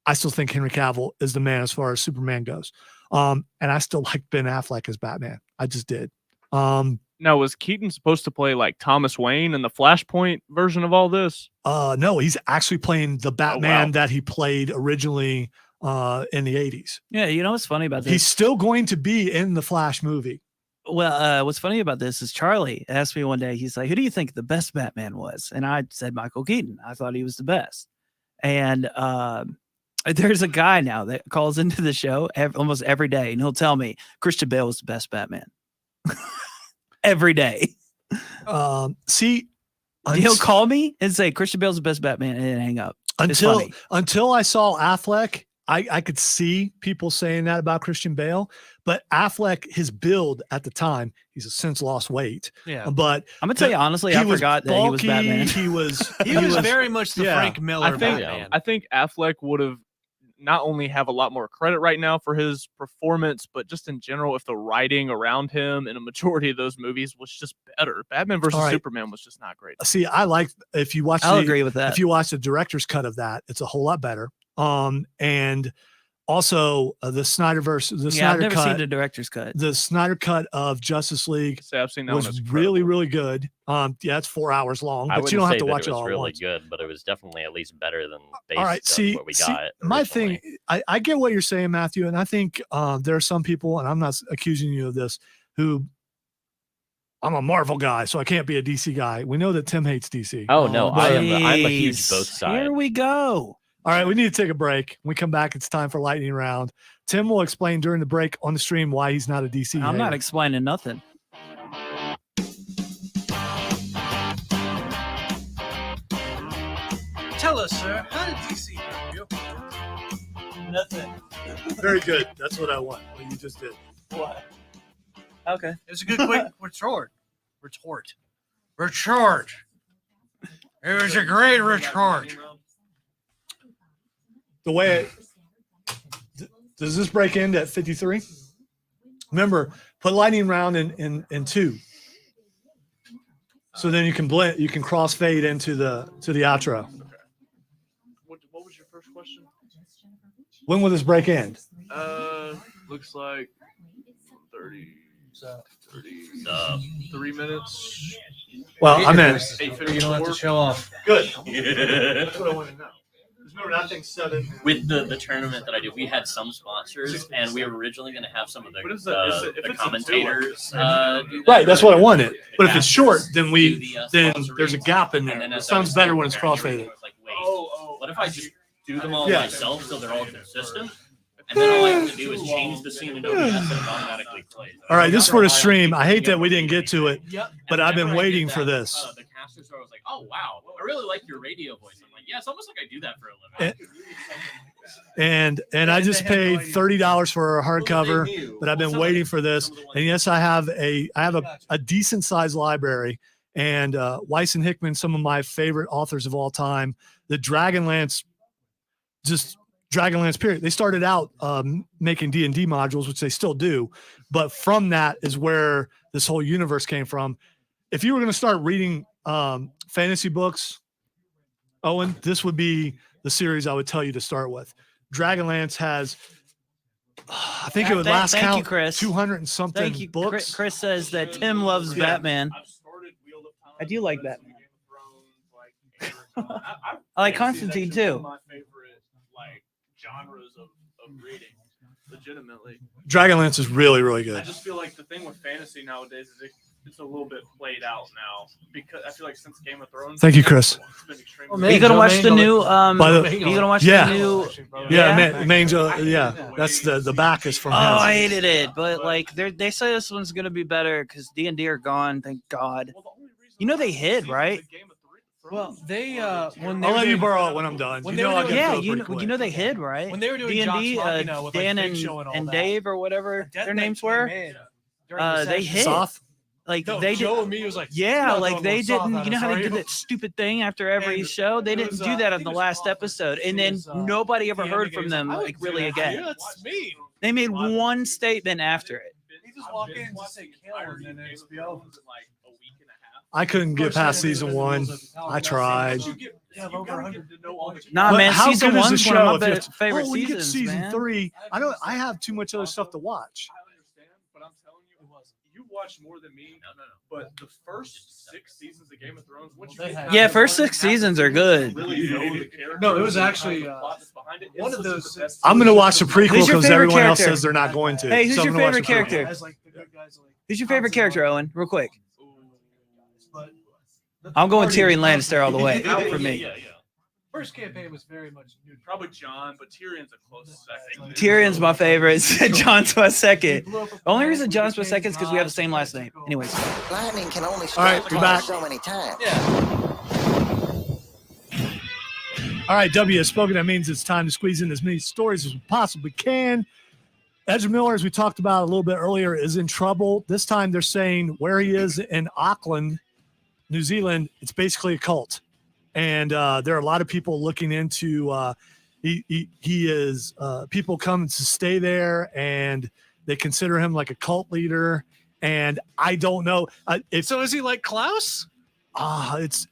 I still think Henry Cavill is the man as far as Superman goes. And I still like Ben Affleck as Batman. I just did. Now, was Keaton supposed to play like Thomas Wayne in the Flashpoint version of all this? No, he's actually playing the Batman wow. that he played originally in the 80s. Yeah, you know what's funny about this? He's still going to be in the Flash movie. Well, what's funny about this is Charlie asked me one day, he's like, who do you think the best Batman was? And I said Michael Keaton. I thought he was the best. And there's a guy now that calls into the show almost every day, and he'll tell me Christian Bale was the best Batman. Every day. See, he'll call me and say Christian Bale's the best Batman, and then hang up. It's funny. Until I saw Affleck, I could see people saying that about Christian Bale, but Affleck, his build at the time, he's since lost weight. Yeah. But I'm gonna tell you honestly, he I was forgot that he was bulky, Batman. He was he was very much the yeah. Frank Miller I think Batman. I think Affleck would have not only have a lot more credit right now for his performance, but just in general, if the writing around him in a majority of those movies was just better. Batman versus Superman was just not great. See, I like if you watch. I'll agree with that. If you watch the director's cut of that, it's a whole lot better. And also the Snyderverse, I've never seen the director's cut. The Snyder cut of Justice League I've seen that was really, really good. Yeah, it's 4 hours long, but you don't have to watch it all really at once. good, but it was definitely at least better than what we got. My thing, I get what you're saying, Matthew, and I think there are some people, and I'm not accusing you of this, who I'm a Marvel guy, so I can't be a DC guy. We know that Tim hates DC. Oh no, I'm a huge both sides. Here we go. All right, we need to take a break. When we come back, it's time for lightning round. Tim will explain during the break on the stream why he's not a DC. I'm not explaining nothing. Tell us, sir, how did DC hurt you? Nothing. Very good. That's what I want. What you just did. What? Okay. It's a good quick retort. Retort. It was a great retort. The way does this break end at 53? Remember, put lightning round in 2. So then you can blend, you can crossfade into the outro. What was your first question? When will this break end? Looks like 30 3 minutes. Well, I meant you don't have to show off. Good. That's what I want to know. Remember, I think 7. With the tournament that I did, we had some sponsors, and we were originally going to have some of the commentators. Right, that's what I wanted. But if it's short, then there's a gap in there. It sounds better when it's crossfaded. What if I just do them all myself so they're all consistent? And then all I have to do is change the scene in OBS and it automatically plays. All right, this is for the stream. I hate that we didn't get to it, but I've been waiting for this. The caster star was like, "Oh wow, I really like your radio voice." I'm like, "Yeah, it's almost like I do that for a living." And I just paid $30 for a hardcover, but I've been waiting for this. And yes, I have a decent sized library. And Weiss and Hickman, some of my favorite authors of all time, the Dragonlance period. They started out making D&D modules, which they still do, but from that is where this whole universe came from. If you were going to start reading fantasy books, Owen, this would be the series I would tell you to start with. Dragonlance has, I think it would last count, you, Chris. 200 and something Thank you. books. Chris says that Tim loves Batman. I do like Batman. I like Constantine too. My favorite genres of reading, legitimately. Dragonlance is really, really good. I just feel like the thing with fantasy nowadays is it's a little bit played out now, because I feel like since Game of Thrones. Thank you, Chris. Are you gonna watch the new? Are you gonna watch the new? Yeah, that's the back is from. Oh, I hated it, but like they say this one's gonna be better because D&D are gone. Thank God. You know they hid, right? Well, they when I'll let you borrow it when I'm done. You know they hid, right? When they were doing D&D, Dan and Dave or whatever their names were, they hid. Like they Joe did, and me was like, like they didn't. You know how they did that stupid thing after every show? They didn't do that on the last episode, and then nobody ever heard from them like really again. Yeah, that's mean. They made one statement after it. He just walked in and say kill, and then HBO. I couldn't get past season 1. I tried. Nah, man, how season good is the 1's show? one of my favorite we get seasons, season man. 3. I have too much other stuff to watch. I understand, but I'm telling you, you watch more than me. No. But the first 6 seasons of Game of Thrones, Yeah, first 6 seasons are good. No, it was actually one of those. I'm going to watch the prequel because everyone else says they're not going to. Hey, who's your favorite character? Who's your favorite character, Owen? Real quick. I'm going Tyrion Lannister all the way for me. Yeah. First campaign was very much new. Probably John, but Tyrion's a close second. Tyrion's my favorite. John's my second. The only reason John's my second is because we have the same last name. Anyways. Lightning can only strike we're back. so many times. All right, W has spoken. That means it's time to squeeze in as many stories as we possibly can. Ezra Miller, as we talked about a little bit earlier, is in trouble. This time they're saying where he is in Auckland, New Zealand, it's basically a cult. And there are a lot of people looking into he is. People come to stay there, and they consider him like a cult leader. And I don't know. So is he like Klaus? It's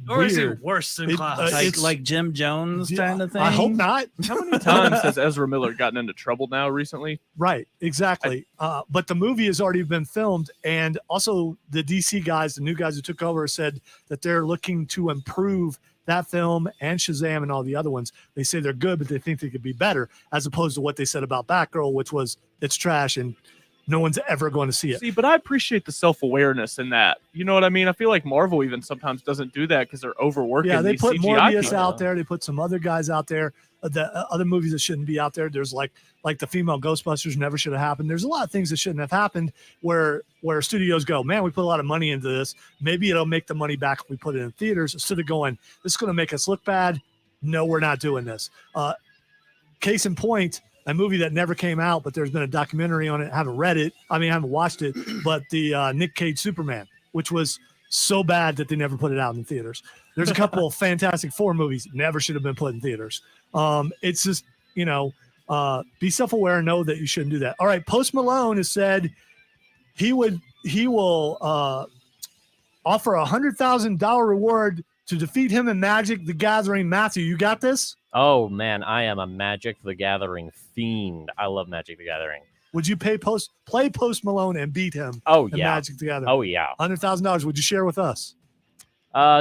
or weird. is he worse than Klaus? Like Jim Jones kind of thing. I hope not. How many times has Ezra Miller gotten into trouble now recently? Right, exactly. But the movie has already been filmed, and also the DC guys, the new guys who took over, said that they're looking to improve that film and Shazam and all the other ones. They say they're good, but they think they could be better, as opposed to what they said about Batgirl, which was it's trash and no one's ever going to see it. See, but I appreciate the self-awareness in that. You know what I mean? I feel like Marvel even sometimes doesn't do that because they're overworking. Yeah, they these put CGI Morbius people. out there. They put some other guys out there. The other movies that shouldn't be out there. There's like the female Ghostbusters never should have happened. There's a lot of things that shouldn't have happened where studios go, man, we put a lot of money into this. Maybe it'll make the money back if we put it in theaters. Instead of going, this is going to make us look bad. No, we're not doing this. Case in point, a movie that never came out, but there's been a documentary on it. I haven't read it. I haven't watched it, but the Nick Cage Superman, which was so bad that they never put it out in theaters. There's a couple of Fantastic Four movies never should have been put in theaters. It's just, be self-aware and know that you shouldn't do that. All right. Post Malone has said he will offer $100,000 reward to defeat him in Magic the Gathering. Matthew, you got this? Oh man, I am a Magic the Gathering fiend. I love Magic the Gathering. Would you play Post Malone and beat him? Oh in yeah, Magic the Gathering? Oh yeah, $100,000. Would you share with us?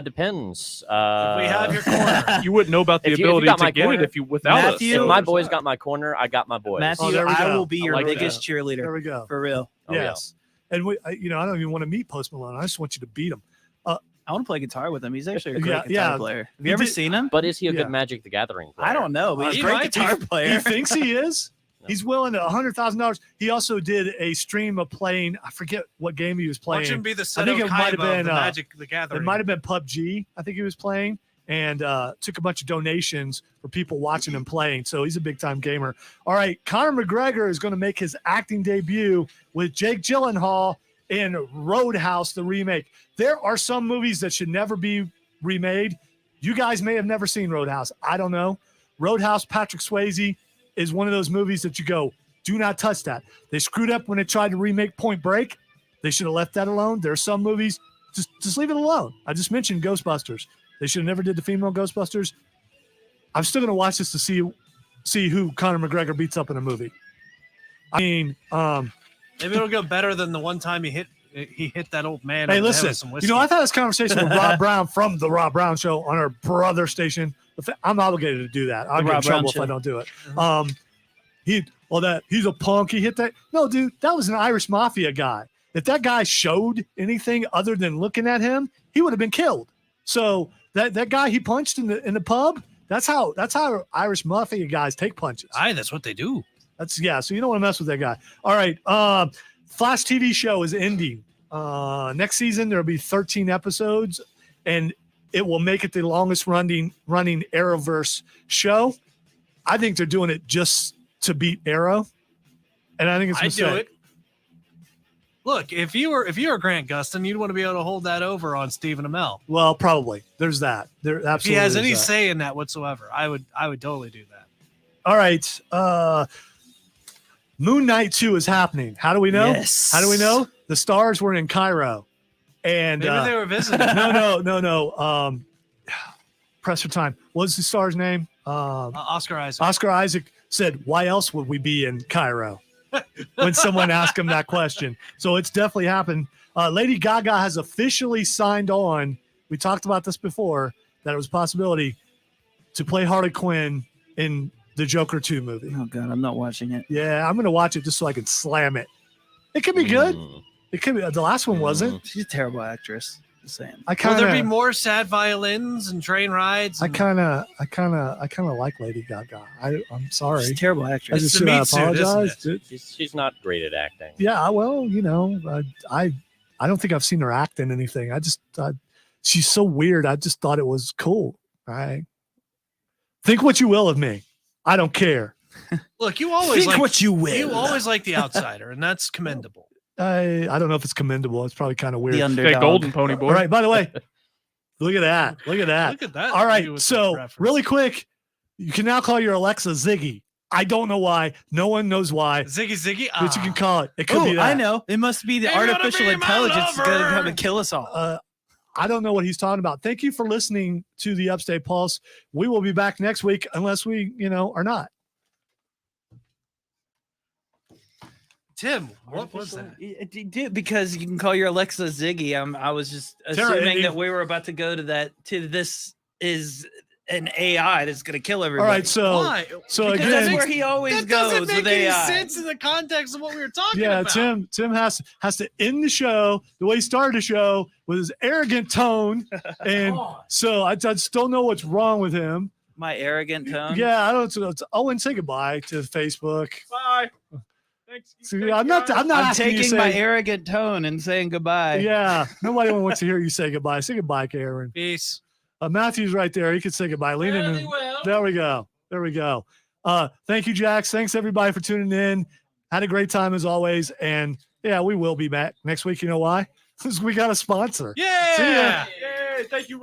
Depends. If we have your corner. You wouldn't know about the ability to get it if you without Matthew, us. If my boys got my corner, I got my boys. Matthew, I will be your biggest cheerleader. There we go. For real. Yes. And I don't even want to meet Post Malone. I just want you to beat him. I want to play guitar with him. He's actually a great guitar player. Have you ever seen him? But is he a good Magic the Gathering player? I don't know, but he's a great guitar player. He thinks he is. No. He's willing to $100,000. He also did a stream of playing. I forget what game he was playing. Watch him be the I think it might have been Magic the Gathering. It might have been PUBG. I think he was playing, and took a bunch of donations for people watching him playing. So he's a big time gamer. All right, Conor McGregor is going to make his acting debut with Jake Gyllenhaal in Roadhouse, the remake. There are some movies that should never be remade. You guys may have never seen Roadhouse. I don't know. Roadhouse, Patrick Swayze is one of those movies that you go, do not touch that. They screwed up when they tried to remake Point Break. They should have left that alone. There are some movies, just leave it alone. I just mentioned Ghostbusters. They should have never did the female Ghostbusters. I'm still going to watch this to see who Conor McGregor beats up in a movie. I mean, maybe it'll go better than the one time he hit that old man. Hey, listen, I've had this conversation with Rob Brown from the Rob Brown Show on our brother station. I'm obligated to do that. I'll get in trouble if I don't do it. Mm-hmm. He's a punk. He hit that. No, dude, that was an Irish Mafia guy. If that guy showed anything other than looking at him, he would have been killed. So that guy he punched in the pub, that's how Irish Mafia guys take punches. That's what they do. So you don't want to mess with that guy. All right. Flash TV show is ending. Next season, there'll be 13 episodes, and it will make it the longest running Arrowverse show. I think they're doing it just to beat Arrow, and I think it's a mistake. I'd do it. Look, if you were Grant Gustin, you'd want to be able to hold that over on Stephen Amell. Well, probably. There's that. There absolutely. If he has any say in that whatsoever, I would totally do that. All right. Moon Knight 2 is happening. How do we know? Yes. How do we know? The stars were in Cairo. And maybe they were visiting. No. Press for time. What's the star's name? Oscar Isaac. Oscar Isaac said, why else would we be in Cairo? When someone asked him that question. So it's definitely happened. Lady Gaga has officially signed on. We talked about this before, that it was a possibility to play Harley Quinn in the Joker 2 movie. Oh, God, I'm not watching it. Yeah, I'm going to watch it just so I can slam it. It could be good. It could be. The last one wasn't. She's a terrible actress. Just saying. Will there be more sad violins and train rides? I kind of like Lady Gaga. I'm sorry. She's a terrible actress. I apologize. She's not great at acting. Yeah, well, I don't think I've seen her act in anything. She's so weird. I just thought it was cool. I think what you will of me. I don't care. Look, you always think what you will. You always like the outsider, and that's commendable. I don't know if it's commendable. It's probably kind of weird. The underdog. Golden Pony Boy. All right. By the way, look at that. Look at that. Look at that. All right. So really quick, You can now call your Alexa Ziggy. I don't know why. No one knows why. Ziggy. But you can call it. It could be that. I know. It must be the You're gonna artificial be my intelligence is going to lover. come and kill us all. I don't know what he's talking about. Thank you for listening to the Upstate Pulse. We will be back next week unless we, are not. Tim, what was that? Because you can call your Alexa Ziggy. I was just assuming that we were about to go to that. This is an AI that's going to kill everybody. All right, so Why? so Because again, that's where he always That doesn't goes make with any AI. sense in the context of what we were talking yeah, about. Tim has to end the show the way he started the show with his arrogant tone, and so I just don't know what's wrong with him. My arrogant tone. Yeah, I don't. Owen, say goodbye to Facebook. Bye. Thanks. See, I'm not I'm asking you to taking say, my arrogant tone and saying goodbye. Yeah, nobody wants to hear you say goodbye. Say goodbye, Karen. Peace. Matthew's right there. He could say goodbye. Lean in. There we go. Thank you, Jax. Thanks everybody for tuning in. Had a great time as always. And yeah, we will be back next week. You know why? Because we got a sponsor. Yeah. See ya. Yay, thank you, Rob.